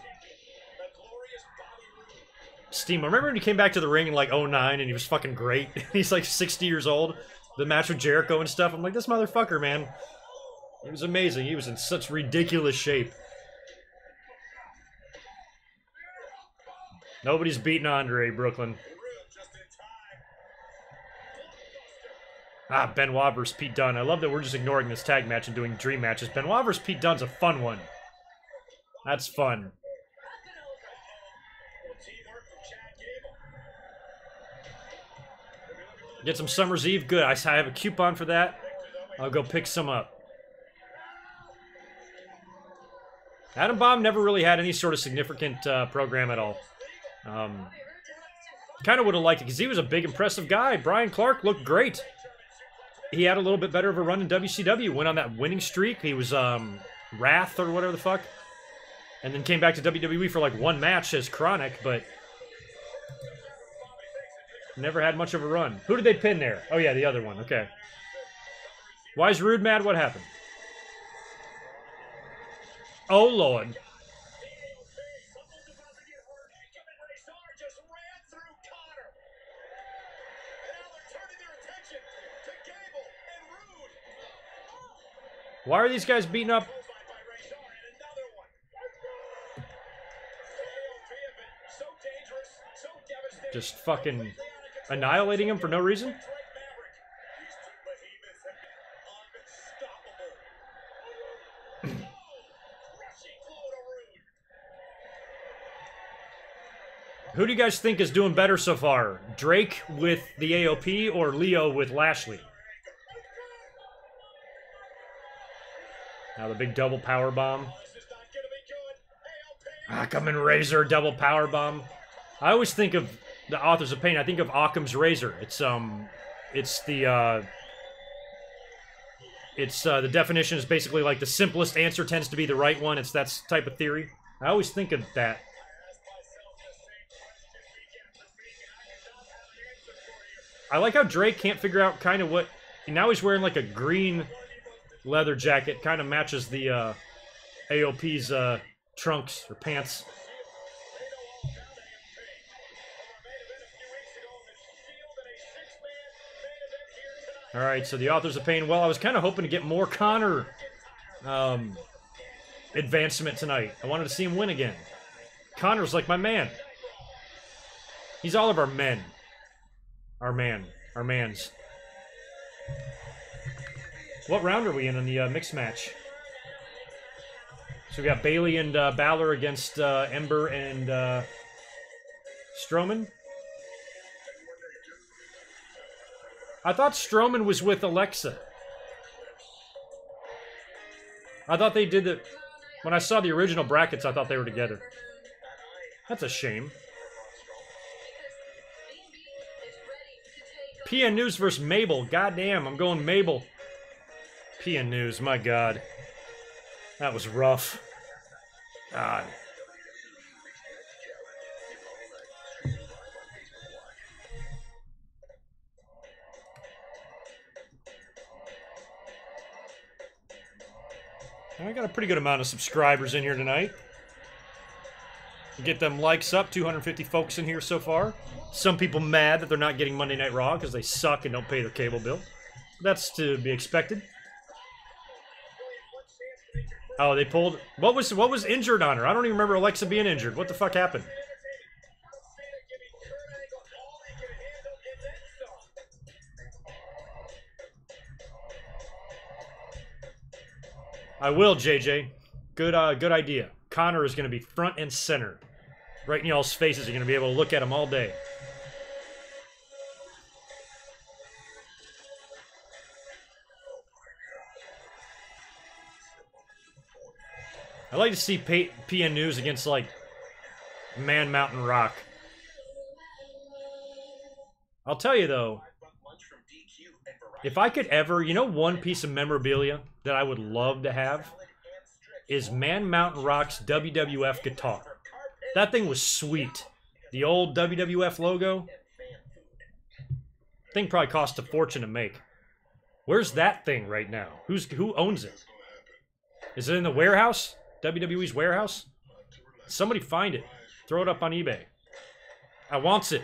Steamboat. Remember when he came back to the ring in like 09 and he was fucking great? He's like 60 years old. The match with Jericho and stuff. I'm like, this motherfucker, man. He was amazing. He was in such ridiculous shape. Nobody's beating Andre, Brooklyn. Ah, Benoit versus Pete Dunne. I love that we're just ignoring this tag match and doing dream matches. Benoit versus Pete Dunne's a fun one. That's fun. Get some Summer's Eve? Good. I have a coupon for that. I'll go pick some up. Atom Bomb never really had any sort of significant program at all. Kind of would have liked it because he was a big, impressive guy. Brian Clark looked great. He had a little bit better of a run in WCW. Went on that winning streak. He was Wrath or whatever the fuck. And then came back to WWE for like one match as Chronic, but never had much of a run. Who did they pin there? Oh yeah, the other one. Okay. Why is Rude mad? What happened? Oh Lord. Why are these guys beating up? Just fucking annihilating him for no reason? Who do you guys think is doing better so far? Drake with the AOP or Leo with Lashley? Now the big double power bomb. Occam Razor double power bomb. I always think of the Authors of Pain. I think of Occam's Razor. It's the definition is basically like the simplest answer tends to be the right one. It's that type of theory. I always think of that. I like how Drake can't figure out kind of what... Now he's wearing like a green leather jacket. Kind of matches the AOP's trunks or pants. Alright, so the Authors of Pain. Well, I was kind of hoping to get more Connor advancement tonight. I wanted to see him win again. Connor's like my man. He's all of our men. Our mans. What round are we in the mixed match? So we got Bailey and Balor against Ember and Strowman. I thought Strowman was with Alexa. I thought they did the... When I saw the original brackets, I thought they were together. That's a shame. PN News versus Mabel. Goddamn, I'm going Mabel. PN News, my God. That was rough. God. I got a pretty good amount of subscribers in here tonight. Get them likes up. 250 folks in here so far. Some people mad that they're not getting Monday Night Raw because they suck and don't pay their cable bill. That's to be expected. Oh, they pulled... What was injured on her? I don't even remember Alexa being injured. What the fuck happened? I will, JJ. Good idea. Connor is going to be front and center. Right in y'all's faces. You're going to be able to look at him all day. I like to see PN News against, like, Man Mountain Rock. I'll tell you, though, if I could ever... You know one piece of memorabilia that I would love to have? Is Man Mountain Rock's WWF guitar. That thing was sweet. The old WWF logo. Thing probably cost a fortune to make. Where's that thing right now? Who owns it? Is it in the warehouse? WWE's warehouse? Somebody find it. Throw it up on eBay. I wants it.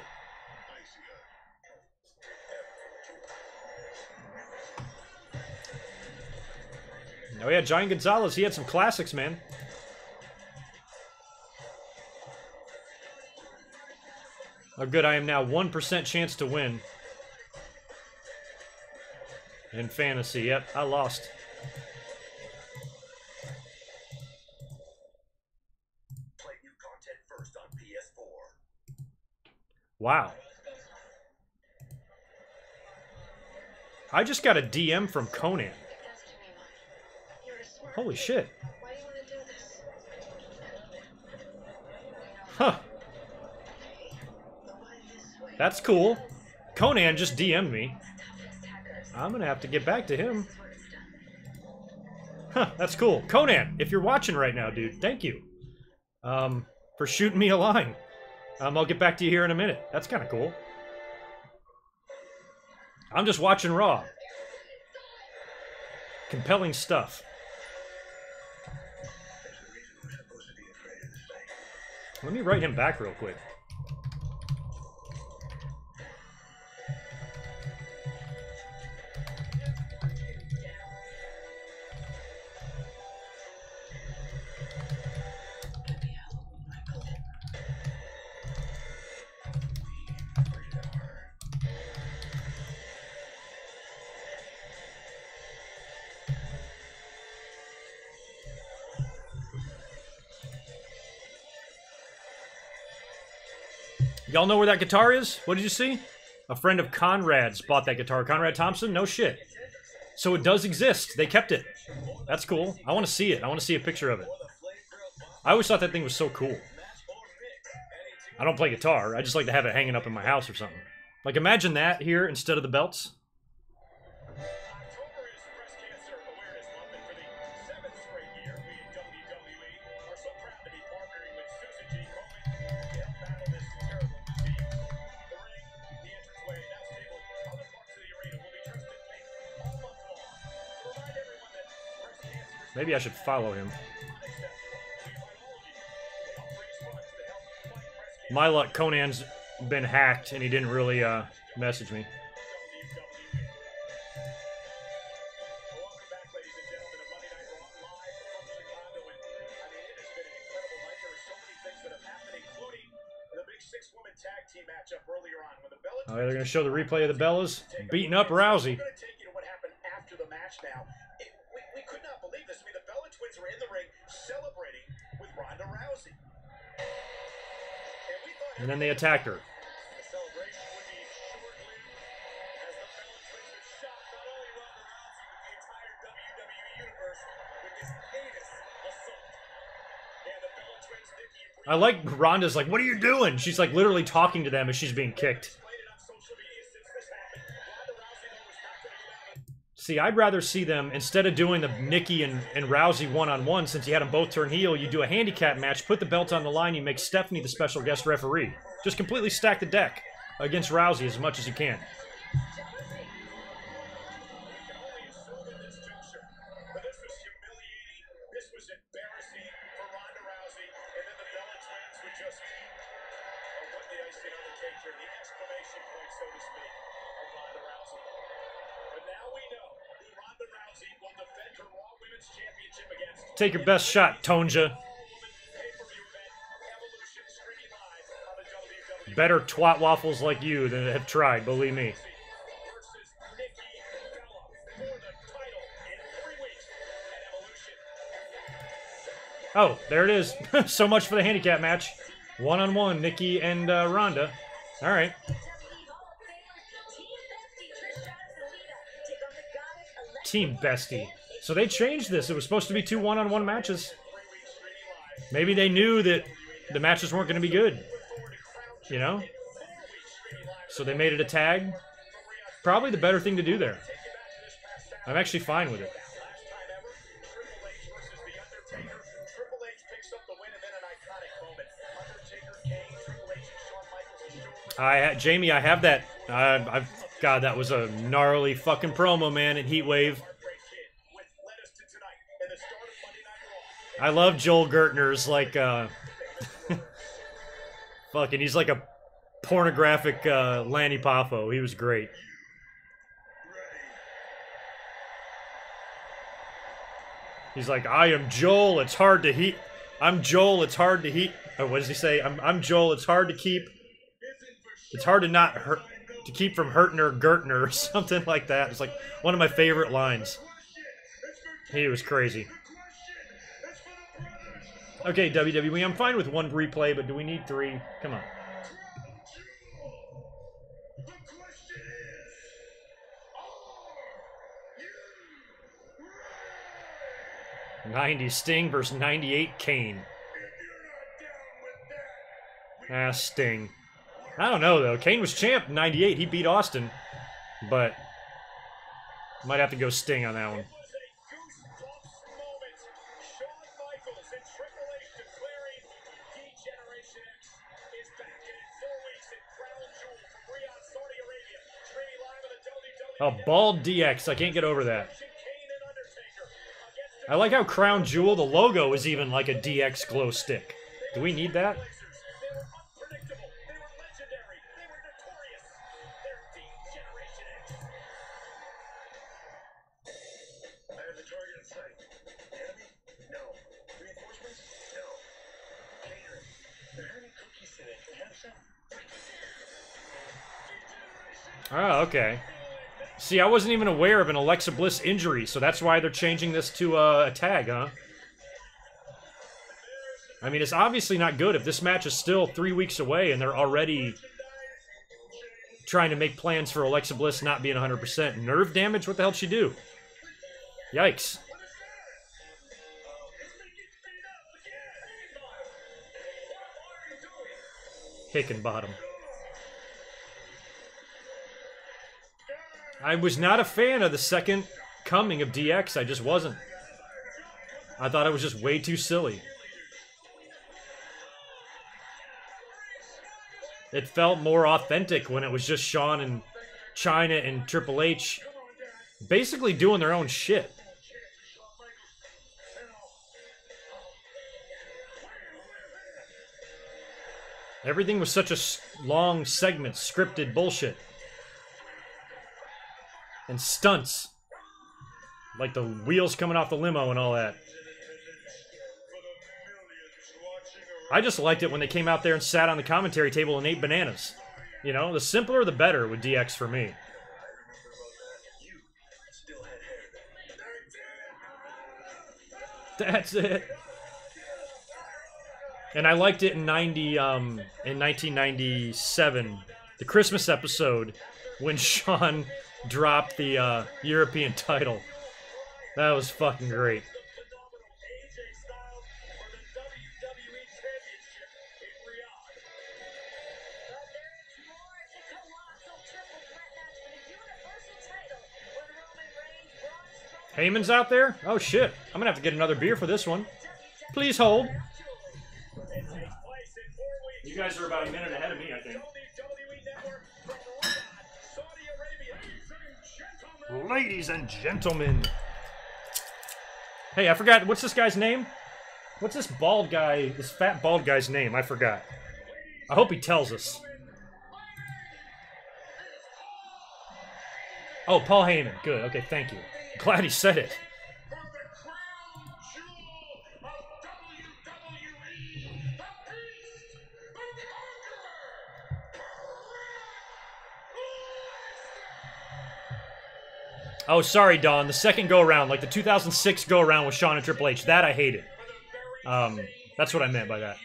Oh yeah, Giant Gonzalez, he had some classics, man. Oh good, I am now 1% chance to win. In fantasy, yep, I lost. Play new content first on PS4. Wow. I just got a DM from Conan. Holy shit. Why do you want to do this? Huh. That's cool. Conan just DM'd me. I'm gonna have to get back to him. Huh, that's cool. Conan, if you're watching right now, dude, thank you. For shooting me a line. I'll get back to you here in a minute. That's kind of cool. I'm just watching Raw. Compelling stuff. Let me write him back real quick. Y'all know where that guitar is? What did you see? A friend of Conrad's bought that guitar. Conrad Thompson? No shit. So it does exist. They kept it. That's cool. I want to see it. I want to see a picture of it. I always thought that thing was so cool. I don't play guitar. I just like to have it hanging up in my house or something. Like, imagine that here instead of the belts. October is Breast Cancer Awareness Month, and for the 7th straight year, we at WWE are so proud to be partnering with Susan G. Komen to help battle this terrible disease. The ring, the entranceway, now stable in other parts of the arena will be dressed in pink all month long to remind everyone that breast cancer is Maybe I should follow him. unacceptable. We invite all of you to help raise funds to help fight breast cancer. My luck, Conan's been hacked, and he didn't really message me. Welcome back, ladies and gentlemen, to Monday Night Raw live from Chicago. And I mean, it has been an incredible night. There are so many things that have happened, including the big 6-woman tag team matchup earlier on when the Bella Oh, they're going to show the replay of the Bellas beating up Rousey. We're going to take you to what happened after the match now. We could not believe this. I mean, the Bella twins were in the ring celebrating with Ronda Rousey. And we thought And then they attacked her. the celebration would be short-lived as the Bella twins would shock not only Ronda Rousey but the entire WWE universe with this heinous assault. And the Bella twins, Nikki and I like Ronda's like, what are you doing? She's like literally talking to them as she's being kicked. played it on social media since this happened. Ronda Rousey, though, was not going to get out of See, I'd rather see them, instead of doing the Nikki and Rousey one-on-one, since you had them both turn heel, you do a handicap match, put the belt on the line, you make Stephanie the special guest referee. Just completely stack the deck against Rousey as much as you can. can only assume at this juncture. But this was humiliating. This was embarrassing for Ronda Rousey. And then the Bella twins would just put the icing on the cake here, the exclamation point, so to speak, of Ronda Rousey. But now we know who Ronda Rousey will defend her Raw Women's Championship against. Take your best shot, Tonja. Pay-per-view event, Evolution, streaming live on the WWE. Better twat waffles like you than have tried, believe me. Versus Nikki Bella for the title in 3 weeks at Evolution. Oh, there it is. So much for the handicap match. One-on-one, Nikki and Ronda. All right. Team Bestie. So they changed this. It was supposed to be 2 one-on-one matches. Maybe they knew that the matches weren't going to be good. You know? So they made it a tag. Probably the better thing to do there. I'm actually fine with it. Last time ever, Triple H versus The Undertaker. Triple H picks up the win and then an iconic moment. Undertaker, Kane, Triple H, and Shawn Michaels. Jamie, I have that. God, that was a gnarly fucking promo, man, at Heatwave. Heartbreak Kid, which led us to tonight and the start of Monday Night Raw. I love Joel Gertner's, like, fucking, he's like a pornographic Lanny Poffo. He was great. He's like, I am Joel, it's hard to heat. I'm Joel, it's hard to heat. Oh, what does he say? I'm Joel, it's hard to keep. It's hard to not hurt, to keep from hurting her Gertner or something like that. It's like one of my favorite lines. He was crazy. Okay, WWE, I'm fine with 1 replay, but do we need 3? Come on. The question is, are you 90 Sting versus 98 Kane. Sting. I don't know, though. Kane was champ in 98. He beat Austin. But might have to go Sting on that one. It was a goosebumps moment. Shawn Michaels and Triple H declaring D-Generation X is back and in 4 weeks at Crown Jewel from Riyadh, Saudi Arabia. Streaming live on the WWE. Oh, Bald DX. I can't get over that. Kane and Undertaker against I like how Crown Jewel, the logo, is even like a DX glow stick. Do we need that? Blazers. They were unpredictable. They were legendary. They were notorious. They're D-Generation X. I have the target in sight. Enemy? No. Reinforcements? No. Catering. There are any cookies today. Can I have some? Oh, okay. See, I wasn't even aware of an Alexa Bliss injury, so that's why they're changing this to a tag, huh? I mean, it's obviously not good if this match is still 3 weeks away and they're already trying to make plans for Alexa Bliss not being 100%. Nerve damage? What the hell'd she do? Yikes. Hickenbottom. I was not a fan of the second coming of DX. I just wasn't. I thought it was just way too silly. It felt more authentic when it was just Shawn and Chyna and Triple H basically doing their own shit. Everything was such a long segment, scripted bullshit. And stunts. Like the wheels coming off the limo and all that. I just liked it when they came out there and sat on the commentary table and ate bananas. You know, the simpler the better with DX for me. That's it. And I liked it in 1997, the Christmas episode, when Shawn dropped the European title. That was fucking great. Heyman's out there? Oh shit. I'm gonna have to get another beer for this one. Please hold. You guys are about a minute ahead of me, I think. Ladies and gentlemen. Hey, I forgot. What's this guy's name? What's this bald guy, this fat bald guy's name? I forgot. I hope he tells us. Oh, Paul Heyman. Good. Okay, thank you. Glad he said it. Oh, sorry, Don. The second go-around, like the 2006 go-around with Shawn and Triple H, that I hated. That's what I meant by that.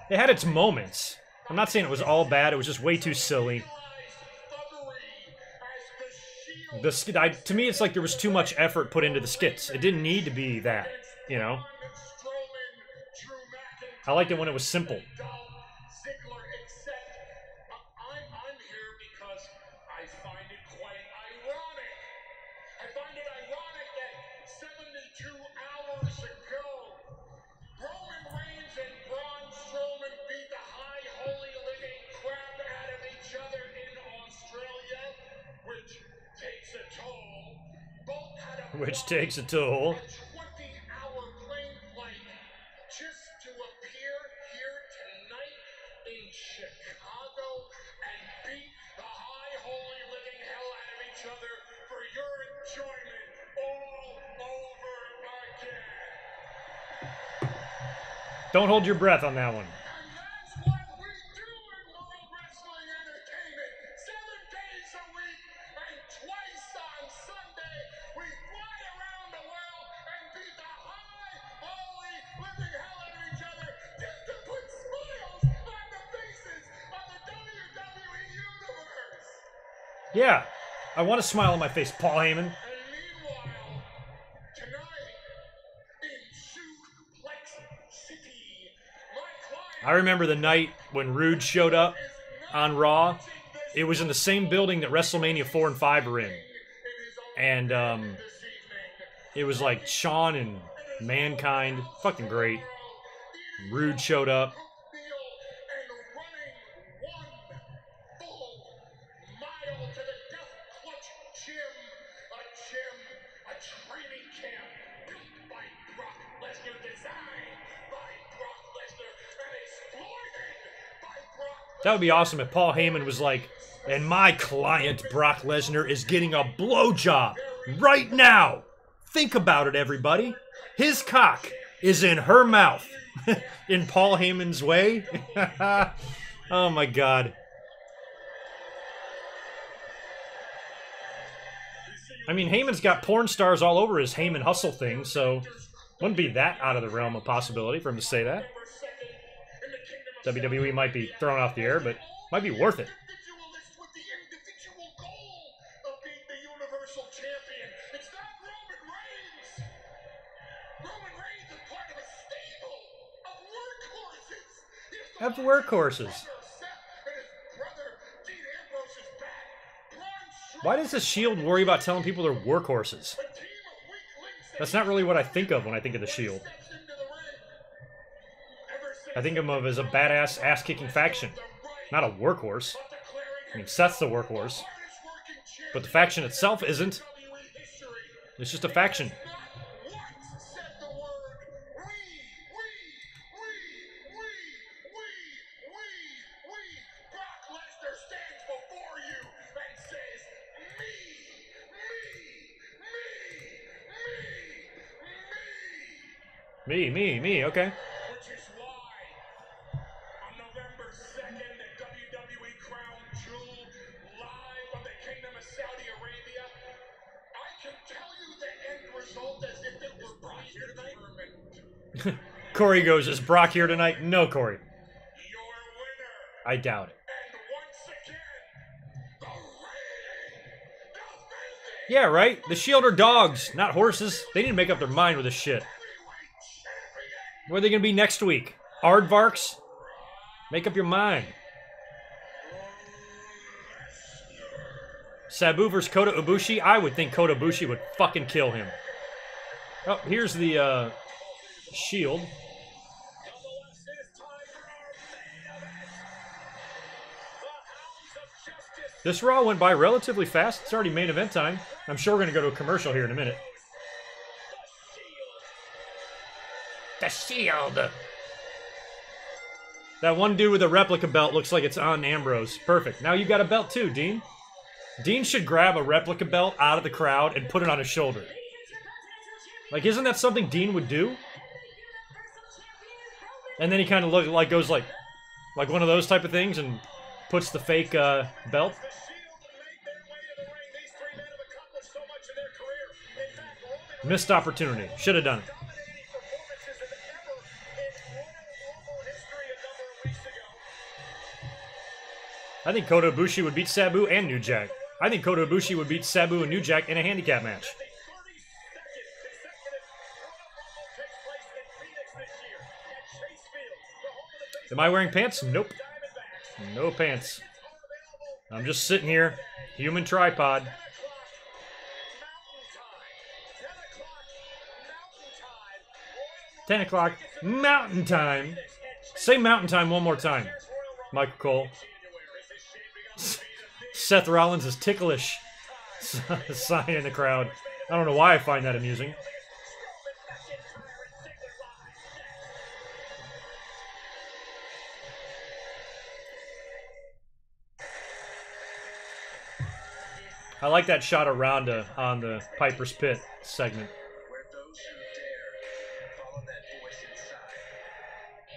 It had its moments. I'm not saying it was all bad. It was just way too silly. To me, it's like there was too much effort put into the skits. It didn't need to be that, you know? I liked it when it was simple. Which takes a toll. Just to appear here tonight in Chicago and beat the high holy living hell out of each other for your enjoyment all over again. Don't hold your breath on that one. Yeah, I want a smile on my face, Paul Heyman. I remember the night when Rude showed up on Raw. It was in the same building that WrestleMania 4 and 5 are in. And it was like Shawn and Mankind. Fucking great. Rude showed up. That would be awesome if Paul Heyman was like, and my client, Brock Lesnar, is getting a blowjob right now. Think about it, everybody. His cock is in her mouth. In Paul Heyman's way. Oh my God. I mean, Heyman's got porn stars all over his Heyman Hustle thing, so wouldn't be that out of the realm of possibility for him to say that. WWE might be thrown off the air, but might be worth it. Have workhorses. Why does the Shield worry about telling people they're workhorses? That's not really what I think of when I think of the Shield. I think of them as a badass, ass-kicking faction, not a workhorse. I mean, Seth's the workhorse, but the faction itself isn't. It's just a faction. Me, okay. Which is why on November 2nd, the WWE Crown Jewel live from the Kingdom of Saudi Arabia, I can tell you the end result as if it were Brock here tonight. Corey goes, is Brock here tonight? No, Corey. Your winner. I doubt it. And once again, the reigning, defending, Yeah, right? The Shield are dogs, not horses. They need to make up their mind with this shit. Where are they going to be next week? Aardvarks? Make up your mind. Sabu versus Kota Ibushi? I would think Kota Ibushi would fucking kill him. Oh, here's the Shield. This Raw went by relatively fast. It's already main event time. I'm sure we're going to go to a commercial here in a minute. The Shield. That one dude with a replica belt looks like it's on Ambrose. Perfect. Now you got a belt too, Dean. Dean should grab a replica belt out of the crowd and put it on his shoulder. Like, isn't that something Dean would do? And then he kind of goes like one of those type of things and puts the fake belt. Missed opportunity. Should have done it. I think Kota Ibushi would beat Sabu and New Jack. I think Kota Ibushi would beat Sabu and New Jack in a handicap match. Am I wearing pants? Nope. No pants. I'm just sitting here. Human tripod. 10 o'clock. Mountain time. Say mountain time one more time. Michael Cole. Seth Rollins is ticklish. Sign in the crowd. I don't know why I find that amusing. I like that shot of Ronda on the Piper's Pit segment. Where those who dare follow that voice inside.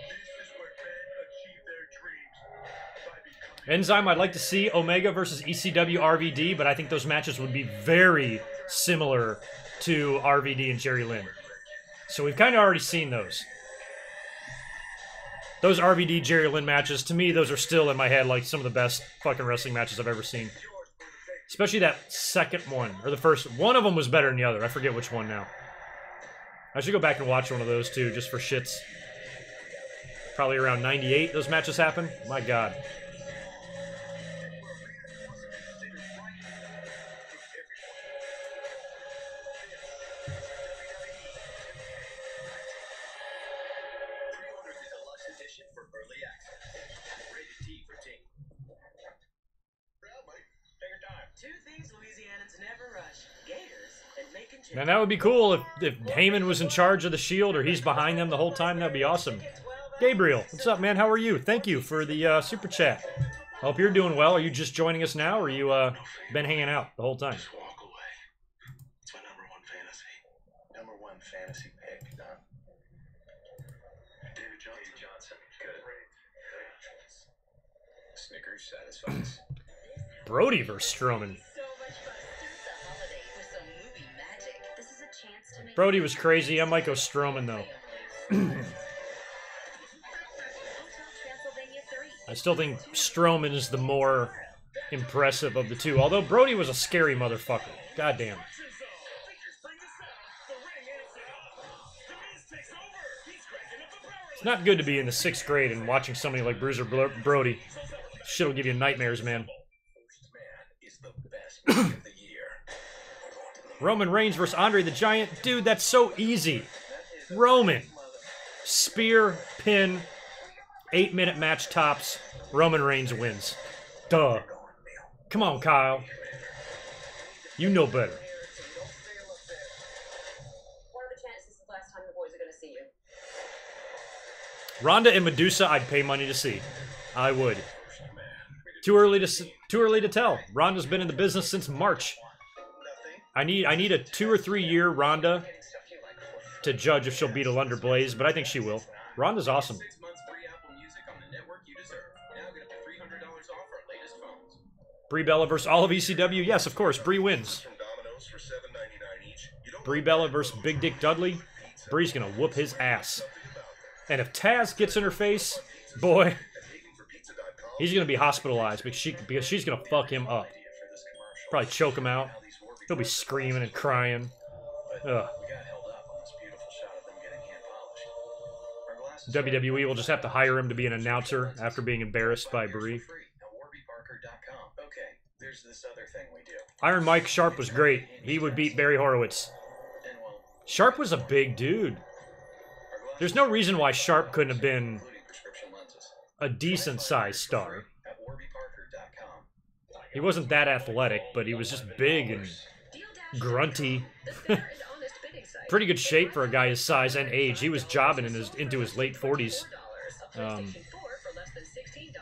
This is where men achieve their dreams by becoming Enzyme, I'd like to see Omega versus ECW RVD, but I think those matches would be very similar to RVD and Jerry Lynn. So we've kind of already seen those. Those RVD Jerry Lynn matches, to me, those are still in my head like some of the best fucking wrestling matches I've ever seen. Especially that second one, or the first. One of them was better than the other. I forget which one now. I should go back and watch one of those too, just for shits. Probably around 98 those matches happened. My God. pre-order the deluxe edition for early access. Rated T for teen. Take your time. Two things Louisianans never rush: gators and making chicken. Man, that would be cool if Heyman was in charge of the Shield or he's behind them the whole time. That'd be awesome. Gabriel, what's up, man? How are you? Thank you for the super chat. I hope you're doing well. Are you just joining us now, or you been hanging out the whole time? Just walk away. It's my #1 fantasy. #1 fantasy pick, Don. David Johnson. Good. Snickers satisfies. Brody versus Strowman. So much fun. Start the holiday with some movie magic. This is a chance to make Brody was crazy. I might go Strowman though. Hotel Transylvania 3. I still think Strowman is the more impressive of the two. Although Brody was a scary motherfucker. Goddamn. It's not good to be in the 6th grade and watching somebody like Bruiser Brody. Shit'll give you nightmares, man. Roman Reigns versus Andre the Giant. Dude, that's so easy. Roman. Spear, pin, 8-minute match tops. Roman Reigns wins. Duh. Come on, Kyle. You know better. What are the chances this is the last time the boys are going to see you? Ronda and Medusa, I'd pay money to see. I would. Too early to tell. Ronda's been in the business since March. I need a 2 or 3 year Ronda to judge if she'll beat Alundra Blaze, but I think she will. Ronda's awesome. 6 months free Apple Music on the network you deserve. Now get up to $300 off our latest phones. Brie Bella versus all of ECW. Yes, of course. Brie wins. Brie Bella versus Big Dick Dudley. Brie's gonna whoop his ass. And if Taz gets in her face, boy, he's gonna be hospitalized because she's gonna fuck him up. Probably choke him out. He'll be screaming and crying. Ugh. WWE will just have to hire him to be an announcer after being embarrassed by Brie. Iron Mike Sharp was great. He would beat Barry Horowitz. Sharp was a big dude. There's no reason why Sharp couldn't have been a decent-sized star. He wasn't that athletic, but he was just big and grunty. Pretty good shape for a guy his size and age. He was jobbing into his late 40s.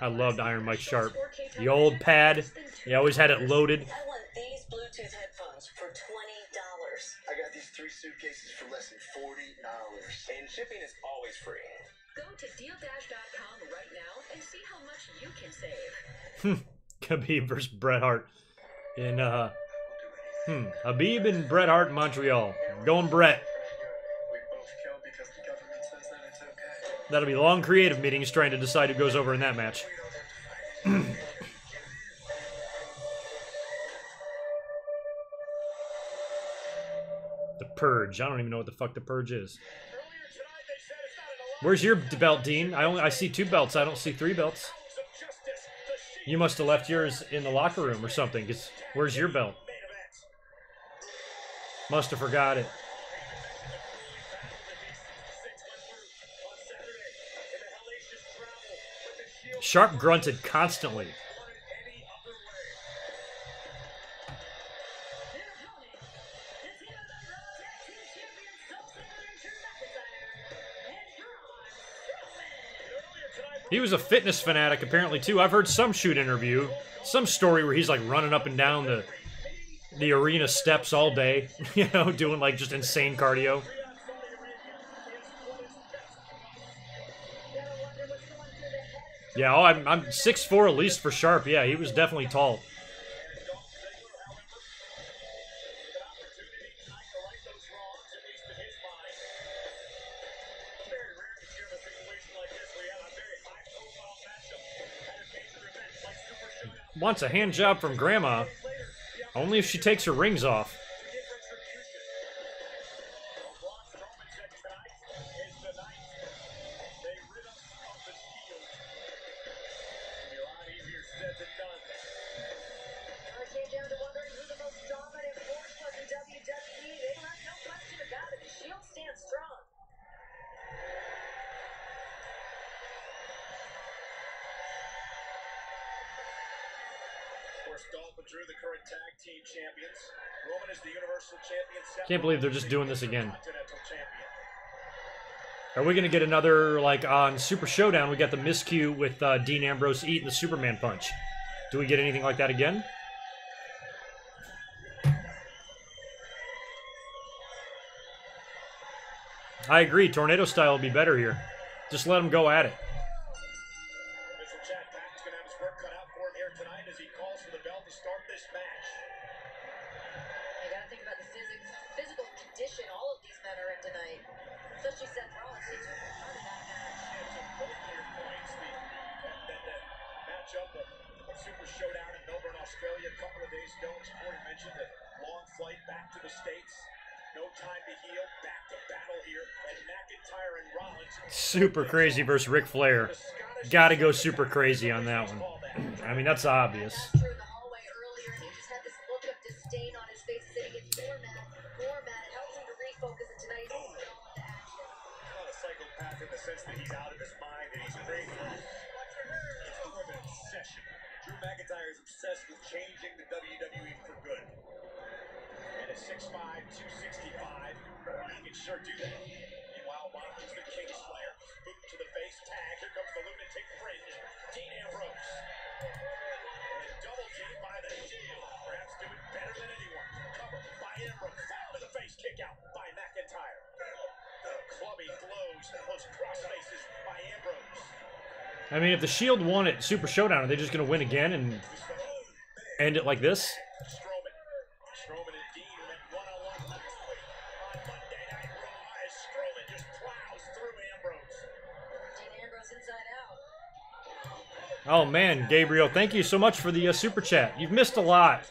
I loved Iron Mike Sharp. The old pad. He always had it loaded. I want these Bluetooth headphones for $20. I got these 3 suitcases for less than $40. And shipping is always free. Go to DealDash.com right now and see how much you can save. Khabib versus Bret Hart in Khabib and Bret Hart in Montreal. Going Bret. We both kill because the government says that it's okay. That'll be long creative meetings trying to decide who goes over in that match. The Purge. I don't even know what the fuck the Purge is. Where's your belt, Dean? I see 2 belts. I don't see 3 belts. You must have left yours in the locker room or something. Where's your belt? Must have forgot it. Sharp grunted constantly. He was a fitness fanatic apparently too. I've heard some shoot interview, some story where he's like running up and down the arena steps all day, you know, doing like just insane cardio. Yeah, oh, I'm 6'4" at least for Sharp. Yeah, he was definitely tall. Wants a hand job from Grandma. Only if she takes her rings off. Can't believe they're just doing this again. Are we going to get another, like, on Super Showdown, we got the miscue with Dean Ambrose eating the Superman punch. Do we get anything like that again? I agree. Tornado style will be better here. Just let him go at it. No time to heal. Back to battle here. And McIntyre and Rollins. Super crazy versus Ric Flair. Gotta go super crazy on that one. I mean, that's obvious. In the hallway earlier, and he just had this look of disdain on his face, saying it's more mad. It helps him to refocus in tonight's action. Not a psychopath in the sense that he's out of his mind and he's crazy. It's more of an obsession. Drew McIntyre is obsessed with changing the WWE for good. And at 6'5", 265, he can sure do that. Meanwhile, watches the King Slayer. Boot to the face, tag. Here comes the lunatic fringe. Dean Ambrose. And double team by the Shield. Perhaps doing better than anyone. Cover by Ambrose. Foul to the face, kick out by McIntyre. Clubbing blows, those cross faces by Ambrose. I mean, if the Shield won at Super Showdown, are they just going to win again and end it like this? Strowman and Dean went one-on-one last week on Monday Night Raw as Strowman just plows through Ambrose. Dean Ambrose inside out. Oh, man, Gabriel, thank you so much for the Super Chat. You've missed a lot.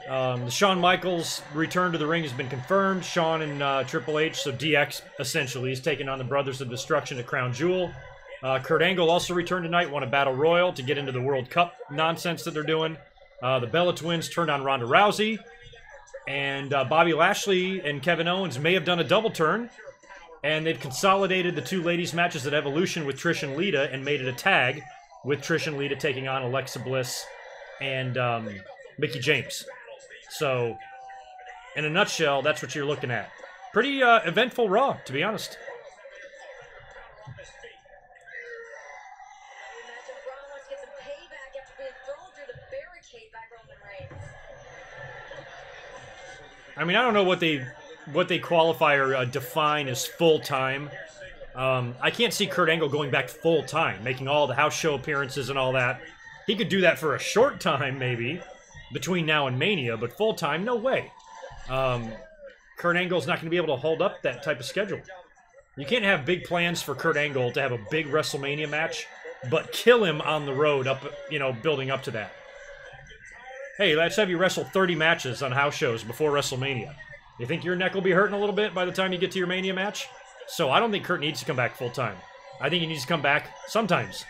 The Shawn Michaels return to the ring has been confirmed. Shawn and Triple H, so DX essentially, is taking on the Brothers of Destruction at Crown Jewel. Kurt Angle also returned tonight, won a Battle Royal to get into the World Cup nonsense that they're doing. The Bella Twins turned on Ronda Rousey. And Bobby Lashley and Kevin Owens may have done a double turn. And they've consolidated the two ladies' matches at Evolution with Trish and Lita and made it a tag with Trish and Lita taking on Alexa Bliss and Mickie James. So, in a nutshell, that's what you're looking at. Pretty eventful Raw, to be honest. Imagine Braun wants to get some payback after being thrown through the barricade by Roman Reigns. I mean, I don't know what they qualify or define as full-time. I can't see Kurt Angle going back full-time, making all the house show appearances and all that. He could do that for a short time, maybe, between now and Mania, but full-time, no way. Kurt Angle's not going to be able to hold up that type of schedule. You can't have big plans for Kurt Angle to have a big WrestleMania match, but kill him on the road up, building up to that. Hey, let's have you wrestle 30 matches on house shows before WrestleMania. You think your neck will be hurting a little bit by the time you get to your Mania match? So I don't think Kurt needs to come back full-time. I think he needs to come back sometimes.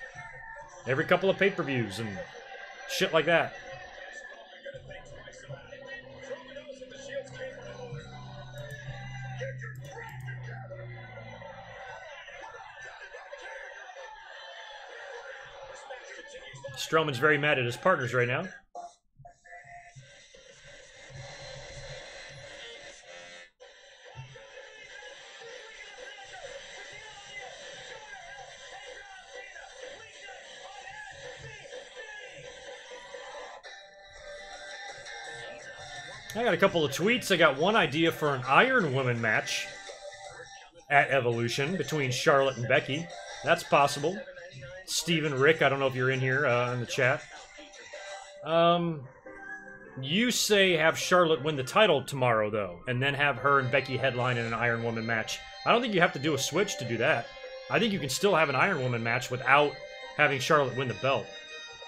Every couple of pay-per-views and shit like that. Strowman's very mad at his partners right now. I got a couple of tweets. I got one idea for an Iron Woman match at Evolution between Charlotte and Becky. That's possible. Stephen Rick, I don't know if you're in here in the chat. You say have Charlotte win the title tomorrow, though, and then have her and Becky headline in an Iron Woman match. I don't think you have to do a switch to do that. I think you can still have an Iron Woman match without having Charlotte win the belt.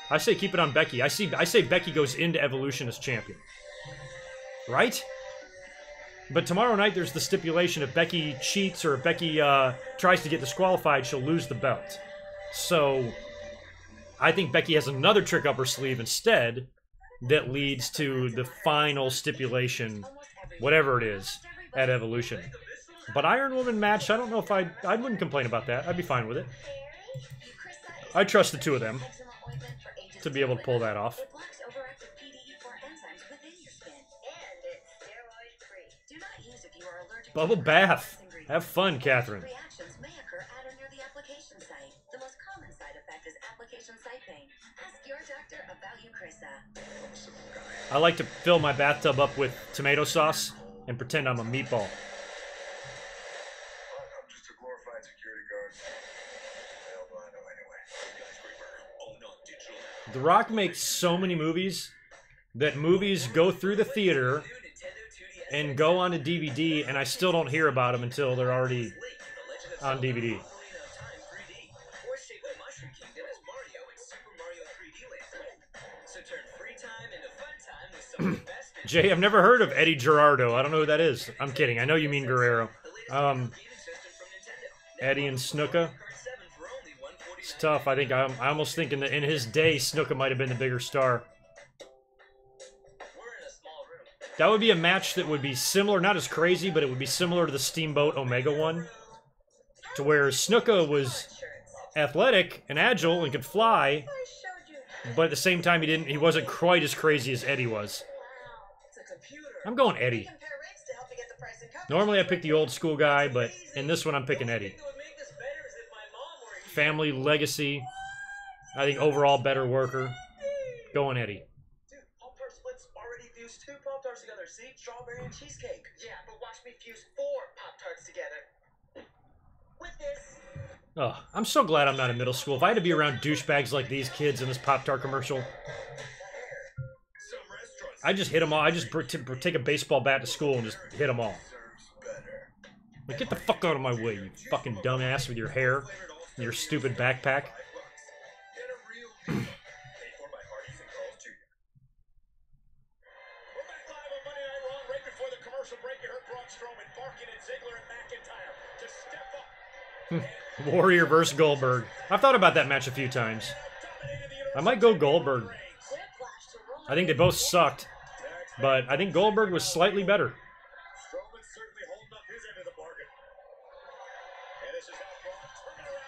I say keep it on Becky. I say Becky goes into Evolution as champion. Right? But tomorrow night there's the stipulation if Becky cheats or if Becky tries to get disqualified, she'll lose the belt. So I think Becky has another trick up her sleeve instead that leads to the final stipulation, whatever it is, at Evolution. But Iron Woman match, I don't know if I wouldn't complain about that. I'd be fine with it. I trust the two of them to be able to pull that off. Bubble bath. Have fun, Catherine. Reactions may occur at or near the application site. The most common side effect is application site pain. Ask your doctor about Eucrisa. I like to fill my bathtub up with tomato sauce and pretend I'm a meatball. I'm just a glorified security guard. Hell do I know anyway? The Rock makes so many movies that movies go through the theater and go on to DVD, and I still don't hear about them until they're already on DVD. Jay, I've never heard of Eddie Gerardo. I don't know who that is. I'm kidding. I know you mean Guerrero. Eddie and Snuka. It's tough. I think I almost think in his day, Snuka might have been the bigger star. That would be a match that would be similar, not as crazy, but it would be similar to the Steamboat Omega one, to where Snuka was athletic and agile and could fly, but at the same time he wasn't quite as crazy as Eddie was. I'm going Eddie. Normally I pick the old school guy, but in this one I'm picking Eddie. Family, legacy, I think overall better worker. Going Eddie. Dude, Pop-Tart splits already fused 2 Pop-Tarts together. See? Strawberry and cheesecake. Yeah, but watch me fuse 4 Pop-Tarts together. With this. Oh, I'm so glad I'm not in middle school. If I had to be around douchebags like these kids in this Pop-Tart commercial, I just hit them all. I just take a baseball bat to school and just hit them all. Like, get the fuck out of my way, you fucking dumbass with your hair and your stupid backpack. Warrior versus Goldberg. I've thought about that match a few times. I might go Goldberg. I think they both sucked, but I think Goldberg was slightly better.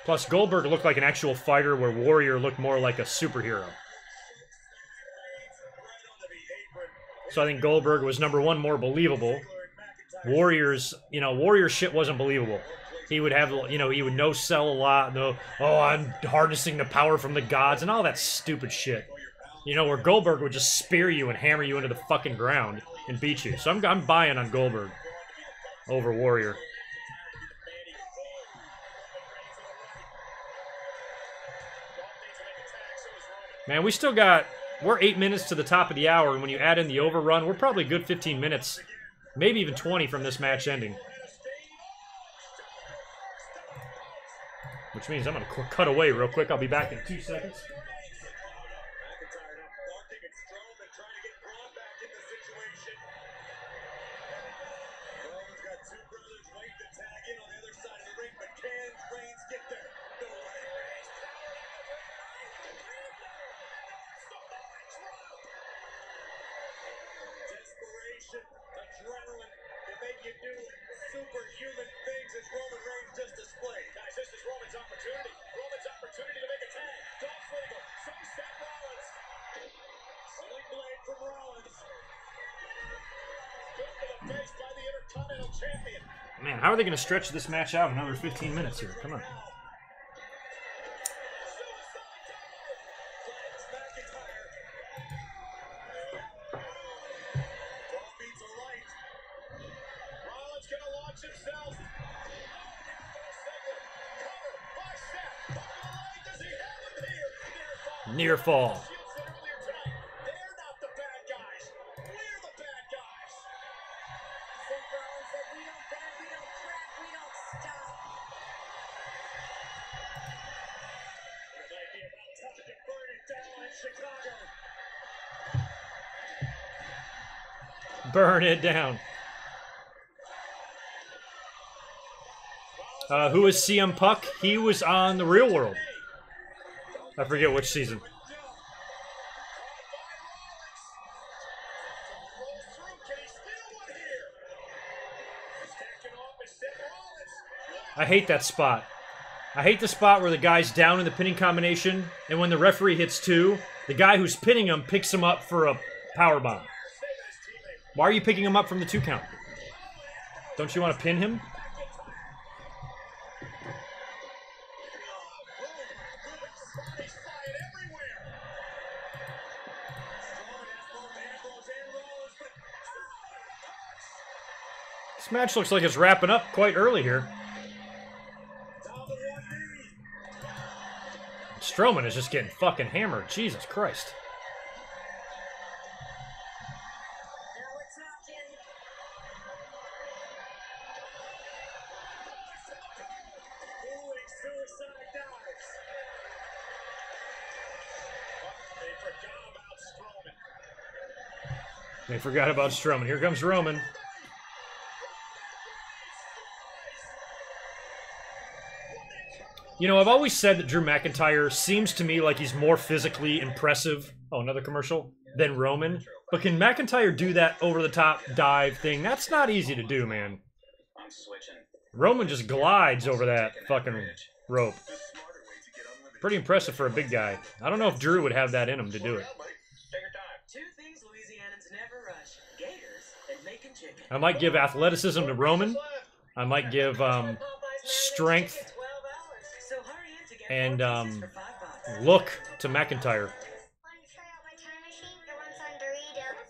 Plus, Goldberg looked like an actual fighter, where Warrior looked more like a superhero. So I think Goldberg was, #1, more believable. Warrior's shit wasn't believable. He would have, he would no-sell a lot. No, oh, I'm harnessing the power from the gods and all that stupid shit. Where Goldberg would just spear you and hammer you into the fucking ground and beat you. So I'm buying on Goldberg over Warrior. Man, we're 8 minutes to the top of the hour, and when you add in the overrun, we're probably a good 15 minutes, maybe even 20 from this match ending. Which means I'm going to cut away real quick. I'll be back in 2 seconds. Adrenaline can make you do superhuman things as Roman Reigns just displayed. Guys, this is Roman's opportunity. Roman's opportunity to make a tag. Dolph Ziggler, so Seth Rollins. Sling blade from Rollins. Good for the face by the Intercontinental Champion. Man, how are they going to stretch this match out another 15 minutes here? Come on. Near fall. Burn it down. Who is CM Punk? He was on The Real World. I forget which season. I hate that spot. I hate the spot where the guy's down in the pinning combination, and when the referee hits 2, the guy who's pinning him picks him up for a powerbomb. Why are you picking him up from the 2 count? Don't you want to pin him? This match looks like it's wrapping up quite early here. Strowman is just getting fucking hammered. Jesus Christ. They forgot about Strowman. Here comes Roman. You know, I've always said that Drew McIntyre seems to me like he's more physically impressive. Oh, another commercial? Than Roman. But can McIntyre do that over-the-top dive thing? That's not easy to do, man. Roman just glides over that fucking rope. Pretty impressive for a big guy. I don't know if Drew would have that in him to do it. Two things Louisianans never rush: gators and making chicken. I might give athleticism to Roman. I might give strength So hurry in to get and four pieces for $5. look to McIntyre. Want to try out my time machine? The ones on Doritos.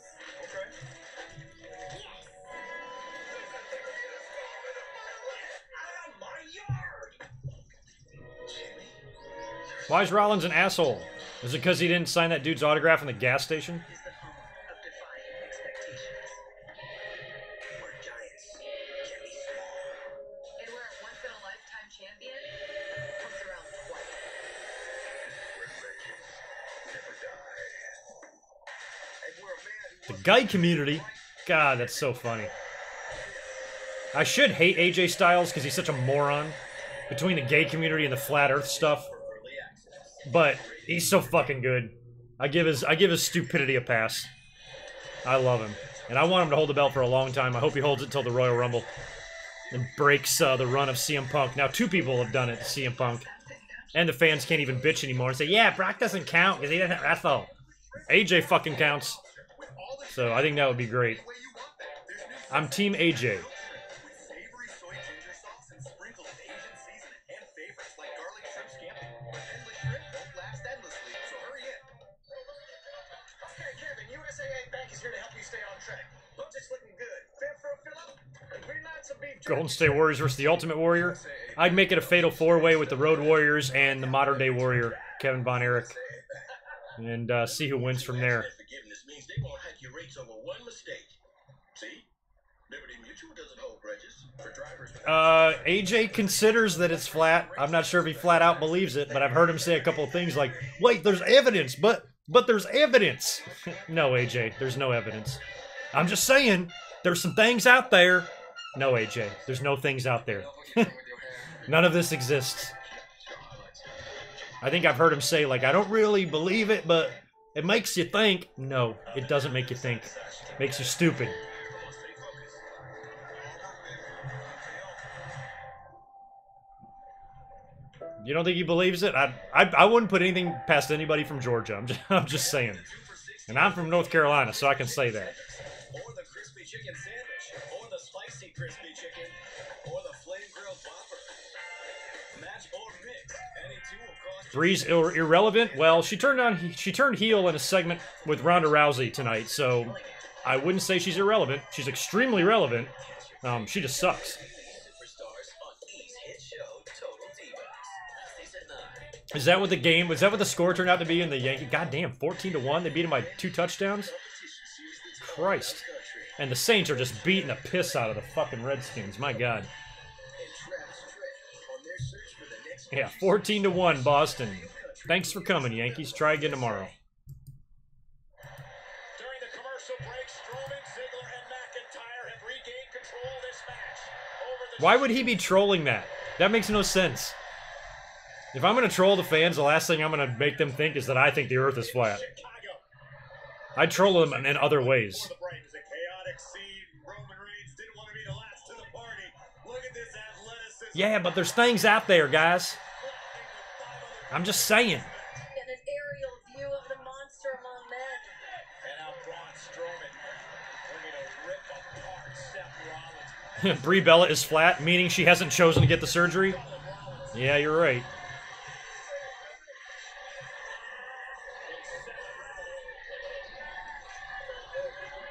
Yes. Why is Rollins an asshole? Is it because he didn't sign that dude's autograph in the gas station? Is the home of defying expectations. Where giants can be small. And where a once-in-a-lifetime champion comes around twice. Where legends never die. And where a man who The gay community. God, that's so funny. I should hate AJ Styles because he's such a moron between the gay community and the flat earth stuff. But he's so fucking good. I give his stupidity a pass. I love him. And I want him to hold the belt for a long time. I hope he holds it till the Royal Rumble. And breaks the run of CM Punk. Now 2 people have done it to CM Punk. And the fans can't even bitch anymore and say, yeah, Brock doesn't count because he doesn't wrestle. AJ fucking counts. So I think that would be great. I'm Team AJ. Savory soy ginger sauce and sprinkled Asian seasoning and favorites like garlic shrimp scampi. Endless shrimp won't last endlessly, so hurry in. Okay, Kevin, USAA Bank is here to help you stay on track. Budget's looking good. Fair for a fill-up? And green lights of beef Golden State Warriors versus the Ultimate Warrior. I'd make it a fatal 4-way with the Road Warriors and the Modern Day Warrior, Kevin Von Erich. And see who wins from there. forgiveness means they won't hike your rates over one mistake. See? Liberty Mutual doesn't hold grudges for drivers. AJ considers that it's flat. I'm not sure if he flat out believes it, but I've heard him say a couple of things like, wait, there's evidence, but there's evidence. No, AJ, there's no evidence. I'm just saying, there's some things out there. No, AJ, there's no things out there. None of this exists. I think I've heard him say, like, I don't really believe it, but it makes you think. No, it doesn't make you think. It makes you stupid. You don't think he believes it? I wouldn't put anything past anybody from Georgia. I'm just saying. And I'm from North Carolina, so I can say that. Or the crispy chicken sandwich, or the spicy crispy chicken, or the flame grilled whopper. Match or mix, any two will cost you. Bree's irrelevant. Well, she turned heel in a segment with Ronda Rousey tonight, so I wouldn't say she's irrelevant. She's extremely relevant. She just sucks. Superstars on E's hit show Total Divas. Season 9. Is that what the game? Was that what the score turned out to be in the Yankee? Goddamn, 14-1. They beat him by 2 touchdowns. Christ. And the Saints are just beating the piss out of the fucking Redskins. My God. Yeah, 14-1, Boston. Thanks for coming, Yankees. Try again tomorrow. During the commercial break, Strowman, Ziggler, and McIntyre have regained control of this match. Over the Why would he be trolling that? That makes no sense. If I'm going to troll the fans, the last thing I'm going to make them think is that I think the earth is flat. Chicago. I troll them in other ways. The break is a chaotic scene. Roman Reigns didn't want to be the last to the party. Look at this athleticism. Yeah, but there's things out there, guys. I'm just saying. Get an aerial view of the monster among men. And now Braun Strowman ready to rip apart Seth Rollins. Brie Bella is flat, meaning she hasn't chosen to get the surgery? Yeah, you're right.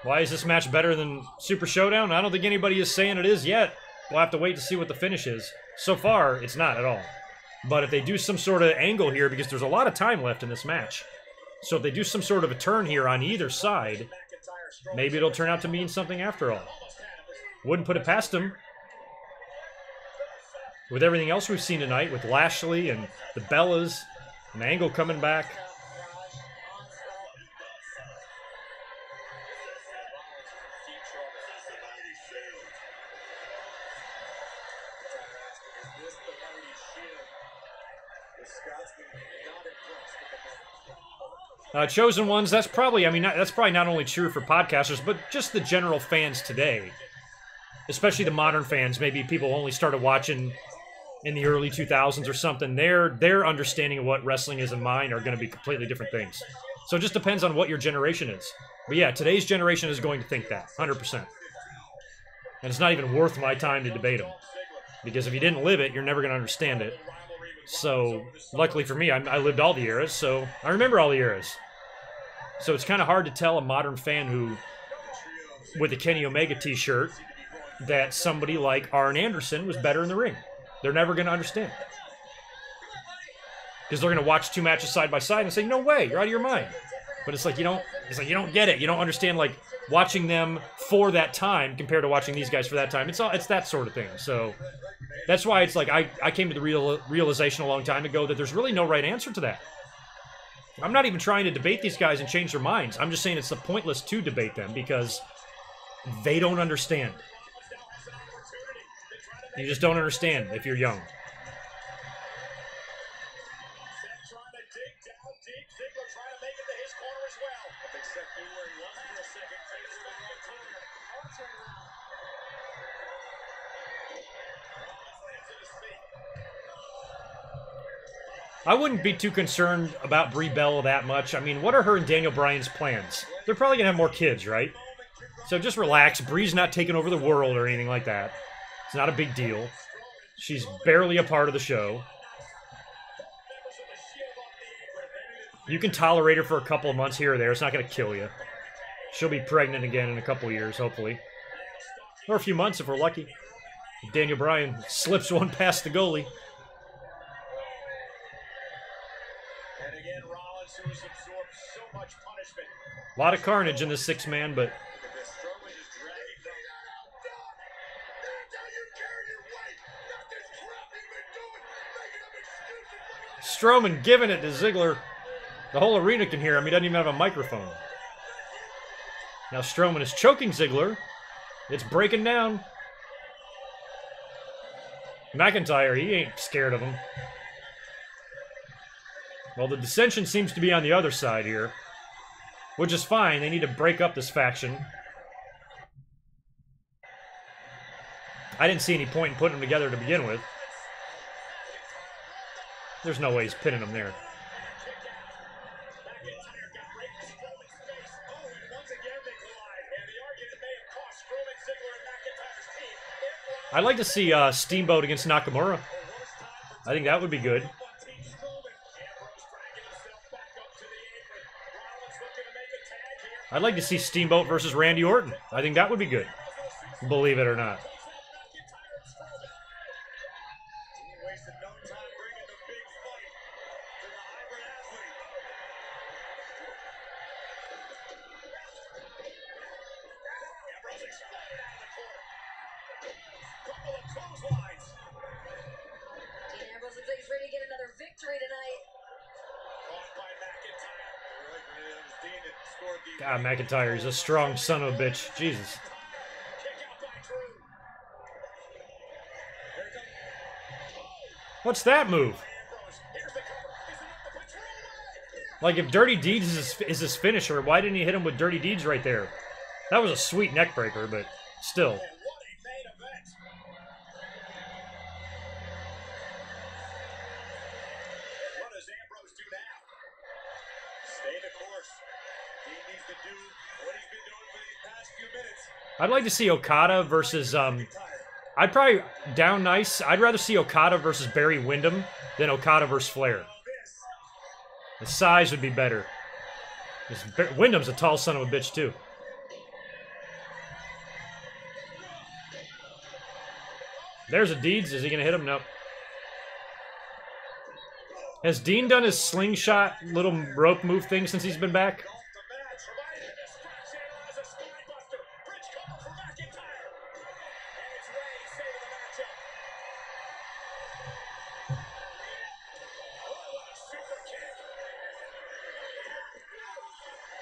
Why is this match better than Super Showdown? I don't think anybody is saying it is yet. We'll have to wait to see what the finish is. So far, it's not at all. But if they do some sort of angle here, because there's a lot of time left in this match, so if they do some sort of a turn here on either side, maybe it'll turn out to mean something after all. Wouldn't put it past them. With everything else we've seen tonight, with Lashley and the Bellas, and Angle coming back. Chosen ones, that's probably, I mean, that's probably not only true for podcasters, but just the general fans today. Especially the modern fans. Maybe people only started watching in the early 2000s or something. Their understanding of what wrestling is and mine are going to be completely different things. So it just depends on what your generation is. But yeah, today's generation is going to think that, 100%. And it's not even worth my time to debate them. Because if you didn't live it, you're never going to understand it. So, luckily for me, I lived all the eras, so I remember all the eras. So it's kind of hard to tell a modern fan who, with a Kenny Omega t-shirt, that somebody like Arn Anderson was better in the ring. They're never going to understand. Because they're going to watch two matches side by side and say, no way, you're out of your mind. But it's like you don't get it. You don't understand, like, watching them for that time compared to watching these guys for that time. It's that sort of thing. So that's why it's like I came to the realization a long time ago that there's really no right answer to that. I'm not even trying to debate these guys and change their minds. I'm just saying it's pointless to debate them because they don't understand. You just don't understand if you're young. I wouldn't be too concerned about Brie Bella that much. I mean, what are her and Daniel Bryan's plans? They're probably going to have more kids, right? So just relax. Brie's not taking over the world or anything like that. It's not a big deal. She's barely a part of the show. You can tolerate her for a couple of months here or there. It's not going to kill you. She'll be pregnant again in a couple of years, hopefully. Or a few months if we're lucky. Daniel Bryan slips one past the goalie. A lot of carnage in this six-man, but... Strowman giving it to Ziggler. The whole arena can hear him. He doesn't even have a microphone. Now Strowman is choking Ziggler. It's breaking down. McIntyre, he ain't scared of him. Well, the dissension seems to be on the other side here. Which is fine. They need to break up this faction. I didn't see any point in putting them together to begin with. There's no way he's pinning them there. I'd like to see Steamboat against Nakamura. I think that would be good. I'd like to see Steamboat versus Randy Orton. I think that would be good. Believe it or not. God, McIntyre, he's a strong son of a bitch. Jesus. What's that move? Like, if Dirty Deeds is his finisher, why didn't he hit him with Dirty Deeds right there? That was a sweet neck breaker, but still. I'd like to see Okada versus, I'd probably, down nice, I'd rather see Okada versus Barry Windham than Okada versus Flair. The size would be better. Windham's a tall son of a bitch, too. There's a Deeds. Is he going to hit him? Nope. Has Dean done his slingshot little rope move thing since he's been back?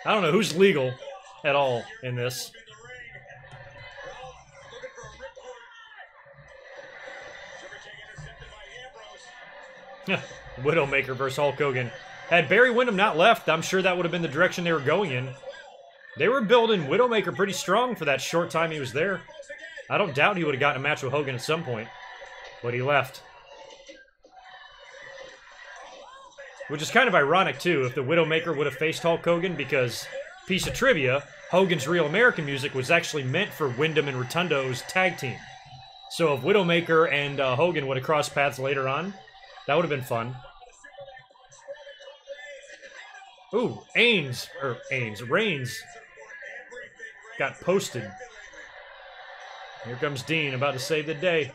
I don't know who's legal at all in this. Widowmaker versus Hulk Hogan. Had Barry Windham not left, I'm sure that would have been the direction they were going in. They were building Widowmaker pretty strong for that short time he was there. I don't doubt he would have gotten a match with Hogan at some point, but he left. Which is kind of ironic, too, if the Widowmaker would have faced Hulk Hogan, because, piece of trivia, Hogan's Real American Music was actually meant for Windham and Rotundo's tag team. So if Widowmaker and Hogan would have crossed paths later on, that would have been fun. Ooh, Reigns got posted. Here comes Dean, about to save the day.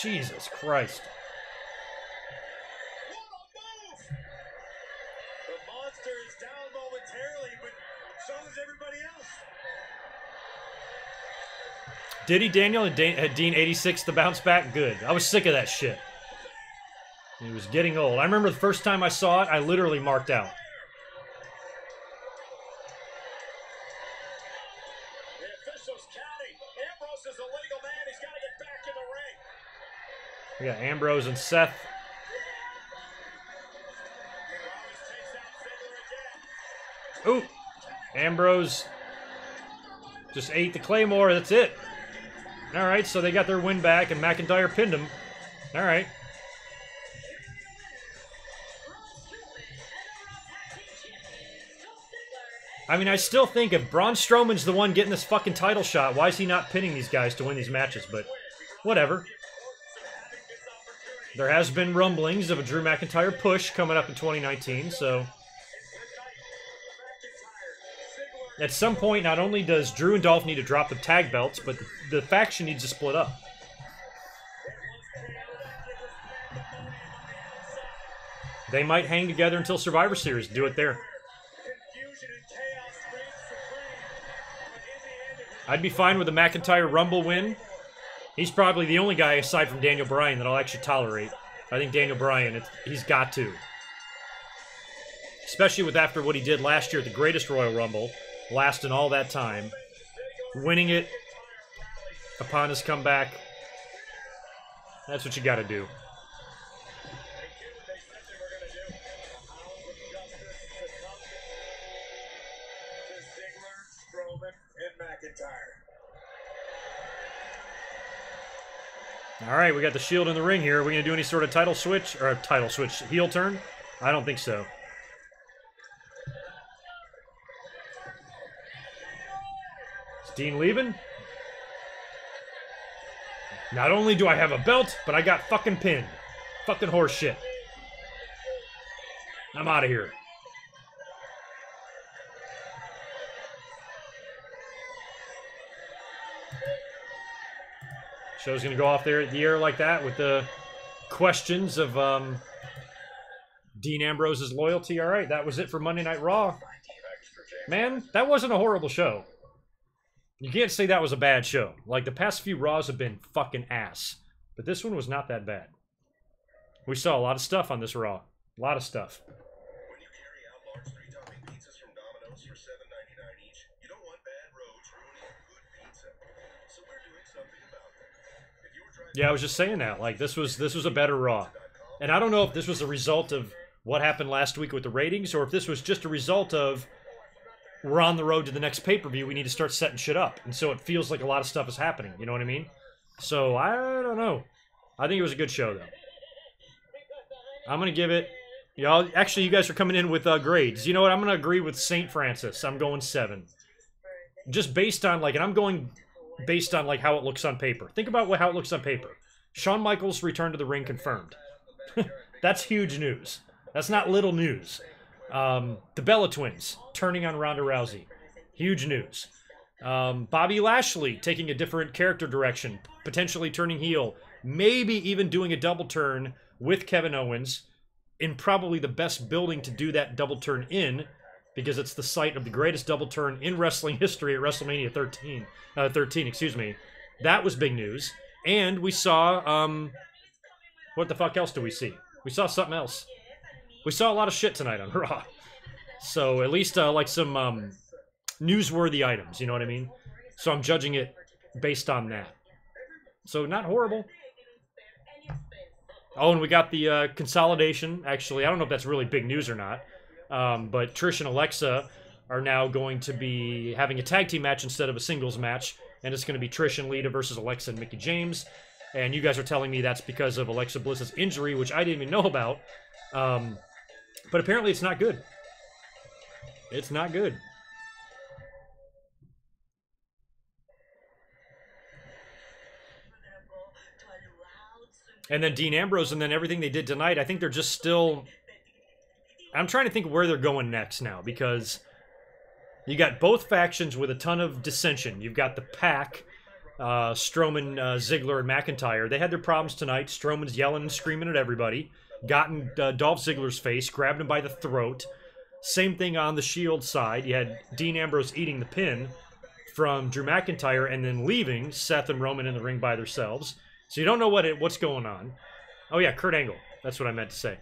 Jesus Christ. The monster is down momentarily, but so is everybody else. Did he, Daniel? Had Dean 86 to bounce back? Good. I was sick of that shit. He was getting old. I remember the first time I saw it, I literally marked out. The officials counting. Ambrose is a legal man. He's got to get back in the ring. We got Ambrose and Seth. Ooh. Ambrose just ate the Claymore. That's it. Alright, so they got their win back, and McIntyre pinned him. Alright. I mean, I still think if Braun Strowman's the one getting this fucking title shot, why is he not pinning these guys to win these matches? But whatever. There has been rumblings of a Drew McIntyre push coming up in 2019, so... At some point, not only does Drew and Dolph need to drop the tag belts, but the faction needs to split up. They might hang together until Survivor Series. Do it there. I'd be fine with a McIntyre Rumble win. He's probably the only guy aside from Daniel Bryan that I'll actually tolerate. I think Daniel Bryan, he's got to. Especially with after what he did last year at the Greatest Royal Rumble, lasting all that time, winning it upon his comeback. That's what you got to do. All right, we got the Shield in the ring here. Are we going to do any sort of title switch? Or a title switch heel turn? I don't think so. Is Dean leaving? Not only do I have a belt, but I got fucking pinned. Fucking horse shit. I'm out of here. Show's gonna go off there at the air like that with the questions of Dean Ambrose's loyalty. All right, that was it for Monday Night Raw. Man, that wasn't a horrible show. You can't say that was a bad show. Like, the past few Raws have been fucking ass. But this one was not that bad. We saw a lot of stuff on this Raw. A lot of stuff. When you carry out large 3-topping pizzas from Domino's for $7.99 each, you don't want bad roads ruining good pizza. So we're doing something about that. If you were driving... Yeah, I was just saying that. Like, this was a better Raw. And I don't know if this was a result of what happened last week with the ratings, or if this was just a result of we're on the road to the next pay-per-view, we need to start setting shit up. And so it feels like a lot of stuff is happening, you know what I mean? So, I don't know. I think it was a good show, though. I'm going to give it... Y'all, actually, you guys are coming in with grades. You know what? I'm going to agree with St. Francis. I'm going 7. Just based on, like, and I'm going based on, like, how it looks on paper. Think about how it looks on paper. Shawn Michaels' return to the ring confirmed. That's huge news. That's not little news. The Bella Twins turning on Ronda Rousey. Huge news. Bobby Lashley taking a different character direction, potentially turning heel, maybe even doing a double turn with Kevin Owens in probably the best building to do that double turn in, because it's the site of the greatest double turn in wrestling history at WrestleMania 13, excuse me. That was big news. And we saw, what the fuck else do we see? We saw something else. We saw a lot of shit tonight on Raw. So at least like some newsworthy items, you know what I mean? So I'm judging it based on that. So not horrible. Oh, and we got the consolidation. Actually, I don't know if that's really big news or not. But Trish and Alexa are now going to be having a tag team match instead of a singles match. And it's going to be Trish and Lita versus Alexa and Mickie James. And you guys are telling me that's because of Alexa Bliss's injury, which I didn't even know about. But apparently it's not good. It's not good. And then Dean Ambrose, and then everything they did tonight, I think they're just still... I'm trying to think where they're going next now, because you got both factions with a ton of dissension. You've got the Pack, Strowman, Ziggler, and McIntyre. They had their problems tonight. Strowman's yelling and screaming at everybody. Got in Dolph Ziggler's face, grabbed him by the throat. Same thing on the Shield side. You had Dean Ambrose eating the pin from Drew McIntyre and then leaving Seth and Roman in the ring by themselves. So you don't know what's going on. Oh yeah, Kurt Angle. That's what I meant to say.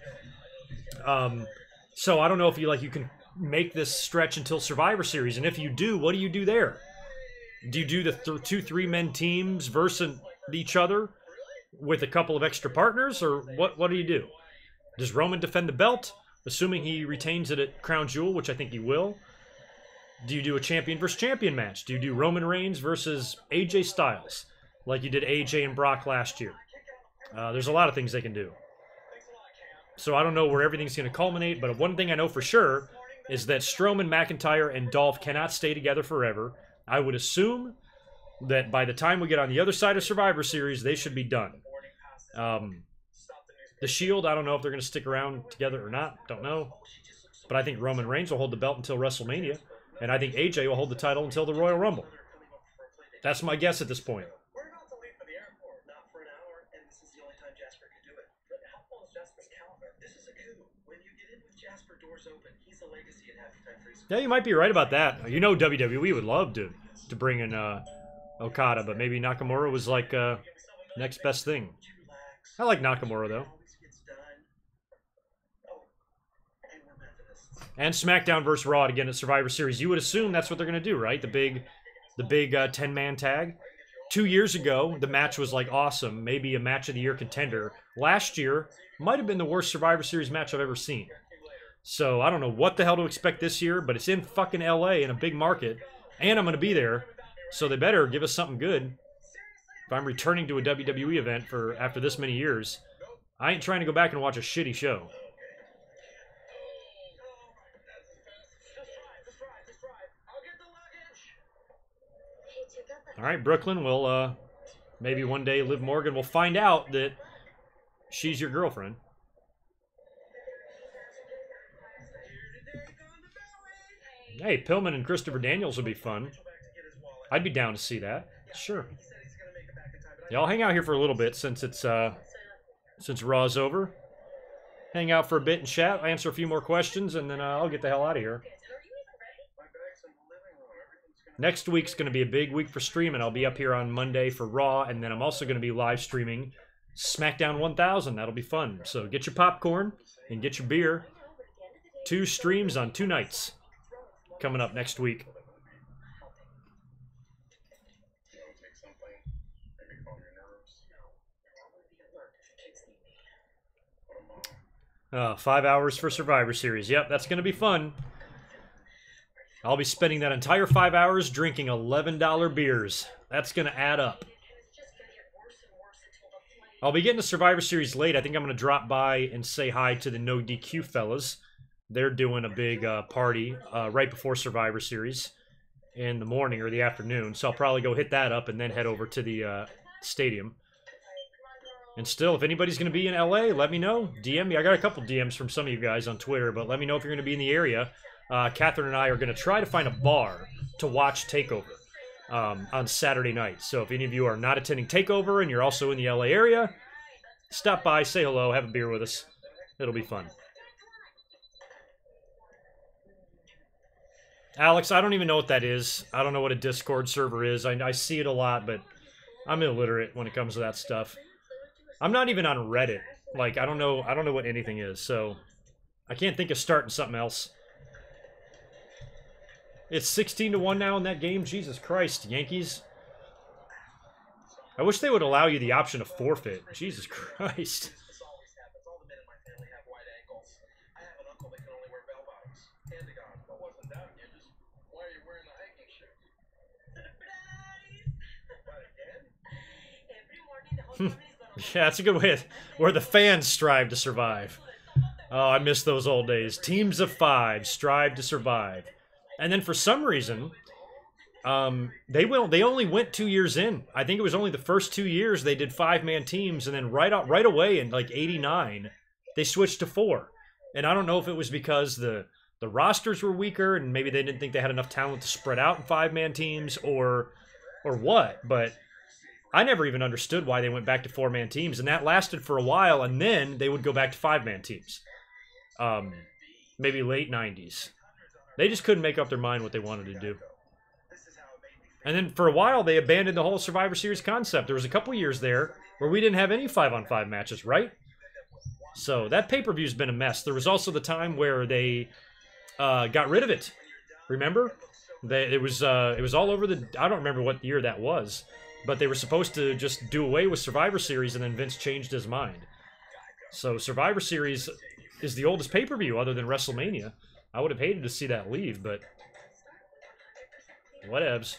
So I don't know if you can make this stretch until Survivor Series, and if you do, what do you do there? Do you do the 2-3-man teams versus each other with a couple of extra partners, or what do you do? Does Roman defend the belt, assuming he retains it at Crown Jewel, which I think he will? Do you do a champion versus champion match? Do you do Roman Reigns versus AJ Styles, like you did AJ and Brock last year? There's a lot of things they can do. So I don't know where everything's going to culminate, but one thing I know for sure is that Strowman, McIntyre, and Dolph cannot stay together forever. I would assume that by the time we get on the other side of Survivor Series, they should be done. The Shield, I don't know if they're going to stick around together or not. Don't know. But I think Roman Reigns will hold the belt until WrestleMania. And I think AJ will hold the title until the Royal Rumble. That's my guess at this point. We're about to leave for the airport, not for an hour, and this is the only time Jasper can do it. But how full is Jasper's calendar? This is a coup. When you get in with Jasper, doors open. He's a legacy at halftime free. Yeah, you might be right about that. You know WWE would love to bring in Okada, but maybe Nakamura was like next best thing. I like Nakamura, though. And SmackDown versus Raw again at Survivor Series. You would assume that's what they're going to do, right? The big 10-man tag. 2 years ago, the match was like awesome. Maybe a match of the year contender. Last year, might have been the worst Survivor Series match I've ever seen. So I don't know what the hell to expect this year, but it's in fucking LA in a big market. And I'm going to be there. So they better give us something good. If I'm returning to a WWE event after this many years, I ain't trying to go back and watch a shitty show. All right, Brooklyn, we'll maybe one day Liv Morgan will find out that she's your girlfriend. Hey, Pillman and Christopher Daniels would be fun. I'd be down to see that. Sure. Yeah, I'll hang out here for a little bit since Raw's over. Hang out for a bit and chat, answer a few more questions, and then I'll get the hell out of here. Next week's going to be a big week for streaming. I'll be up here on Monday for Raw, and then I'm also going to be live streaming SmackDown 1000. That'll be fun. So get your popcorn and get your beer. 2 streams on 2 nights coming up next week. 5 hours for Survivor Series. Yep, that's going to be fun. I'll be spending that entire 5 hours drinking $11 beers. That's going to add up. I'll be getting to Survivor Series late. I think I'm going to drop by and say hi to the No DQ fellas. They're doing a big party right before Survivor Series in the morning or the afternoon. So I'll probably go hit that up and then head over to the stadium. And still, if anybody's going to be in LA, let me know. DM me. I got a couple DMs from some of you guys on Twitter, but let me know if you're going to be in the area. Catherine and I are going to try to find a bar to watch TakeOver on Saturday night. So if any of you are not attending TakeOver and you're also in the LA area, stop by, say hello, have a beer with us. It'll be fun. Alex, I don't even know what that is. I don't know what a Discord server is. I see it a lot, but I'm illiterate when it comes to that stuff. I'm not even on Reddit. Like, I don't know what anything is, so I can't think of starting something else. It's 16-1 now in that game. Jesus Christ, Yankees. I wish they would allow you the option to forfeit. Jesus Christ. Pentagon. I wasn't doubting you. Just why are you wearing the hiking shoe? Surprise! What again? Every morning the whole family is gonna Yeah, that's a good way where the fans strive to survive. Oh, I miss those old days. Teams of 5 strive to survive. And then for some reason, they only went 2 years in. I think it was only the first 2 years they did 5-man teams, and then right away in like '89, they switched to 4. And I don't know if it was because the rosters were weaker and maybe they didn't think they had enough talent to spread out in 5-man teams or what, but I never even understood why they went back to 4-man teams, and that lasted for a while, and then they would go back to 5-man teams. Maybe late 90s. They just couldn't make up their mind what they wanted to do. And then for a while, they abandoned the whole Survivor Series concept. There was a couple years there where we didn't have any 5-on-5 matches, right? So that pay-per-view's been a mess. There was also the time where they got rid of it. Remember? It was all over the... I don't remember what year that was. But they were supposed to just do away with Survivor Series, and then Vince changed his mind. So Survivor Series is the oldest pay-per-view other than WrestleMania. I would have hated to see that leave, but whatevs.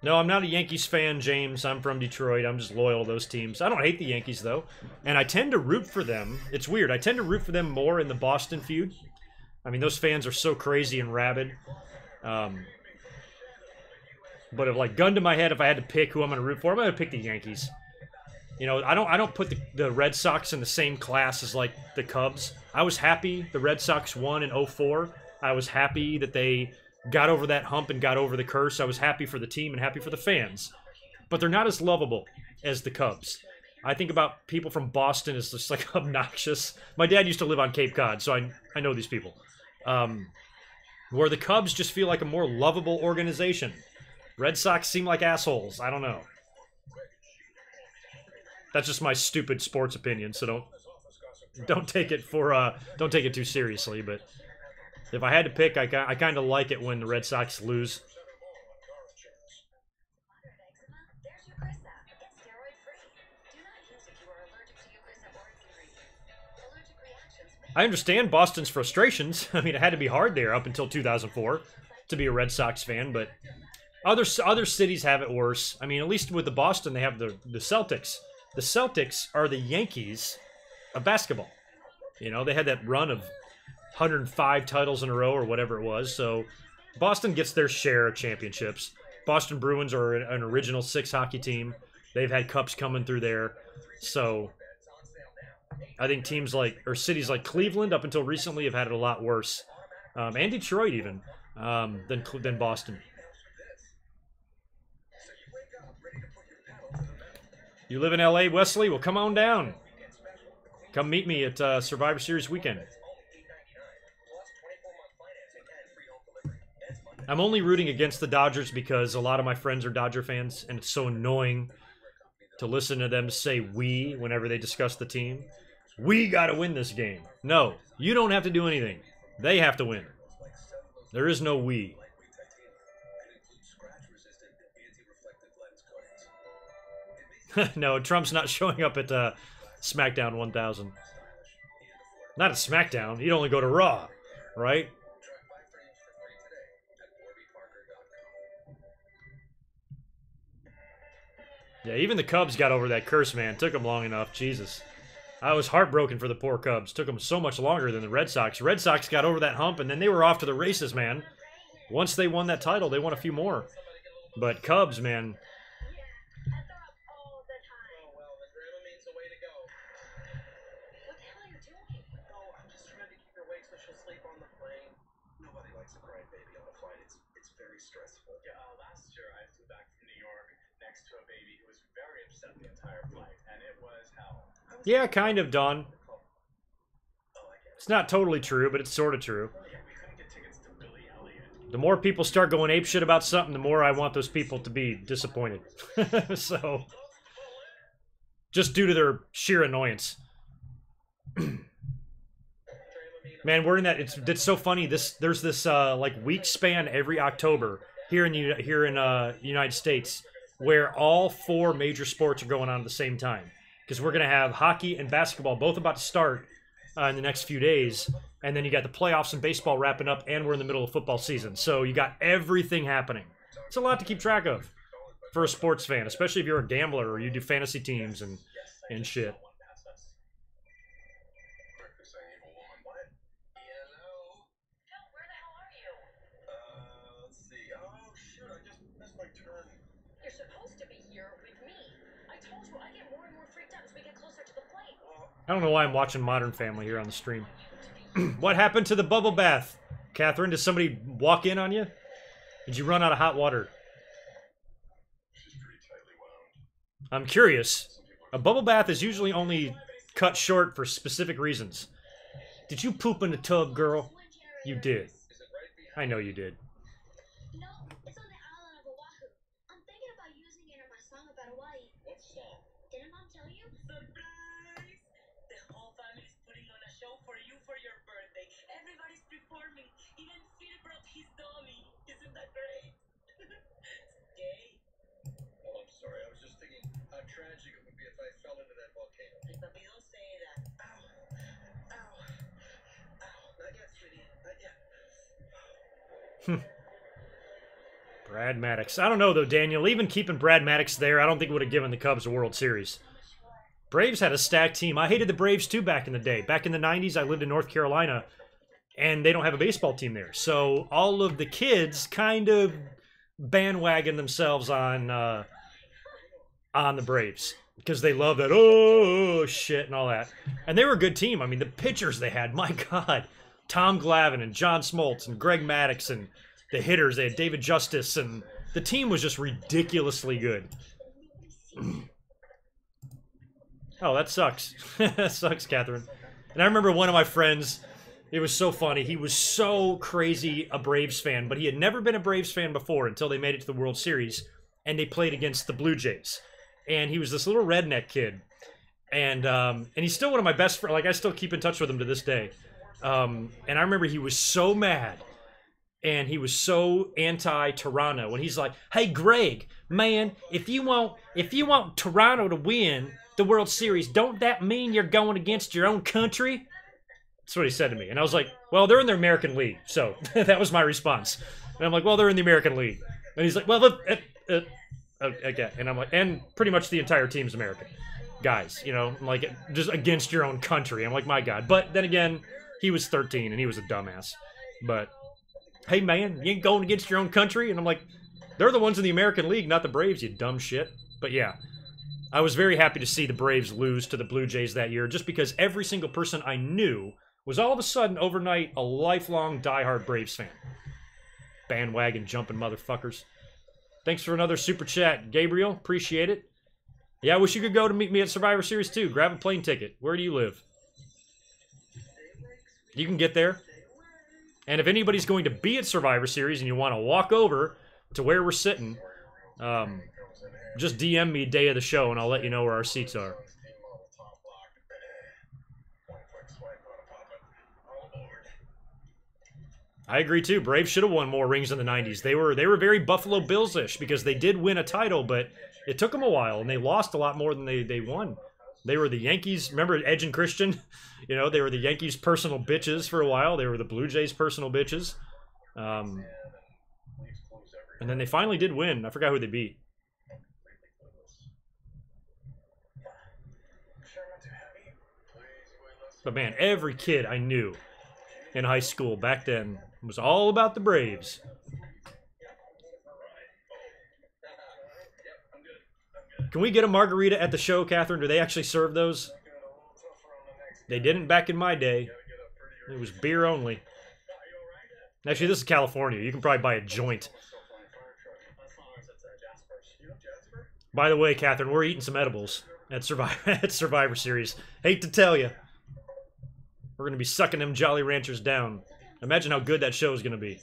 No, I'm not a Yankees fan, James. I'm from Detroit. I'm just loyal to those teams. I don't hate the Yankees, though. And I tend to root for them. It's weird. I tend to root for them more in the Boston feud. I mean, those fans are so crazy and rabid. But if, like, gun to my head, if I had to pick who I'm going to root for, I'm going to pick the Yankees. You know, I don't put the Red Sox in the same class as, like, the Cubs. I was happy the Red Sox won in '04. I was happy that they got over that hump and got over the curse. I was happy for the team and happy for the fans. But they're not as lovable as the Cubs. I think about people from Boston as just, like, obnoxious. My dad used to live on Cape Cod, so I know these people. Where the Cubs just feel like a more lovable organization. Red Sox seem like assholes. I don't know. That's just my stupid sports opinion, so don't take it don't take it too seriously. But if I had to pick, I kind of like it when the Red Sox lose. There's Eucrisa. It's steroid-free. Do not use if you are allergic to Eucrisa or its ingredients. Allergic reactions may... I understand Boston's frustrations. I mean, it had to be hard there up until 2004 to be a Red Sox fan, but other cities have it worse. I mean, at least with the Boston, they have the Celtics. The Celtics are the Yankees of basketball. You know, they had that run of 105 titles in a row or whatever it was. So Boston gets their share of championships. Boston Bruins are an original 6 hockey team. They've had cups coming through there. So I think teams like, or cities like Cleveland up until recently have had it a lot worse. And Detroit even, than Boston. You live in LA, Wesley? Well, come on down. Come meet me at Survivor Series weekend. I'm only rooting against the Dodgers because a lot of my friends are Dodger fans, and it's so annoying to listen to them say we whenever they discuss the team. We got to win this game. No, you don't have to do anything. They have to win. There is no we. No, Trump's not showing up at SmackDown 1000. Not at SmackDown. He'd only go to Raw, right? Yeah, even the Cubs got over that curse, man. Took them long enough. Jesus. I was heartbroken for the poor Cubs. Took them so much longer than the Red Sox. Red Sox got over that hump, and then they were off to the races, man. Once they won that title, they won a few more. But Cubs, man... Yeah, kind of, Don. It's not totally true, but it's sort of true. The more people start going apeshit about something, the more I want those people to be disappointed. So, just due to their sheer annoyance. Man, we're in that. It's so funny. There's this like week span every October here in United States where all 4 major sports are going on at the same time. Because we're going to have hockey and basketball both about to start in the next few days. And then you got the playoffs and baseball wrapping up, and we're in the middle of football season. So you got everything happening. It's a lot to keep track of for a sports fan, especially if you're a gambler or you do fantasy teams and shit. You're supposed to be here with me. I told you I get more and more freaked out as we get closer to the plane. I don't know why I'm watching Modern Family here on the stream. What happened to the bubble bath, Catherine? Did somebody walk in on you? Did you run out of hot water? I'm curious. A bubble bath is usually only cut short for specific reasons. Did you poop in the tub, girl? You did. I know you did. No, it's on the island of Oahu. I'm thinking about using it in my song about Hawaii. What song? Didn't Mom tell you? Surprise! The whole family's putting on a show for you for your birthday. Everybody's performing. Even Phil brought his dummy. Isn't that great? Gay. Oh, I'm sorry. I was just thinking how tragic it would be if I fell into that volcano. Hey, papi, don't say that. Ow. Ow. Ow. Not yet, sweetie. Not yet. Brad Maddox. I don't know, though, Daniel. Even keeping Brad Maddox there, I don't think would have given the Cubs a World Series. Braves had a stacked team. I hated the Braves, too, back in the day. Back in the 90s, I lived in North Carolina, and they don't have a baseball team there. So all of the kids kind of bandwagon themselves on the Braves because they love that, oh, shit, and all that. And they were a good team. I mean, the pitchers they had, my God. Tom Glavine and John Smoltz and Greg Maddux and the hitters. They had David Justice, and the team was just ridiculously good. Oh, that sucks. That sucks, Catherine. And I remember one of my friends, it was so funny. He was so crazy a Braves fan, but he had never been a Braves fan before until they made it to the World Series, and they played against the Blue Jays. And he was this little redneck kid. And he's still one of my best friends. Like, I still keep in touch with him to this day. And I remember he was so mad. And he was so anti-Toronto. And he's like, hey, Greg, man, if you want Toronto to win the World Series, don't that mean you're going against your own country? That's what he said to me. And I was like, well, they're in the American League. So that was my response. And I'm like, well, they're in the American League. And he's like, well, okay. And I'm like, and pretty much the entire team's American. Guys, you know, like, just against your own country. I'm like, my God. But then again, he was 13 and he was a dumbass. But, hey, man, you ain't going against your own country? And I'm like, they're the ones in the American League, not the Braves, you dumb shit. But yeah, I was very happy to see the Braves lose to the Blue Jays that year, just because every single person I knew was all of a sudden overnight a lifelong diehard Braves fan. Bandwagon jumping motherfuckers. Thanks for another super chat, Gabriel. Appreciate it. Yeah, I wish you could go to meet me at Survivor Series 2. Grab a plane ticket. Where do you live? You can get there. And if anybody's going to be at Survivor Series and you want to walk over to where we're sitting, just DM me day of the show and I'll let you know where our seats are. I agree too. Braves should have won more rings in the 90s. They were very Buffalo Bills-ish because they did win a title, but it took them a while and they lost a lot more than they won. They were the Yankees. Remember Edge and Christian? You know, they were the Yankees' personal bitches for a while. They were the Blue Jays' personal bitches. And then they finally did win. I forgot who they beat. But man, every kid I knew in high school back then was all about the Braves. Can we get a margarita at the show, Catherine? Do they actually serve those? They didn't back in my day. It was beer only. Actually, this is California. You can probably buy a joint. By the way, Catherine, we're eating some edibles at Survivor Series. Hate to tell you. We're going to be sucking them Jolly Ranchers down. Imagine how good that show is going to be.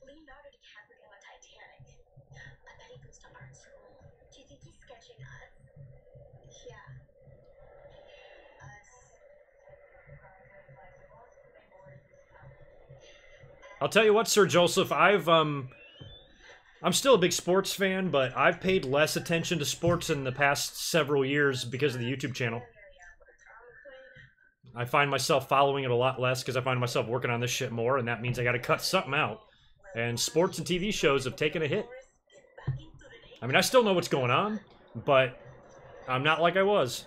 Leonardo DiCaprio on Titanic. I bet he goes to art school. Do you think he's sketching us? Yeah. I'll tell you what, Sir Joseph, I'm still a big sports fan, but I've paid less attention to sports in the past several years because of the YouTube channel. I find myself following it a lot less because I find myself working on this shit more, and that means I got to cut something out. And sports and TV shows have taken a hit. I mean, I still know what's going on, but I'm not like I was.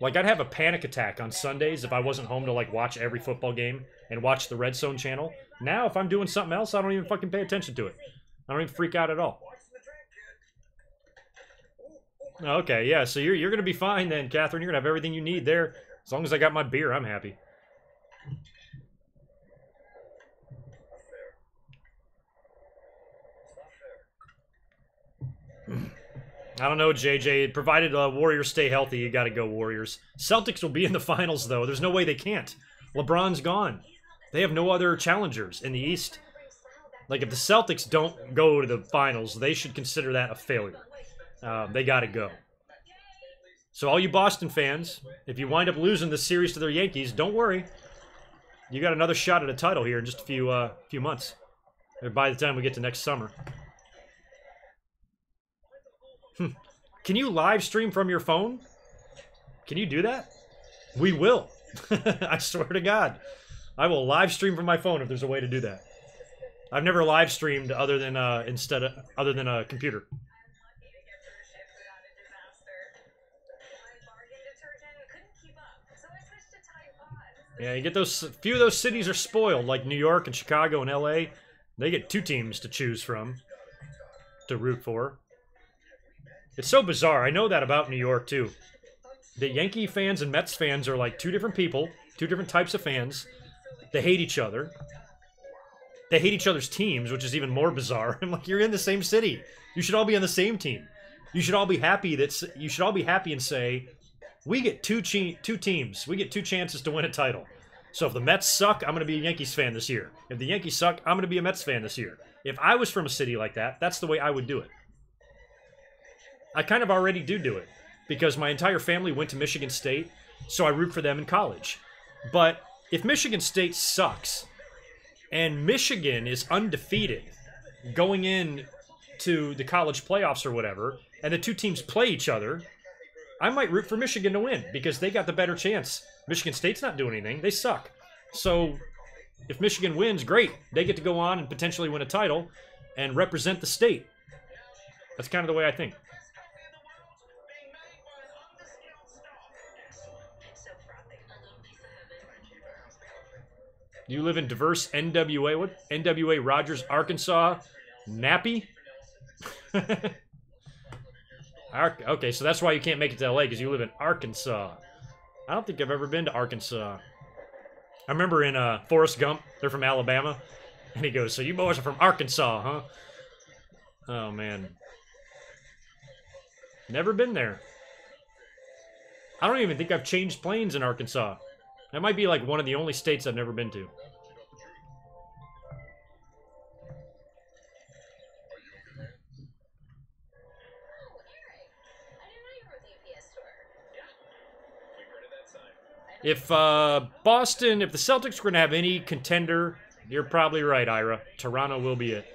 Like, I'd have a panic attack on Sundays if I wasn't home to, like, watch every football game and watch the Red Zone channel. Now, if I'm doing something else, I don't even fucking pay attention to it. I don't even freak out at all. Okay, yeah, so you're gonna be fine then, Catherine. You're gonna have everything you need there. As long as I got my beer, I'm happy. I don't know, JJ. Provided Warriors stay healthy, you gotta go Warriors. Celtics will be in the finals, though. There's no way they can't. LeBron's gone. They have no other challengers in the East. Like, if the Celtics don't go to the finals, they should consider that a failure. They gotta go. So all you Boston fans, if you wind up losing this series to the Yankees, don't worry. You got another shot at a title here in just a few months. Or by the time we get to next summer. Can you live stream from your phone? Can you do that? We will. I swear to God. I will live stream from my phone if there's a way to do that. I've never live streamed other than a computer. Yeah, you get those. Few of those cities are spoiled, like New York and Chicago and LA. They get two teams to choose from to root for. It's so bizarre. I know that about New York too. The Yankee fans and Mets fans are like two different people, two different types of fans. They hate each other. They hate each other's teams, which is even more bizarre. I'm like, you're in the same city. You should all be on the same team. You should all be happy and say, we get two teams. We get two chances to win a title. So if the Mets suck, I'm going to be a Yankees fan this year. If the Yankees suck, I'm going to be a Mets fan this year. If I was from a city like that, that's the way I would do it. I kind of already do it. Because my entire family went to Michigan State, so I root for them in college. But if Michigan State sucks, and Michigan is undefeated going in to the college playoffs or whatever, and the two teams play each other, I might root for Michigan to win because they got the better chance. Michigan State's not doing anything. They suck. So if Michigan wins, great. They get to go on and potentially win a title and represent the state. That's kind of the way I think. You live in diverse NWA. What? NWA Rogers, Arkansas. Nappy? Okay, so that's why you can't make it to LA, because you live in Arkansas. I don't think I've ever been to Arkansas. I remember in Forrest Gump, they're from Alabama, and he goes, so you boys are from Arkansas, huh? Oh, man. Never been there. I don't even think I've changed planes in Arkansas. That might be like one of the only states I've never been to. If Boston, if the Celtics were going to have any contender, you're probably right, Ira. Toronto will be it.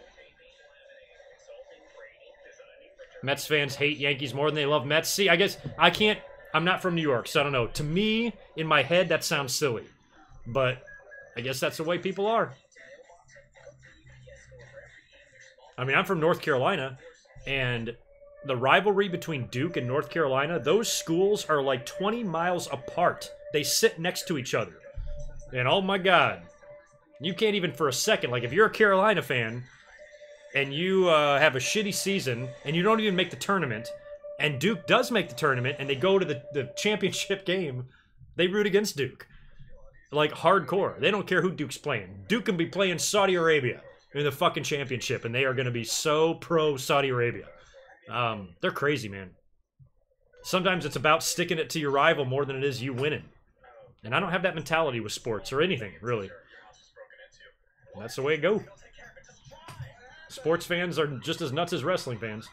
Mets fans hate Yankees more than they love Mets. See, I guess I can't, I'm not from New York, so I don't know. To me, in my head, that sounds silly. But I guess that's the way people are. I mean, I'm from North Carolina, and the rivalry between Duke and North Carolina, those schools are like 20 miles apart. They sit next to each other. And oh my God, you can't even for a second, like if you're a Carolina fan and you have a shitty season and you don't even make the tournament, and Duke does make the tournament and they go to the championship game, they root against Duke. Like hardcore. They don't care who Duke's playing. Duke can be playing Saudi Arabia in the fucking championship and they are going to be so pro Saudi Arabia. They're crazy, man. Sometimes it's about sticking it to your rival more than it is you winning. And I don't have that mentality with sports or anything, really. And that's the way it goes. Sports fans are just as nuts as wrestling fans.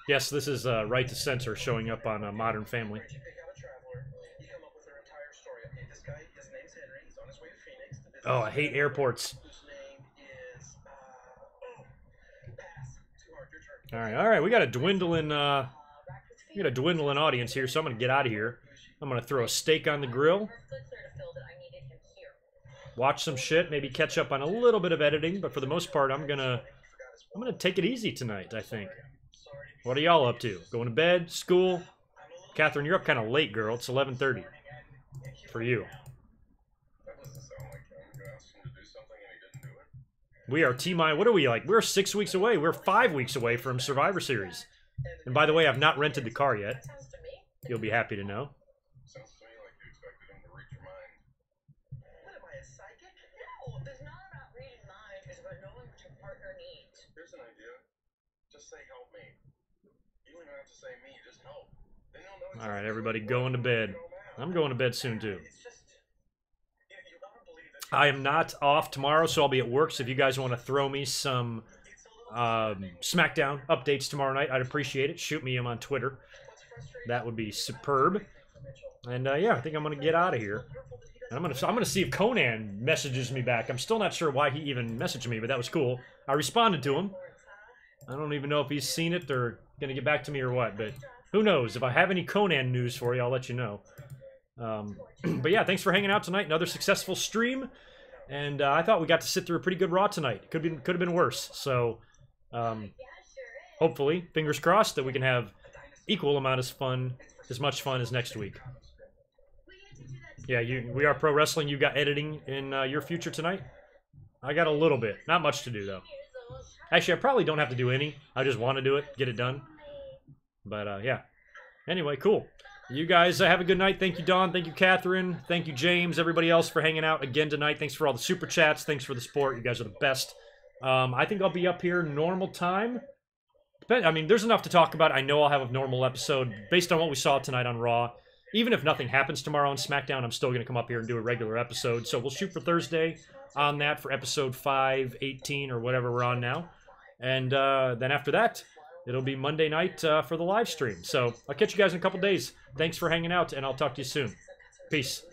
Yes, this is Right to Censor showing up on Modern Family. Oh, I hate airports. All right. We got a dwindling audience here, so I'm gonna get out of here. I'm gonna throw a steak on the grill, watch some shit, maybe catch up on a little bit of editing, but for the most part, I'm gonna take it easy tonight, I think. What are y'all up to? Going to bed? School? Catherine, you're up kind of late, girl. It's 11:30 for you. We are T-minus. What are we like? We're 6 weeks away. We're 5 weeks away from Survivor Series. And by the way, I've not rented the car yet. You'll be happy to know. Sounds to me like you expected him to read your mind. What am I, a psychic? No, it's not about reading minds. It's about knowing what your partner needs. Here's an idea. Just say help me. You don't even have to say me, just help. Then you'll know. All right, everybody going to bed. I'm going to bed soon too. I am not off tomorrow, so I'll be at work. So if you guys want to throw me some SmackDown updates tomorrow night, I'd appreciate it. Shoot me them on Twitter. That would be superb. And yeah, I think I'm gonna get out of here. And I'm gonna see if Conan messages me back. I'm still not sure why he even messaged me, but that was cool. I responded to him. I don't even know if he's seen it or gonna get back to me or what, but who knows? If I have any Conan news for you, I'll let you know. But yeah, thanks for hanging out tonight. Another successful stream, and I thought we got to sit through a pretty good Raw tonight. Could have been worse. So hopefully, fingers crossed, that we can have equal amount of fun, as much fun as next week. Yeah, we are pro wrestling. You got editing in your future tonight? I got a little bit, not much to do though. Actually, I probably don't have to do any. I just want to do it, get it done. But yeah. Anyway, cool. You guys have a good night. Thank you, Dawn. Thank you, Catherine. Thank you, James. Everybody else for hanging out again tonight. Thanks for all the super chats. Thanks for the support. You guys are the best. I think I'll be up here normal time. I mean, there's enough to talk about. I know I'll have a normal episode based on what we saw tonight on Raw. Even if nothing happens tomorrow on SmackDown, I'm still going to come up here and do a regular episode. So we'll shoot for Thursday on that for episode 518 or whatever we're on now. And then after that, it'll be Monday night for the live stream. So I'll catch you guys in a couple days. Thanks for hanging out, and I'll talk to you soon. Peace.